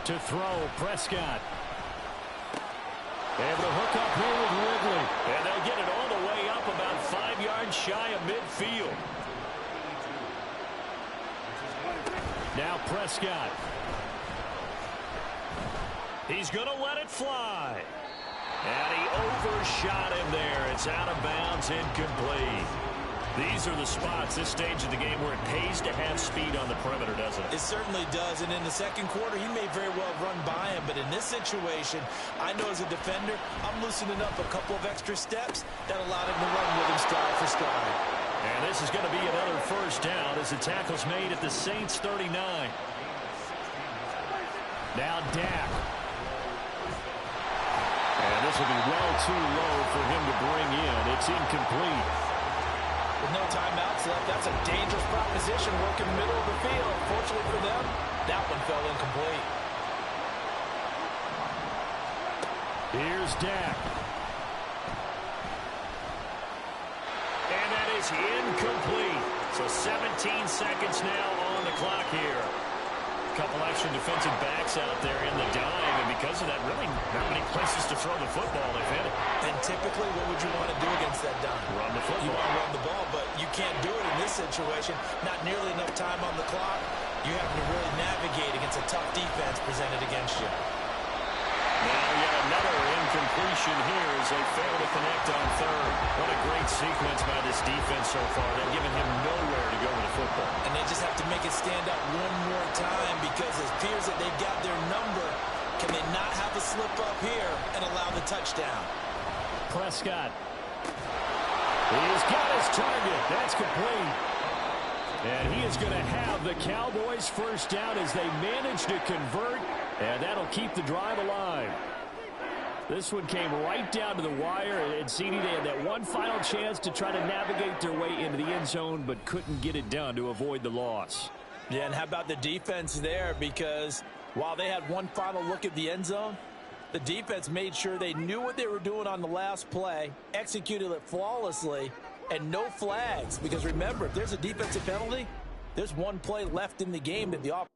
To throw, Prescott. Able to hook up here with Ridley. And they'll get it all the way up about 5 yards shy of midfield. Now Prescott. He's going to let it fly. And he overshot him there. It's out of bounds, incomplete. These are the spots, this stage of the game, where it pays to have speed on the perimeter, doesn't it? It certainly does, and in the second quarter, he may very well run by him, but in this situation, I know as a defender, I'm loosening up a couple of extra steps that allowed him to run with him stride for stride. And this is going to be another first down as the tackle's made at the Saints 39. Now Dak. And this will be well too low for him to bring in. It's incomplete. With no timeouts left, that's a dangerous proposition working middle of the field. Fortunately for them, that one fell incomplete. Here's Dak. And that is incomplete. So 17 seconds now on the clock here. A couple extra defensive backs out there in the dime, and because of that, really not many places to throw the football. They've hit it. And typically, what would you want to do against that dime? Run the football. You want to run the ball, but you can't do it in this situation. Not nearly enough time on the clock. You have to really navigate against a tough defense presented against you. Now yet another incompletion here as they fail to connect on third. What a great sequence by this defense so far. They've given him nowhere to go with the football. And they just have to make it stand up one more time because it appears that they've got their number. Can they not have a slip up here and allow the touchdown? Prescott. He's got his target. That's complete. And he is going to have the Cowboys first down as they manage to convert. And that'll keep the drive alive. This one came right down to the wire. And CD, they had that one final chance to try to navigate their way into the end zone, but couldn't get it done to avoid the loss. Yeah, and how about the defense there? Because while they had one final look at the end zone, the defense made sure they knew what they were doing on the last play, executed it flawlessly, and no flags. Because remember, if there's a defensive penalty, there's one play left in the game that the offense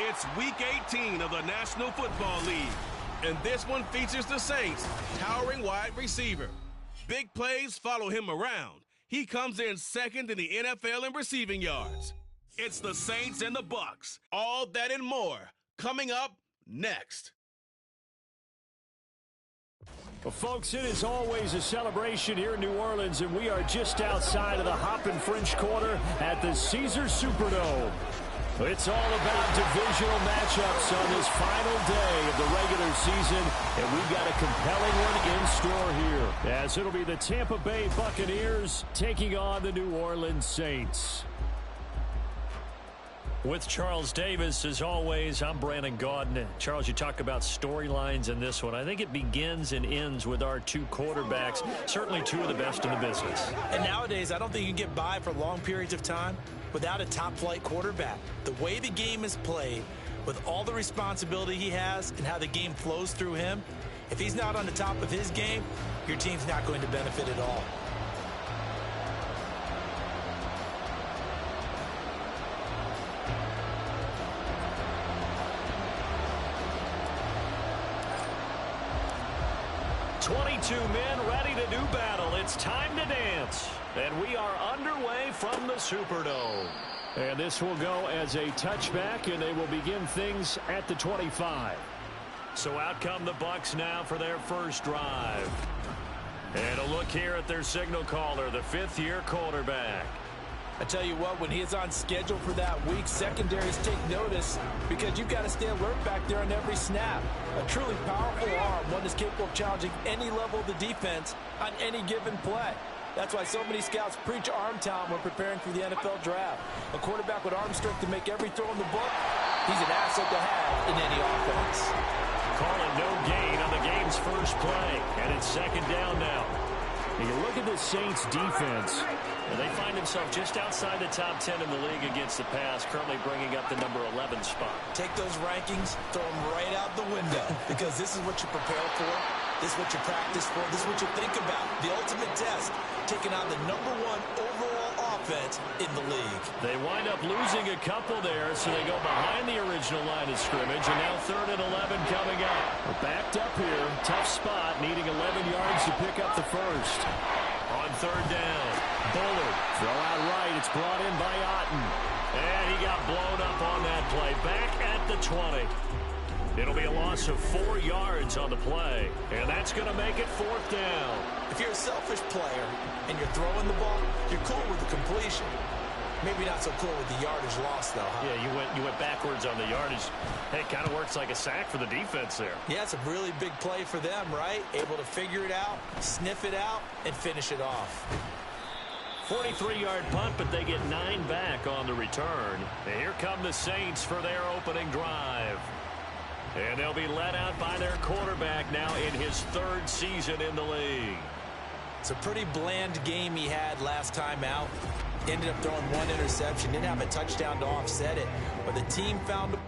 It's Week 18 of the National Football League, and this one features the Saints' towering wide receiver. Big plays follow him around. He comes in second in the NFL in receiving yards. It's the Saints and the Bucs. All that and more coming up next. Well, folks, it is always a celebration here in New Orleans, and we are just outside of the Hoppin' French Quarter at the Caesars Superdome. It's all about divisional matchups on this final day of the regular season, and we've got a compelling one in store here, as it'll be the Tampa Bay Buccaneers taking on the New Orleans Saints. With Charles Davis, as always, I'm Brandon Gaudin. Charles, you talk about storylines in this one. I think it begins and ends with our two quarterbacks, certainly two of the best in the business. And nowadays, I don't think you can get by for long periods of time without a top-flight quarterback. The way the game is played, with all the responsibility he has and how the game flows through him, if he's not on the top of his game, your team's not going to benefit at all. Men ready to do battle. It's time to dance. And we are underway from the Superdome. And this will go as a touchback, and they will begin things at the 25. So out come the Bucs now for their first drive. And a look here at their signal caller, the fifth-year quarterback. I tell you what, when he is on schedule for that week, secondaries take notice because you've got to stay alert back there on every snap. A truly powerful arm, one is capable of challenging any level of the defense on any given play. That's why so many scouts preach arm talent when preparing for the NFL draft. A quarterback with arm strength to make every throw in the book, he's an asset to have in any offense. Calling no gain on the game's first play, and it's second down now. You look at the Saints defense, and they find themselves just outside the top 10 in the league against the pass, currently bringing up the number 11 spot. Take those rankings, throw them right out the window, because this is what you prepare for, this is what you practice for, this is what you think about. The ultimate test, taking on the number 1 overall offense in the league. They wind up losing a couple there, so they go behind the original line of scrimmage, and now 3rd and 11 coming up. We're backed up here, tough spot, needing 11 yards to pick up the first. On 3rd down, Bullard, throw out right, it's brought in by Otten. And he got blown up on that play, back at the 20. It'll be a loss of 4 yards on the play, and that's going to make it 4th down. If you're a selfish player and you're throwing the ball, you're cool with the completion. Maybe not so cool with the yardage loss, though, huh? Yeah, you went backwards on the yardage. Hey, it kind of works like a sack for the defense there. Yeah, it's a really big play for them, right? Able to figure it out, sniff it out, and finish it off. 43-yard punt, but they get 9 back on the return. And here come the Saints for their opening drive. And they'll be led out by their quarterback now in his 3rd season in the league. It's a pretty bland game he had last time out. Ended up throwing 1 interception. Didn't have a touchdown to offset it. But the team found a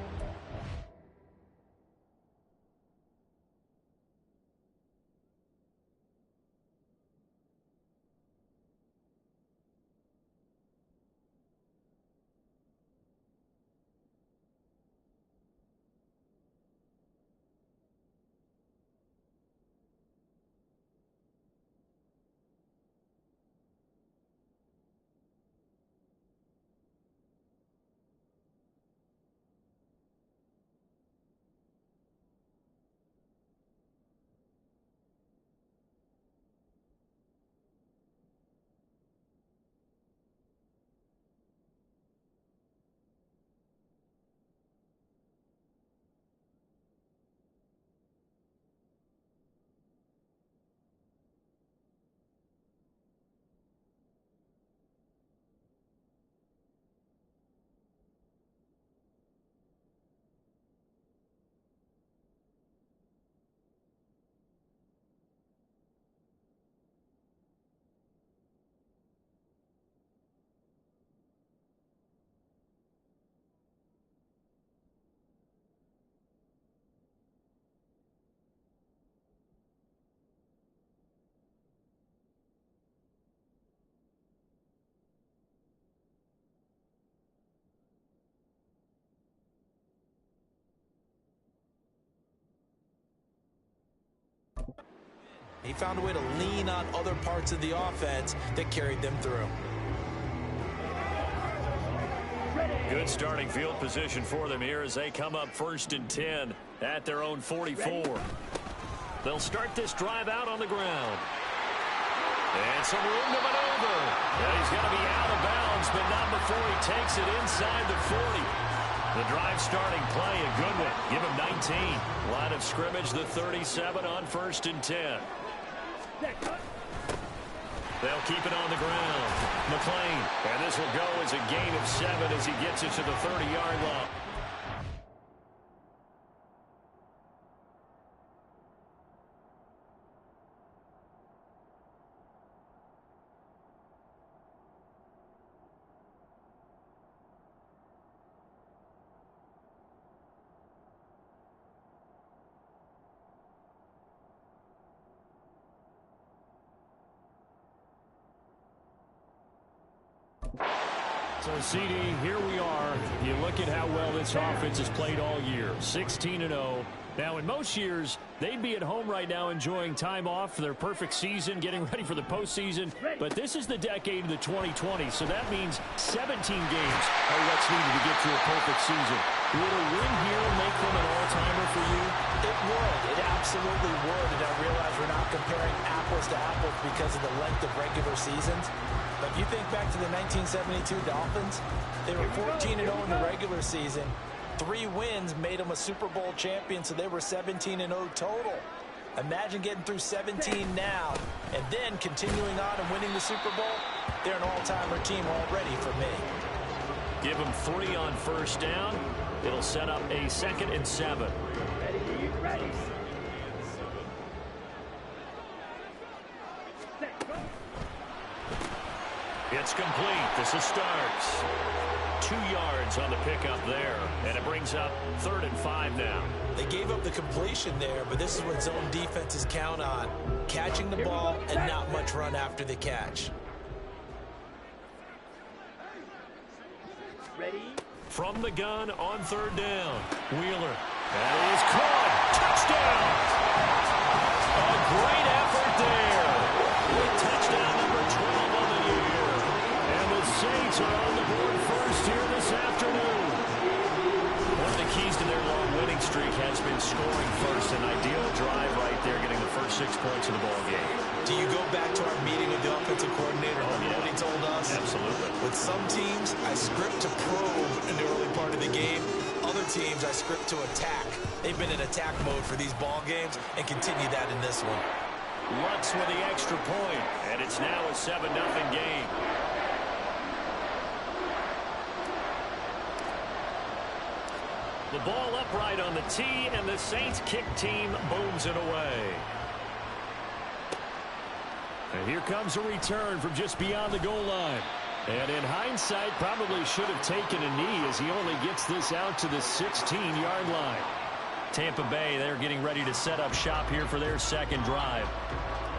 He found a way to lean on other parts of the offense that carried them through. Good starting field position for them here as they come up 1st and 10 at their own 44. They'll start this drive out on the ground. And some room to maneuver. And he's going to be out of bounds, but not before he takes it inside the 40. The drive starting play, a good one. Give him 19. Line of scrimmage, the 37 on 1st and 10. They'll keep it on the ground. McLean. And this will go as a gain of 7 as he gets it to the 30-yard line. So, CD, here we are. You look at how well this offense has played all year. 16-0. Now, in most years, they'd be at home right now enjoying time off for their perfect season, getting ready for the postseason. But this is the decade of the 2020, so that means 17 games are what's needed to get to a perfect season. Would a win here make them an all-timer for you? It would. It absolutely would. And I realize we're not comparing apples to apples because of the length of regular seasons. But if you think back to the 1972 Dolphins, they were 14-0 in the regular season. 3 wins made them a Super Bowl champion, so they were 17-0 total. Imagine getting through 17 now and then continuing on and winning the Super Bowl. They're an all-timer team already for me. Give them 3 on 1st down. It'll set up a 2nd and 7. Ready. It's complete. This is starts. 2 yards on the pickup there, and it brings up 3rd and 5 now. They gave up the completion there, but this is what zone defenses count on. Catching the ball and not much run after the catch. Ready. From the gun on 3rd down. Wheeler. That is caught. Touchdown. A great effort there. Touchdown number 12 on the year. And the Saints are on the board first here this afternoon. One of the keys to their long winning streak has been scoring first. An ideal drive right there, getting the first 6 points of the ball game. Do you go back to our meeting with the offensive coordinator? What he told us? Absolutely. With some teams, I script to probe in the early part of the game. Other teams, I script to attack. They've been in attack mode for these ball games and continue that in this one. Lutz with the extra point, and it's now a 7-0 game. The ball upright on the tee, and the Saints kick team booms it away. And here comes a return from just beyond the goal line. And in hindsight, probably should have taken a knee as he only gets this out to the 16-yard line. Tampa Bay, they're getting ready to set up shop here for their 2nd drive.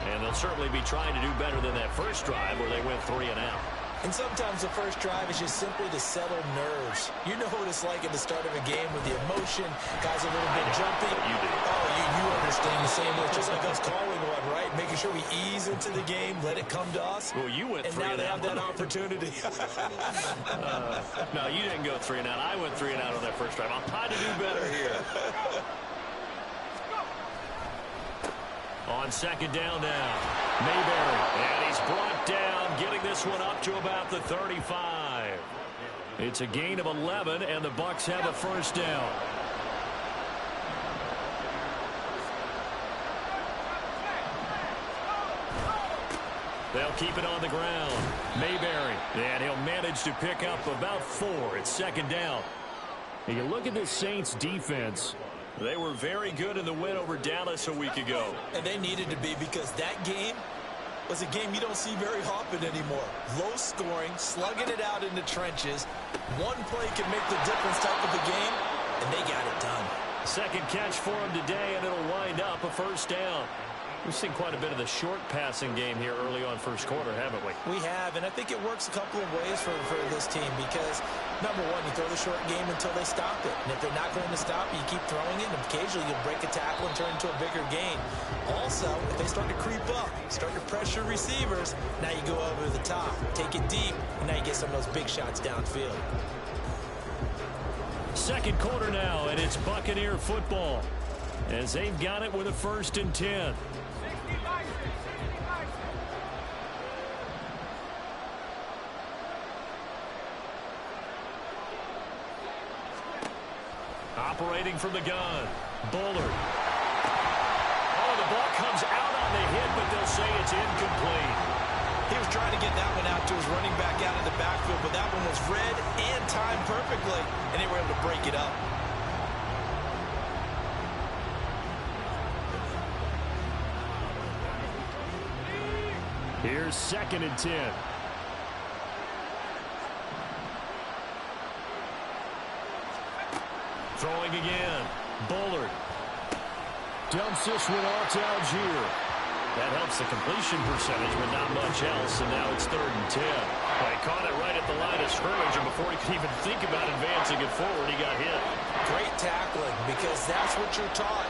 And they'll certainly be trying to do better than that first drive where they went 3 and out. And sometimes the first drive is just simply to settle nerves. You know what it's like at the start of a game with the emotion. Guys a little bit jumpy. You do. Oh, you understand the same way. Just like us calling one, right? Making sure we ease into the game, let it come to us. Well, you went 3 and now and they out. have that opportunity. No, you didn't go 3 and out. I went 3 and out on that first drive. I'll try to do better here. On 2nd down now, Mayberry, and he's brought down, getting this one up to about the 35. It's a gain of 11, and the Bucs have a 1st down. They'll keep it on the ground. Mayberry, and he'll manage to pick up about 4. It's 2nd down. And you look at this Saints defense. They were very good in the win over Dallas a week ago. And they needed to be, because that game was a game you don't see very often anymore. Low scoring, slugging it out in the trenches. One play can make the difference type of the game, and they got it done. 2nd catch for him today, and it'll wind up a 1st down. We've seen quite a bit of the short passing game here early on first quarter, haven't we? We have, and I think it works a couple of ways for this team because, number one, you throw the short game until they stop it. And if they're not going to stop it, you keep throwing it, and occasionally you'll break a tackle and turn into a bigger gain. Also, if they start to creep up, start to pressure receivers, now you go over the top, take it deep, and now you get some of those big shots downfield. Second quarter now, and it's Buccaneer football as they've got it with a 1st and 10. Operating from the gun, Bullard. Oh, the ball comes out on the hit, but they'll say it's incomplete. He was trying to get that one out to his running back out of the backfield, but that one was read and timed perfectly, and they were able to break it up. Here's 2nd and 10. Throwing again. Bullard. Dumps this one off to Algier. That helps the completion percentage, but not much else, and now it's 3rd and 10. Well, he caught it right at the line of scrimmage, and before he could even think about advancing it forward, he got hit. Great tackling, because that's what you're taught.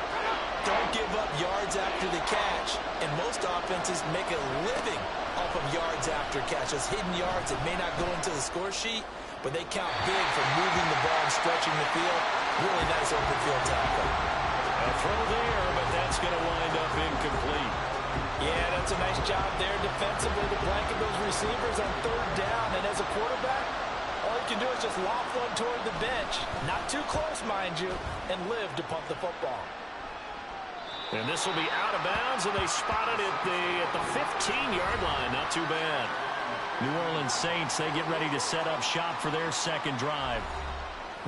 Don't give up yards after the catch. And most offenses make a living off of yards after catch. Those hidden yards that may not go into the score sheet, but they count big for moving the ball and stretching the field. Really nice open field tackle. A throw there, but that's going to wind up incomplete. Yeah, that's a nice job there defensively to blanket those receivers on 3rd down. And as a quarterback, all you can do is just loft one toward the bench. Not too close, mind you, and live to pump the football. And this will be out of bounds, and they spot it at the 15-yard line. Not too bad. New Orleans Saints, they get ready to set up shop for their second drive.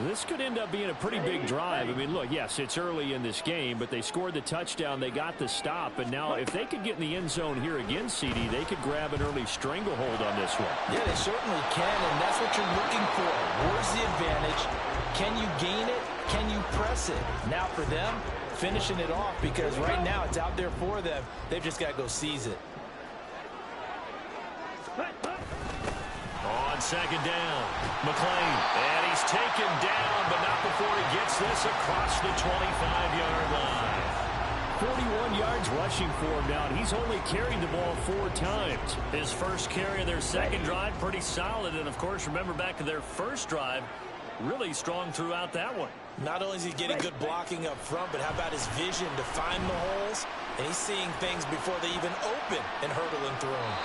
This could end up being a pretty big drive. I mean, look, yes, it's early in this game, but they scored the touchdown, they got the stop, and now if they could get in the end zone here again, CD, they could grab an early stranglehold on this one. Yeah, they certainly can, and that's what you're looking for. Where's the advantage? Can you gain it? Can you press it? Now for them, finishing it off, because right now it's out there for them. They've just got to go seize it. On 2nd down, McClain, and he's taken down, but not before he gets this across the 25-yard line. 41 yards rushing for him now, and he's only carried the ball 4 times. His first carry of their second drive, pretty solid, and of course, remember back to their first drive, really strong throughout that one. Not only is he getting good blocking up front, but how about his vision to find the holes? And he's seeing things before they even open and hurdling through them.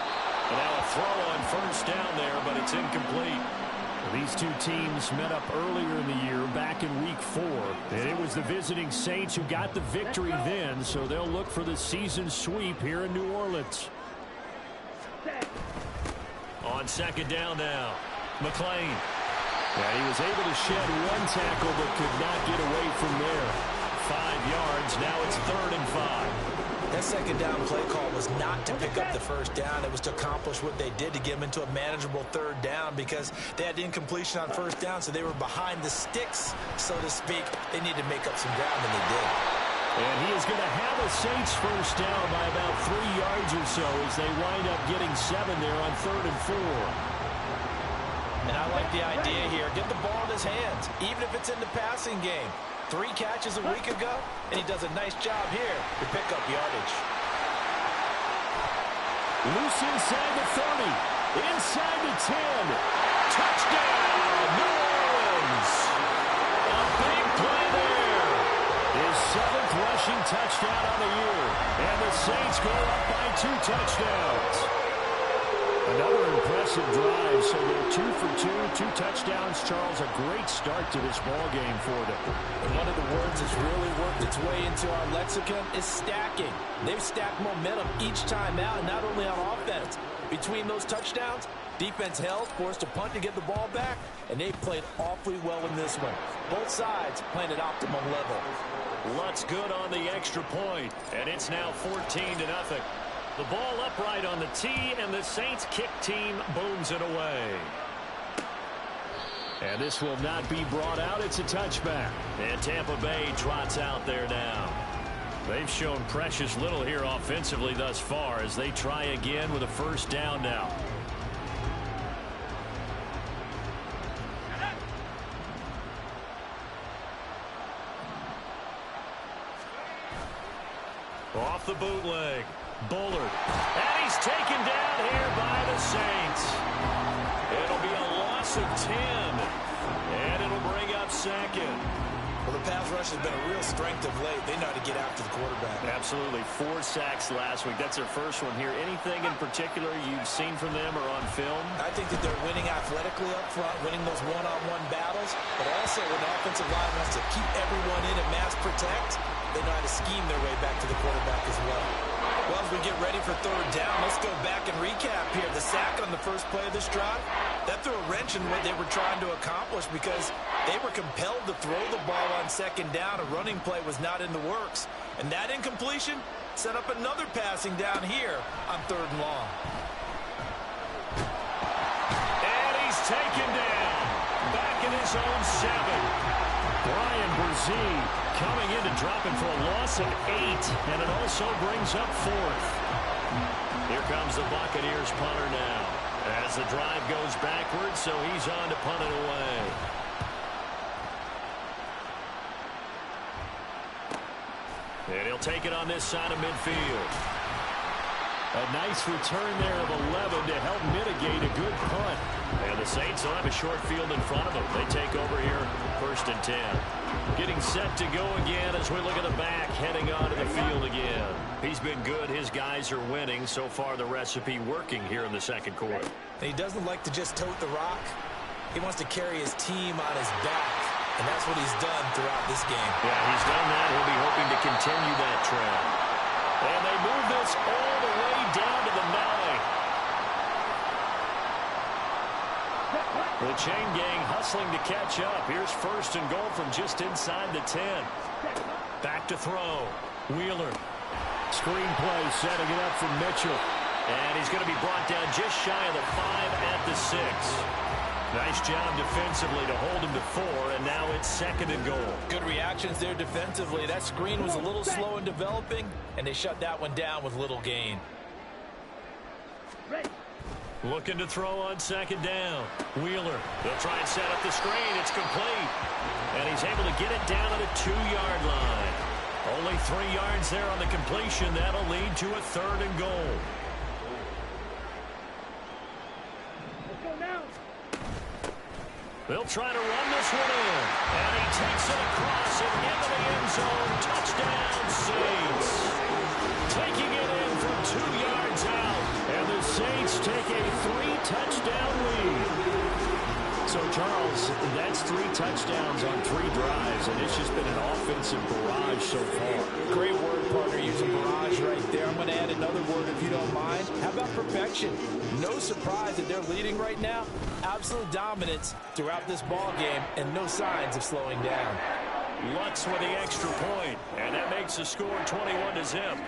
And now a throw on 1st down there, but it's incomplete. These two teams met up earlier in the year, back in Week 4. And it was the visiting Saints who got the victory then, so they'll look for the season sweep here in New Orleans. On 2nd down now, McClain. And he was able to shed one tackle, but could not get away from there. 5 yards, now it's 3rd and 5. That second down play call was not to pick up the 1st down. It was to accomplish what they did to get them into a manageable 3rd down because they had incompletion on 1st down, so they were behind the sticks, so to speak. They needed to make up some ground, and they did. And he is going to have a Saints 1st down by about 3 yards or so as they wind up getting 7 there on 3rd and 4. And I like the idea here. Get the ball in his hands, even if it's in the passing game. 3 catches a week ago, and he does a nice job here to pick up yardage. Loose inside the 30, inside the 10. Touchdown, New Orleans. A big play there. His 7th rushing touchdown on the year. And the Saints go up by 2 touchdowns. Another impressive drive, so they're 2 for 2, 2 touchdowns. Charles, a great start to this ball game for them. And one of the words that's really worked its way into our lexicon is stacking. They've stacked momentum each time out, not only on offense. Between those touchdowns, defense held, forced a punt to get the ball back, and they played awfully well in this one. Both sides playing at optimum level. Lutz good on the extra point, and it's now 14-0. The ball upright on the tee, and the Saints kick team booms it away. And this will not be brought out. It's a touchback. And Tampa Bay trots out there now. They've shown precious little here offensively thus far as they try again with a first down now. Off the bootleg. Bullard. And he's taken down here by the Saints. It'll be a loss of 10. And it'll bring up second. Well, the pass rush has been a real strength of late. They know how to get after the quarterback. Absolutely. 4 sacks last week. That's their first one here. Anything in particular you've seen from them or on film? I think that they're winning athletically up front, winning those one-on-one battles, but also when the offensive line wants to keep everyone in and mass protect, they know how to scheme their way back to the quarterback as well. Well, as we get ready for third down, let's go back and recap here. The sack on the first play of this drive, that threw a wrench in what they were trying to accomplish because they were compelled to throw the ball on second down. A running play was not in the works. And that incompletion set up another passing down here on third and long. And he's taken down. Back in his own 7. Brian Brzee coming in to drop him for a loss of 8. And it also brings up 4th. Here comes the Buccaneers punter now. As the drive goes backwards, so he's on to punt it away. And he'll take it on this side of midfield. A nice return there of 11 to help mitigate a good punt. And the Saints will have a short field in front of them. They take over here, 1st and 10. Getting set to go again as we look at the back, heading onto the field again. He's been good. His guys are winning. So far, the recipe working here in the second quarter. And he doesn't like to just tote the rock. He wants to carry his team on his back. And that's what he's done throughout this game. Yeah, he's done that. He'll be hoping to continue that trend. And they move this all the way down to the 9. The chain gang hustling to catch up. Here's 1st and goal from just inside the 10. Back to throw. Wheeler. Screen play setting it up for Mitchell. And he's going to be brought down just shy of the 5 at the 6. Nice job defensively to hold him to 4, and now it's 2nd and goal. Good reactions there defensively. That screen was a little slow in developing, and they shut that one down with little gain. Looking to throw on 2nd down. Wheeler. They'll try and set up the screen. It's complete. And he's able to get it down to the 2-yard line. Only 3 yards there on the completion. That'll lead to a 3rd and goal. They'll try to run this one in. And he takes it across and into the end zone. Touchdown, Saints. Taking it in from 2 yards out. And the Saints take a 3-touchdown lead. So, Charles, that's 3 touchdowns on 3 drives, and it's just been an offensive barrage so far. Great word, partner, using barrage right there. I'm going to add another word if you don't mind. How about perfection? No surprise that they're leading right now. Absolute dominance throughout this ball game, and no signs of slowing down. Lutz with the extra point, and that makes the score 21-0.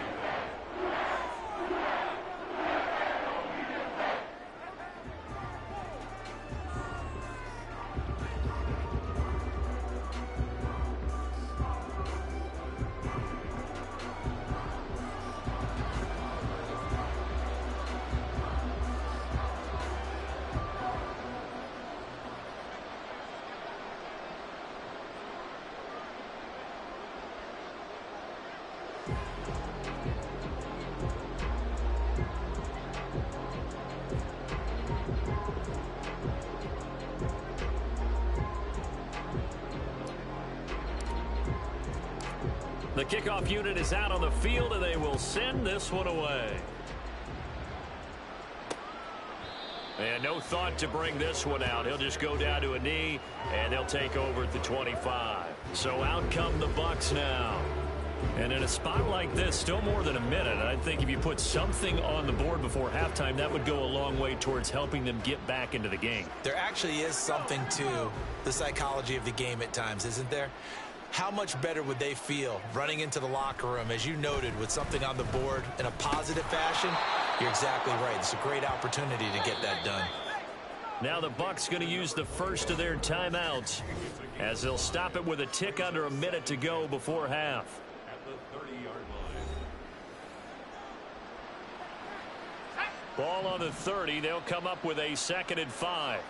The kickoff unit is out on the field, and they will send this one away. And no thought to bring this one out. He'll just go down to a knee, and they'll take over at the 25. So out come the Bucs now. And in a spot like this, still more than a minute, I think if you put something on the board before halftime, that would go a long way towards helping them get back into the game. There actually is something to the psychology of the game at times, isn't there? How much better would they feel running into the locker room, as you noted, with something on the board in a positive fashion? You're exactly right. It's a great opportunity to get that done. Now the Bucs going to use the first of their timeouts as they'll stop it with a tick under a minute to go before half. At the 30-yard line. Ball on the 30. They'll come up with a 2nd and 5.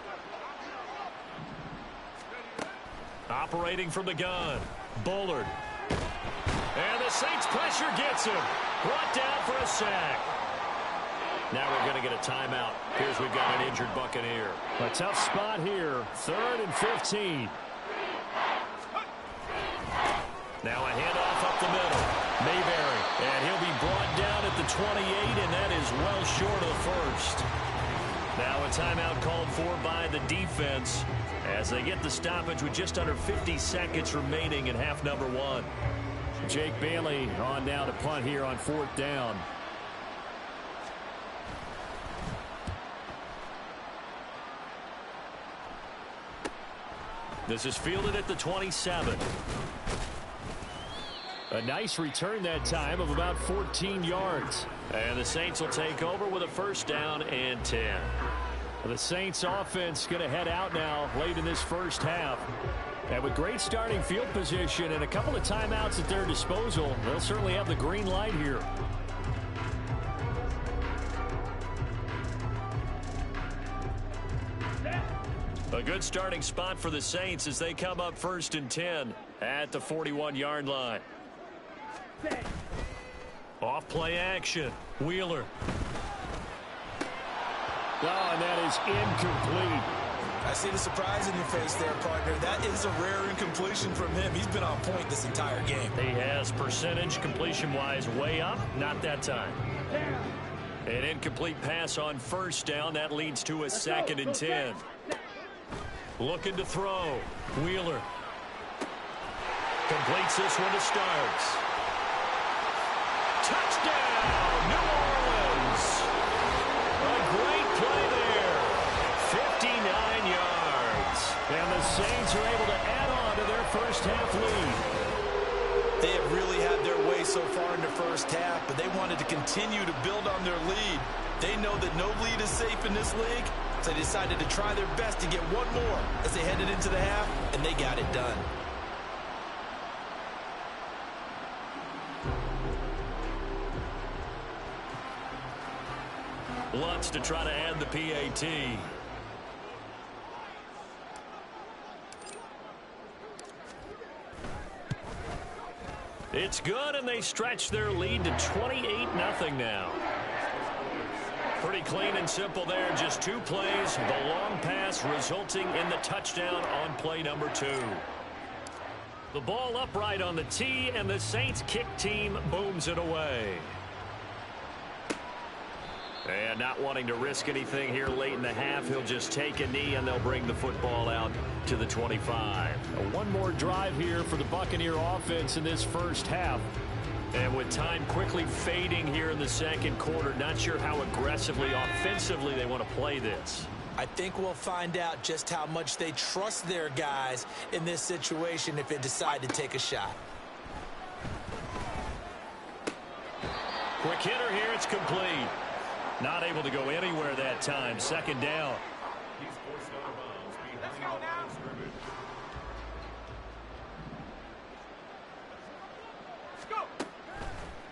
Operating from the gun. Bullard. And the Saints pressure gets him. Brought down for a sack. Now we're going to get a timeout. Here's we've got an injured Buccaneer. A tough spot here. 3rd and 15. Now a handoff up the middle. Mayberry. And he'll be brought down at the 28, and that is well short of the first. Now a timeout called for by the defense as they get the stoppage with just under 50 seconds remaining in half number 1. Jake Bailey on down to punt here on 4th down. This is fielded at the 27. A nice return that time of about 14 yards. And the Saints will take over with a 1st down and 10. The Saints offense going to head out now late in this first half. And with great starting field position and a couple of timeouts at their disposal, they'll certainly have the green light here. A good starting spot for the Saints as they come up 1st and 10 at the 41-yard line. Off play action. Wheeler. Oh, and that is incomplete. I see the surprise in your face there, partner. That is a rare incompletion from him. He's been on point this entire game. He has percentage completion-wise way up. Not that time. An incomplete pass on 1st down. That leads to a 2nd and 10. Looking to throw. Wheeler. Completes this one to Starks. Touchdown, New Orleans. A great play there. 59 yards. And the Saints are able to add on to their first half lead. They have really had their way so far in the first half, but they wanted to continue to build on their lead. They know that no lead is safe in this league, so they decided to try their best to get one more as they headed into the half, and they got it done. Lutz to try to add the PAT. It's good, and they stretch their lead to 28-0 now. Pretty clean and simple there. Just 2 plays. The long pass resulting in the touchdown on play number 2. The ball upright on the tee, and the Saints kick team booms it away. And not wanting to risk anything here late in the half, he'll just take a knee, and they'll bring the football out to the 25. One more drive here for the Buccaneer offense in this first half. And with time quickly fading here in the 2nd quarter, not sure how aggressively, offensively they want to play this. I think we'll find out just how much they trust their guys in this situation if they decide to take a shot. Quick hitter here, it's complete. Not able to go anywhere that time. 2nd down. He's forced out of bounds behind the line of scrimmage.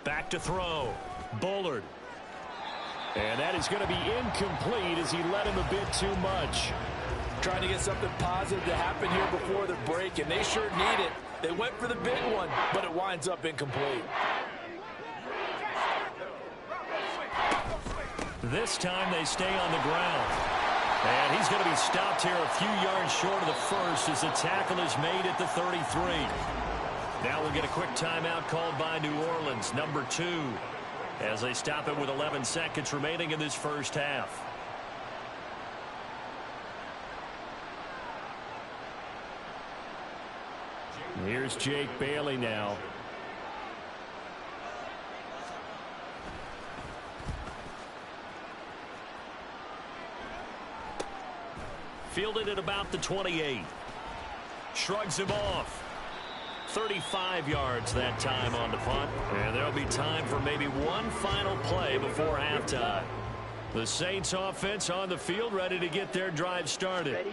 Back to throw. Bullard. And that is going to be incomplete as he led him a bit too much. Trying to get something positive to happen here before the break, and they sure need it. They went for the big one, but it winds up incomplete. This time they stay on the ground. And he's going to be stopped here a few yards short of the first as the tackle is made at the 33. Now we'll get a quick timeout called by New Orleans, number 2, as they stop it with 11 seconds remaining in this first half. Here's Jake Bailey now. Fielded at about the 28. Shrugs him off. 35 yards that time on the punt. And there'll be time for maybe one final play before halftime. The Saints offense on the field ready to get their drive started.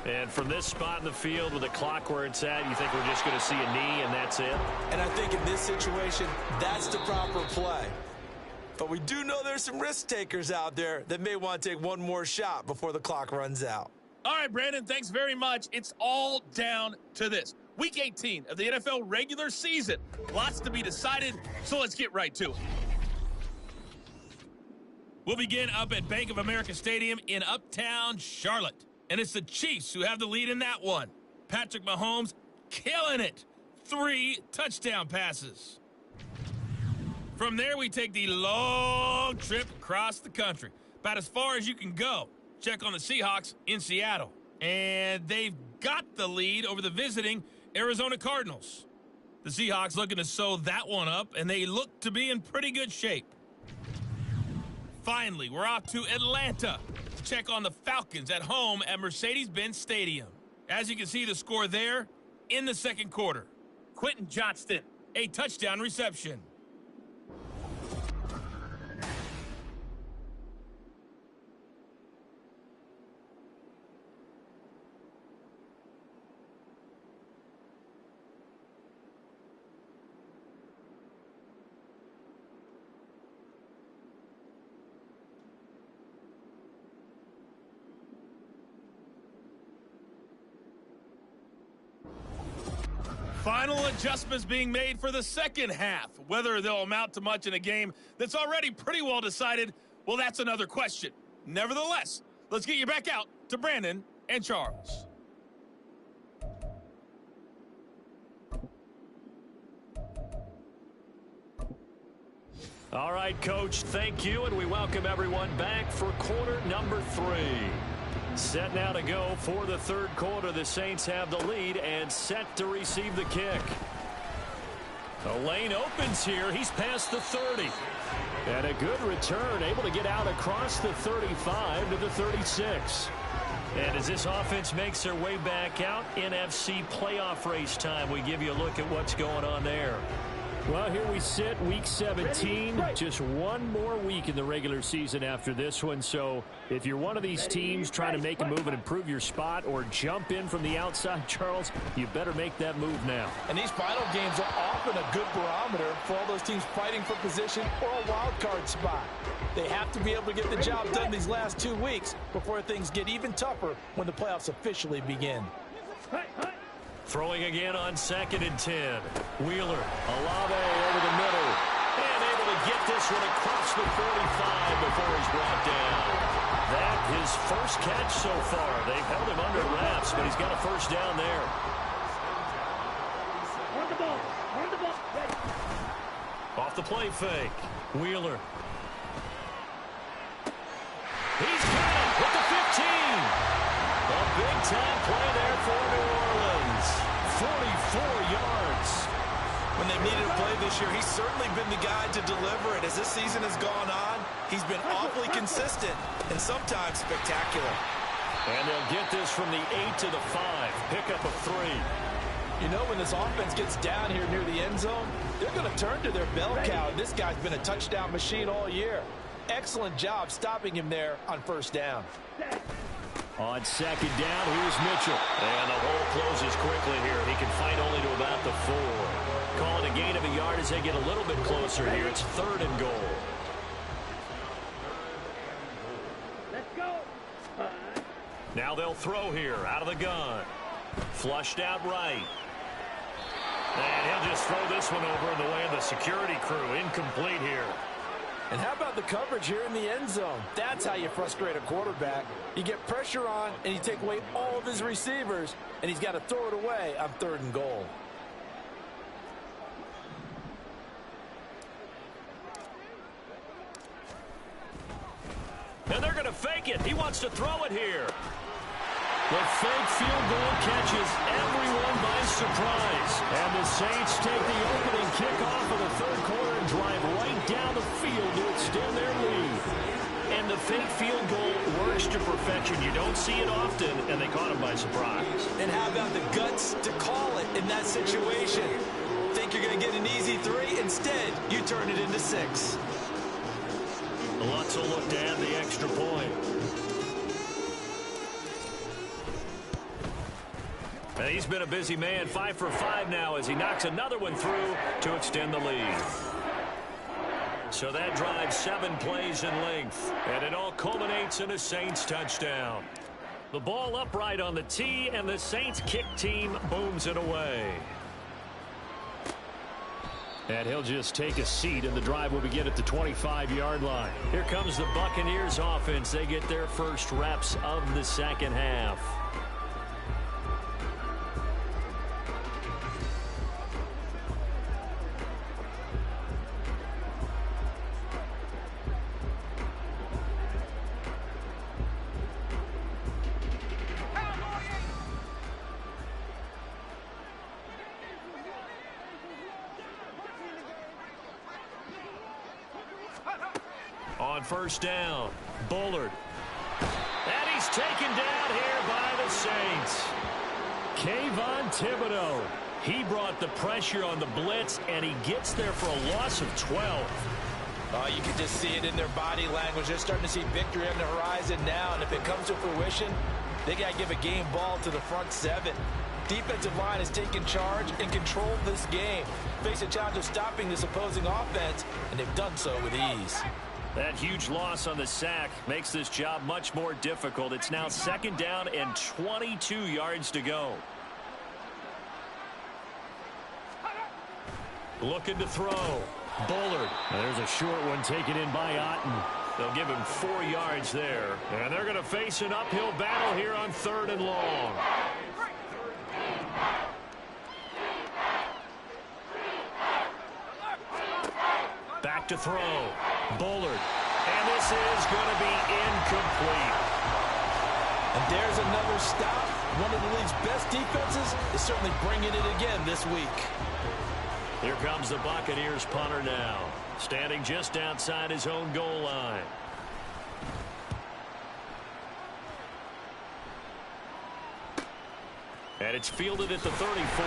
And from this spot in the field with the clock where it's at, you think we're just going to see a knee and that's it? And I think in this situation, that's the proper play. But we do know there's some risk takers out there that may want to take one more shot before the clock runs out. All right, Brandon, thanks very much. It's all down to this. Week 18 of the NFL regular season. Lots to be decided, so let's get right to it. We'll begin up at Bank of America Stadium in Uptown Charlotte. And it's the Chiefs who have the lead in that one. Patrick Mahomes killing it. 3 touchdown passes. From there, we take the long trip across the country. About as far as you can go. Check on the Seahawks in Seattle. And they've got the lead over the visiting Arizona Cardinals. The Seahawks looking to sew that one up, and they look to be in pretty good shape. Finally, we're off to Atlanta to check on the Falcons at home at Mercedes-Benz Stadium. As you can see the score there in the second quarter. Quentin Johnston, a touchdown reception. Final adjustments being made for the second half. Whether they'll amount to much in a game that's already pretty well decided, well, that's another question. Nevertheless, let's get you back out to Brandon and Charles. All right, Coach, thank you, and we welcome everyone back for quarter number 3. Set now to go for the third quarter. The Saints have the lead and set to receive the kick. The lane opens here. He's past the 30. And a good return, able to get out across the 35 to the 36. And as this offense makes their way back out, NFC playoff race time, we give you a look at what's going on there. Well, here we sit, week 17, just one more week in the regular season after this one. So if you're one of these teams trying to make a move and improve your spot or jump in from the outside, Charles, you better make that move now. And these final games are often a good barometer for all those teams fighting for position or a wild card spot. They have to be able to get the job done these last 2 weeks before things get even tougher when the playoffs officially begin. Throwing again on 2nd and 10. Wheeler, Olave over the middle. And able to get this one across the 45 before he's brought down. That his first catch so far. They've held him under wraps, but he's got a first down there. On the ball. On the ball. Ready. Off the play fake. Wheeler. He's got it with the 15. A big-time play there for New Orleans. 44 yards. When they've needed a play this year, he's certainly been the guy to deliver it. As this season has gone on, he's been awfully consistent and sometimes spectacular. And they'll get this from the 8 to the 5. Pickup of 3. You know, when this offense gets down here near the end zone, they're going to turn to their bell cow. This guy's been a touchdown machine all year. Excellent job stopping him there on first down. On 2nd down, here's Mitchell. And the hole closes quickly here. He can fight only to about the 4. Call it a gain of a yard as they get a little bit closer here. It's 3rd and goal. Let's go. Now they'll throw here out of the gun. Flushed out right. And he'll just throw this one over in the way of the security crew. Incomplete here. And how about the coverage here in the end zone? That's how you frustrate a quarterback. You get pressure on, and you take away all of his receivers, and he's got to throw it away on 3rd and goal. And they're going to fake it. He wants to throw it here. The fake field goal catches everyone by surprise. And the Saints take the opening kickoff of the third quarter and drive right down the field to extend their lead. And the fake field goal works to perfection. You don't see it often, and they caught him by surprise. And how about the guts to call it in that situation? Think you're going to get an easy 3? Instead, you turn it into 6. Lutz will look to add the extra point. And he's been a busy man, 5 for 5 now as he knocks another one through to extend the lead. So that drives 7 plays in length, and it all culminates in a Saints touchdown. The ball upright on the tee, and the Saints kick team booms it away. And he'll just take a seat, and the drive will begin at the 25-yard line. Here comes the Buccaneers offense. They get their first reps of the second half. On first down, Bullard. And he's taken down here by the Saints. Kayvon Thibodeau. He brought the pressure on the blitz, and he gets there for a loss of 12. You can just see it in their body language. They're starting to see victory on the horizon now, and if it comes to fruition, they got to give a game ball to the front 7. Defensive line has taken charge and controlled this game. Face a challenge of stopping this opposing offense, and they've done so with ease. That huge loss on the sack makes this job much more difficult. It's now second down and 22 yards to go. Looking to throw. Bullard. There's a short one taken in by Otten. They'll give him 4 yards there. And they're going to face an uphill battle here on 3rd and long. Back to throw. Bullard. And this is going to be incomplete. And there's another stop. One of the league's best defenses is certainly bringing it again this week. Here comes the Buccaneers punter now, standing just outside his own goal line. And it's fielded at the 34.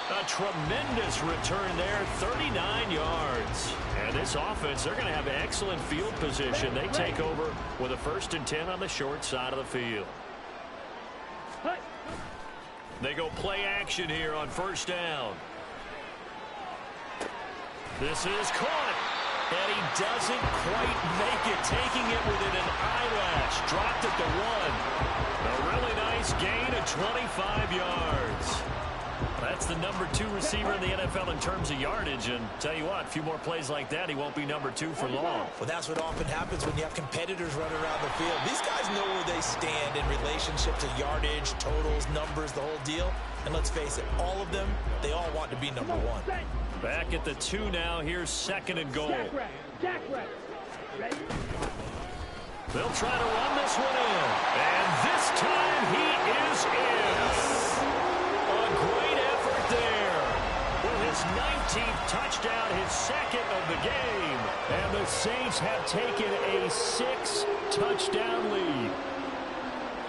A tremendous return there, 39 yards. And this offense, they're going to have excellent field position. They take over with a 1st and 10 on the short side of the field. They go play action here on first down. This is caught. And he doesn't quite make it, taking it within an eyelash. Dropped at the 1. A really nice gain of 25 yards. That's the number 2 receiver in the NFL in terms of yardage. And tell you what, a few more plays like that, he won't be number 2 for long. Well, that's what often happens when you have competitors running around the field. These guys know where they stand in relationship to yardage, totals, numbers, the whole deal. And let's face it, all of them, they all want to be number 1. Back at the 2 now. Here's 2nd and goal. They'll try to run this one in. And this time he is in. A great effort there. With his 19th touchdown, his 2nd of the game. And the Saints have taken a 6-touchdown lead.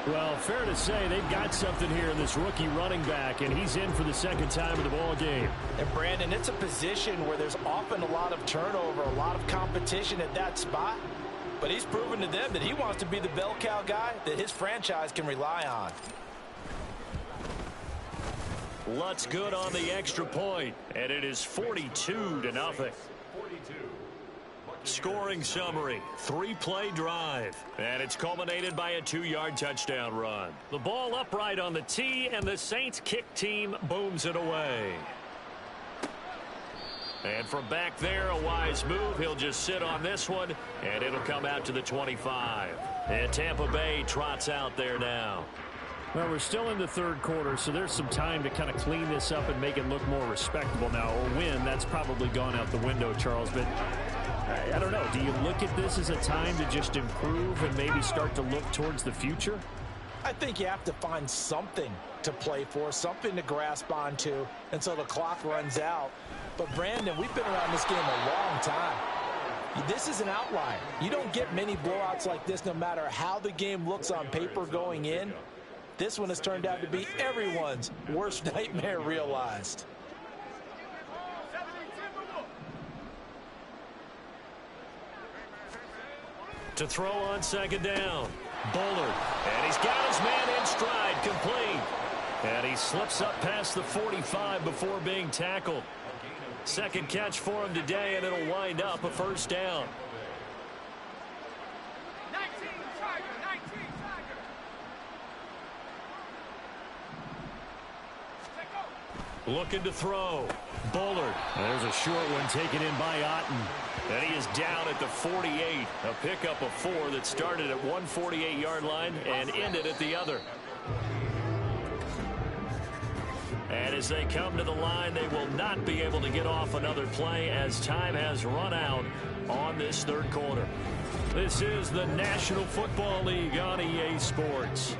Well, fair to say they've got something here in this rookie running back, and he's in for the 2nd time in the ball game. And, Brandon, it's a position where there's often a lot of turnover, a lot of competition at that spot. But he's proven to them that he wants to be the bell cow guy that his franchise can rely on. Lutz good on the extra point, and it is 42-0. Scoring summary, 3-play drive, and it's culminated by a 2-yard touchdown run. The ball upright on the tee, and the Saints kick team booms it away. And from back there, a wise move. He'll just sit on this one, and it'll come out to the 25. And Tampa Bay trots out there now. Well, we're still in the 3rd quarter, so there's some time to kind of clean this up and make it look more respectable now. Or win, that's probably gone out the window, Charles. But I don't know. Do you look at this as a time to just improve and maybe start to look towards the future? I think you have to find something to play for, something to grasp onto until the clock runs out. But, Brandon, we've been around this game a long time. This is an outlier. You don't get many blowouts like this no matter how the game looks on paper going in. This one has turned out to be everyone's worst nightmare realized. To throw on 2nd down. Bullard. And he's got his man in stride, complete. And he slips up past the 45 before being tackled. Second catch for him today, and it'll wind up a first down. 19 Tiger. Looking to throw. Bullard. There's a short one taken in by Otten. And he is down at the 48. A pickup of 4 that started at 148-yard line and ended at the other. And as they come to the line, they will not be able to get off another play as time has run out on this third quarter. This is the National Football League on EA Sports.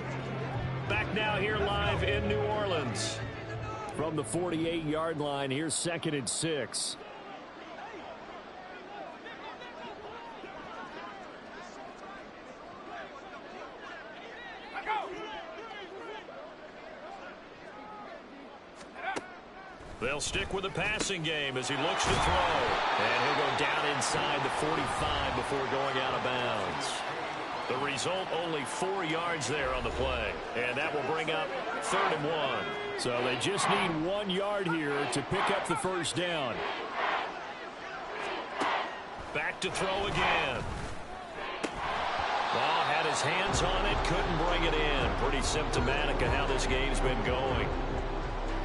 Back now here live in New Orleans. From the 48-yard line, here's 2nd and 6. They'll stick with the passing game as he looks to throw. And he'll go down inside the 45 before going out of bounds. The result, only 4 yards there on the play. And that will bring up 3rd and 1. So they just need 1 yard here to pick up the first down. Back to throw again. Ball had his hands on it, couldn't bring it in. Pretty symptomatic of how this game's been going.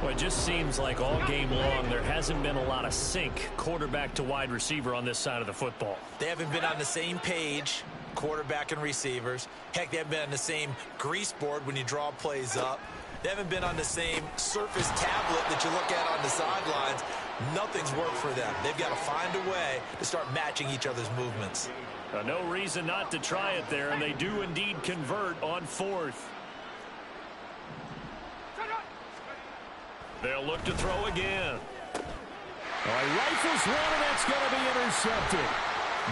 Well, it just seems like all game long there hasn't been a lot of sync quarterback to wide receiver on this side of the football. They haven't been on the same page, quarterback and receivers. Heck, they haven't been on the same grease board when you draw plays up. They haven't been on the same surface tablet that you look at on the sidelines. Nothing's worked for them. They've got to find a way to start matching each other's movements. No reason not to try it there, and they do indeed convert on 4th. They'll look to throw again. Rifles one, and that's going to be intercepted.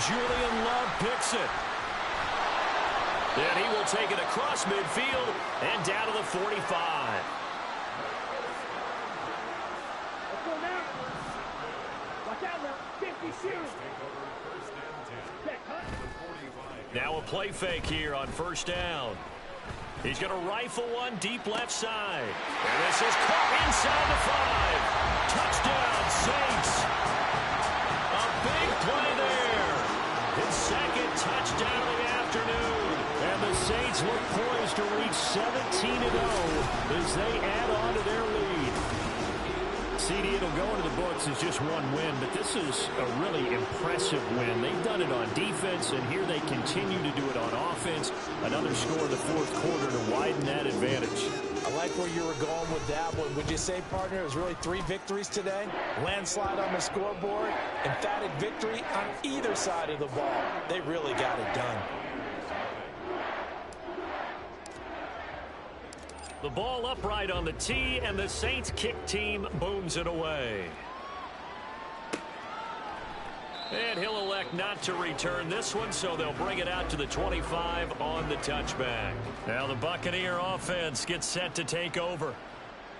Julian Love picks it. And he will take it across midfield and down to the 45. Let's go now. Watch out now. 50 shoot. Now a play fake here on first down. He's going to rifle one deep left side. And this is caught inside the 5. Touchdown, Saints. A big play there. His second touchdown of the afternoon. And the Saints look poised to reach 17-0 as they add on to their lead. CD, it'll go into the books as just one win, but this is a really impressive win. They've done it on defense, and here they continue to do it on offense. Another score in the 4th quarter to widen that advantage. I like where you were going with that one. Would you say, partner, it was really 3 victories today? Landslide on the scoreboard, emphatic victory on either side of the ball. They really got it done. The ball upright on the tee, and the Saints kick team booms it away. And he'll elect not to return this one, so they'll bring it out to the 25 on the touchback. Now the Buccaneer offense gets set to take over.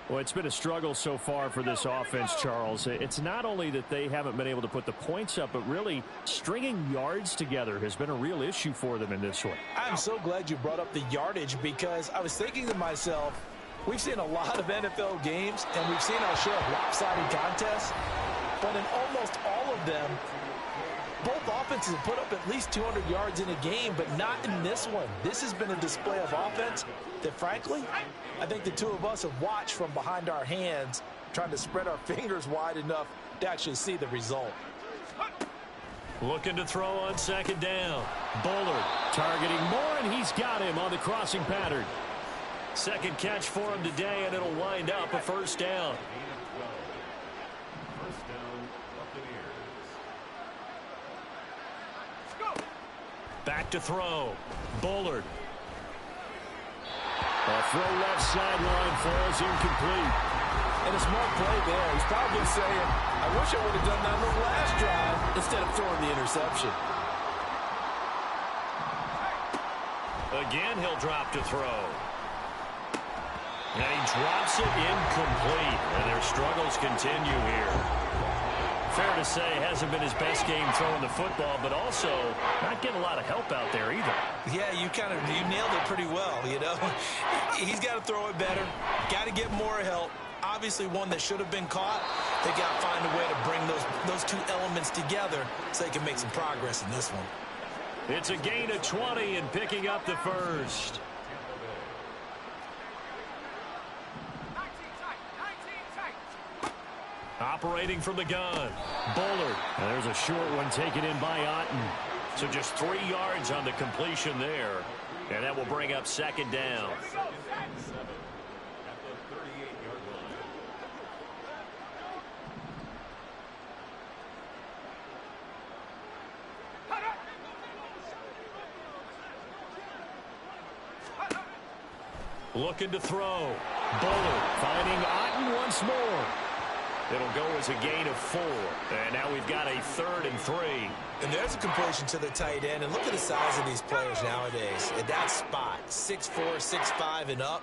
Well, it's been a struggle so far for this offense, Charles. It's not only that they haven't been able to put the points up, but really stringing yards together has been a real issue for them in this one. I'm so glad you brought up the yardage because I was thinking to myself, we've seen a lot of NFL games and we've seen our share of lopsided contests, but in almost all of them, both offenses have put up at least 200 yards in a game, but not in this one. This has been a display of offense that, frankly, I think the two of us have watched from behind our hands, trying to spread our fingers wide enough to actually see the result. Looking to throw on 2nd down. Bullard targeting Moore, and he's got him on the crossing pattern. Second catch for him today, and it'll wind up a first down. Back to throw. Bullard. A throw left sideline falls incomplete. And a smart play there. He's probably saying, I wish I would have done that on the last drive instead of throwing the interception. Again, he'll drop to throw. And he drops it incomplete. And their struggles continue here. Fair to say, hasn't been his best game throwing the football, but also not getting a lot of help out there either. Yeah, you nailed it pretty well, you know. He's got to throw it better, got to get more help. Obviously one that should have been caught. They got to find a way to bring those two elements together so they can make some progress in this one. It's a gain of 20 and picking up the first. Operating from the gun. Bullard. And there's a short one taken in by Otten. So just 3 yards on the completion there. And that will bring up second down. Looking to throw. Bullard finding Otten once more. It'll go as a gain of 4. And now we've got a 3rd and 3. And there's a completion to the tight end. And look at the size of these players nowadays. At that spot, 6'4", 6'5", and up.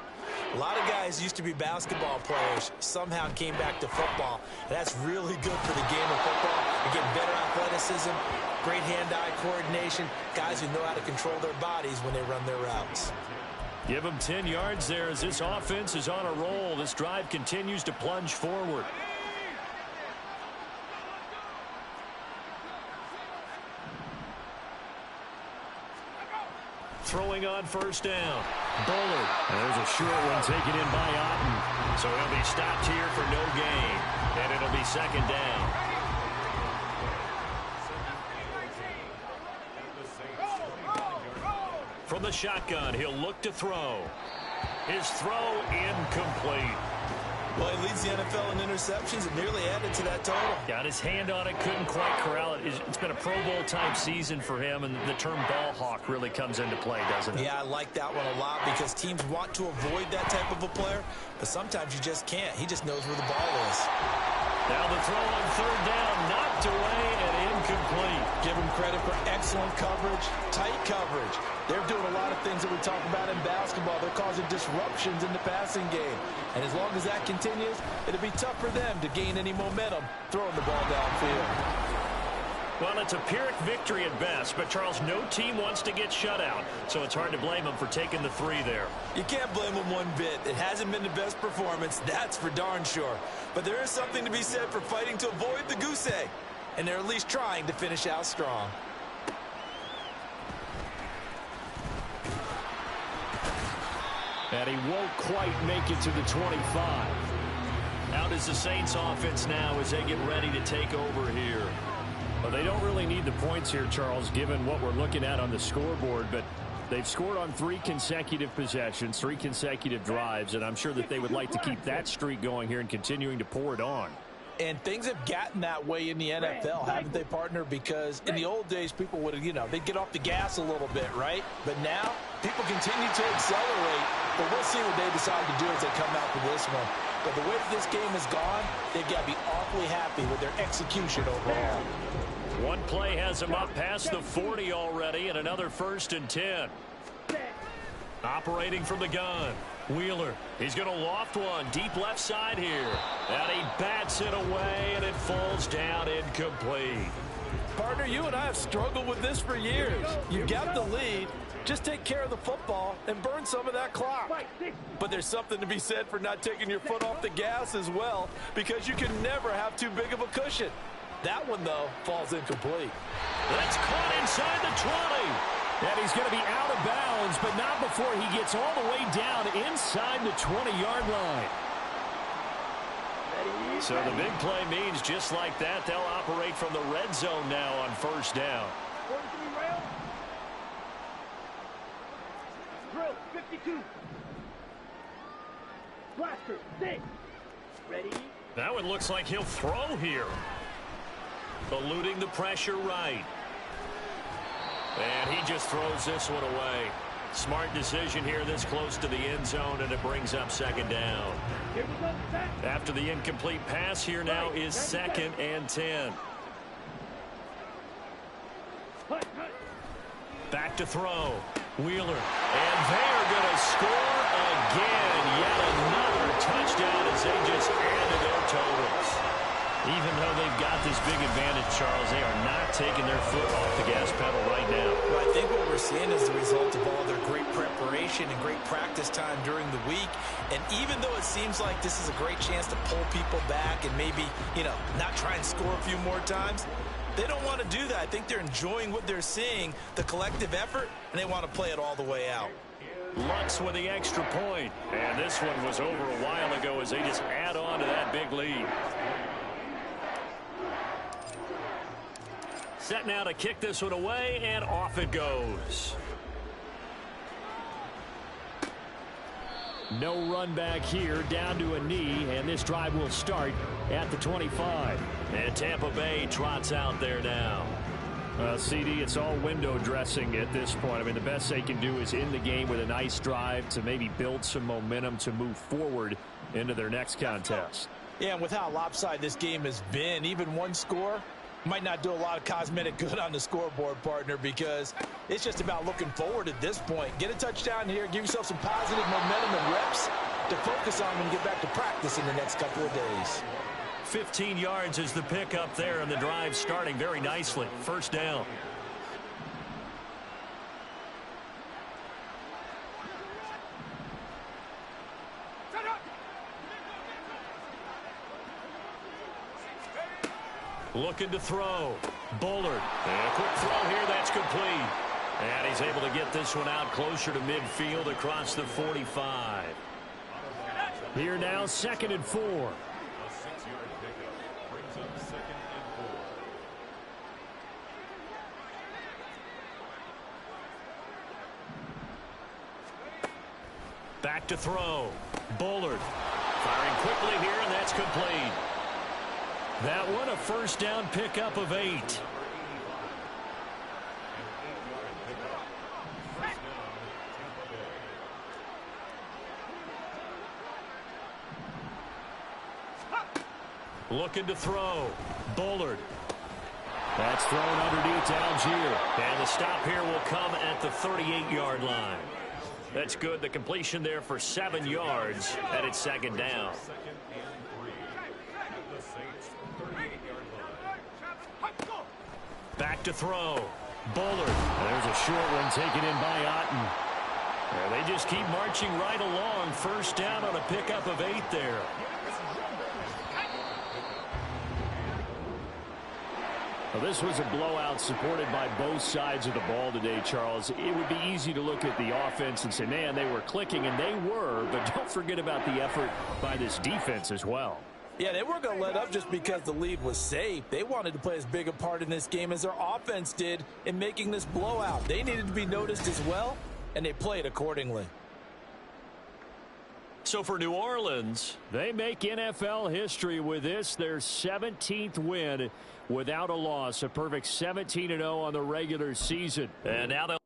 A lot of guys used to be basketball players, somehow came back to football. And that's really good for the game of football. You're getting better athleticism, great hand-eye coordination, guys who know how to control their bodies when they run their routes. Give them 10 yards there as this offense is on a roll. This drive continues to plunge forward. Throwing on first down. Bullard. And there's a short one taken in by Otten. So he'll be stopped here for no gain. And it'll be second down. From the shotgun, he'll look to throw. His throw incomplete. Well, he leads the NFL in interceptions and nearly added to that total. Got his hand on it, couldn't quite corral it. It's been a Pro Bowl type season for him, and the term ball hawk really comes into play, doesn't it? Yeah, I like that one a lot because teams want to avoid that type of a player, but sometimes you just can't. He just knows where the ball is. Now the throw on third down, knocked away and incomplete. Give him credit for excellent coverage, tight coverage. They're doing a lot of things that we talk about in basketball. They're causing disruptions in the passing game. And as long as that continues, it'll be tough for them to gain any momentum throwing the ball downfield. Well, it's a Pyrrhic victory at best, but Charles, no team wants to get shut out, so it's hard to blame them for taking the 3 there. You can't blame them one bit. It hasn't been the best performance, that's for darn sure. But there is something to be said for fighting to avoid the goose egg, and they're at least trying to finish out strong. And he won't quite make it to the 25. Out is the Saints offense now as they get ready to take over here. Well, they don't really need the points here, Charles, given what we're looking at on the scoreboard, but they've scored on 3 consecutive possessions, 3 consecutive drives, and I'm sure that they would like to keep that streak going here and continuing to pour it on. And things have gotten that way in the NFL, haven't they, partner? Because in the old days, people would have, they'd get off the gas a little bit, right? But now, people continue to accelerate, but we'll see what they decide to do as they come out for this one. But the way that this game has gone, they've got to be awfully happy with their execution overall. One play has him up past the 40 already, and another 1st and 10. Operating from the gun. Wheeler, he's going to loft one deep left side here. And he bats it away, and it falls down incomplete. Partner, you and I have struggled with this for years. You got the lead. Just take care of the football and burn some of that clock. But there's something to be said for not taking your foot off the gas as well, because you can never have too big of a cushion. That one, though, falls incomplete. That's caught inside the 20. And he's going to be out of bounds, but not before he gets all the way down inside the 20-yard line. So the big play means just like that, they'll operate from the red zone now on first down. Drill 52. Blaster 6. Ready? That one looks like he'll throw here. Eluding the pressure right. And he just throws this one away. Smart decision here this close to the end zone, and it brings up second down. After the incomplete pass, here now is 2nd and 10. Back to throw. Wheeler. And they're going to score again. Yet another touchdown as they just added their totals. Even though they've got this big advantage, Charles, they are not taking their foot off the gas pedal right now. Well, I think what we're seeing is the result of all their great preparation and great practice time during the week. And even though it seems like this is a great chance to pull people back and maybe, not try and score a few more times, they don't want to do that. I think they're enjoying what they're seeing, the collective effort, and they want to play it all the way out. Lutz with the extra point. And this one was over a while ago as they just add on to that big lead. Set now to kick this one away, and off it goes. No run back here, down to a knee, and this drive will start at the 25. And Tampa Bay trots out there now. CD, it's all window dressing at this point. I mean, the best they can do is end the game with a nice drive to maybe build some momentum to move forward into their next contest. Yeah, and with how lopsided this game has been, even one score might not do a lot of cosmetic good on the scoreboard, partner, because it's just about looking forward at this point. Get a touchdown here, give yourself some positive momentum and reps to focus on when you get back to practice in the next couple of days. 15 yards is the pickup there, and the drive starting very nicely. First down. Looking to throw. Bullard. And a quick throw here. That's complete. And he's able to get this one out closer to midfield across the 45. Here now, 2nd and 4. A 6-yard pickup brings up 2nd and 4. Back to throw. Bullard. Firing quickly here, and that's complete. That one, a first down pickup of 8. Looking to throw. Bullard. That's thrown underneath to Algier. And the stop here will come at the 38-yard line. That's good. The completion there for 7 yards, and it's 2nd down. 2nd and 3 at the Saints' 38-yard line. Back to throw. Bullard. There's a short one taken in by Otten. And they just keep marching right along. First down on a pickup of 8 there. Well, this was a blowout supported by both sides of the ball today, Charles. It would be easy to look at the offense and say, man, they were clicking, and they were, but don't forget about the effort by this defense as well. Yeah, they weren't going to let up just because the lead was safe. They wanted to play as big a part in this game as their offense did in making this blowout. They needed to be noticed as well, and they played accordingly. So for New Orleans, they make NFL history with this, their 17th win without a loss, a perfect 17-0 on the regular season. And now they'll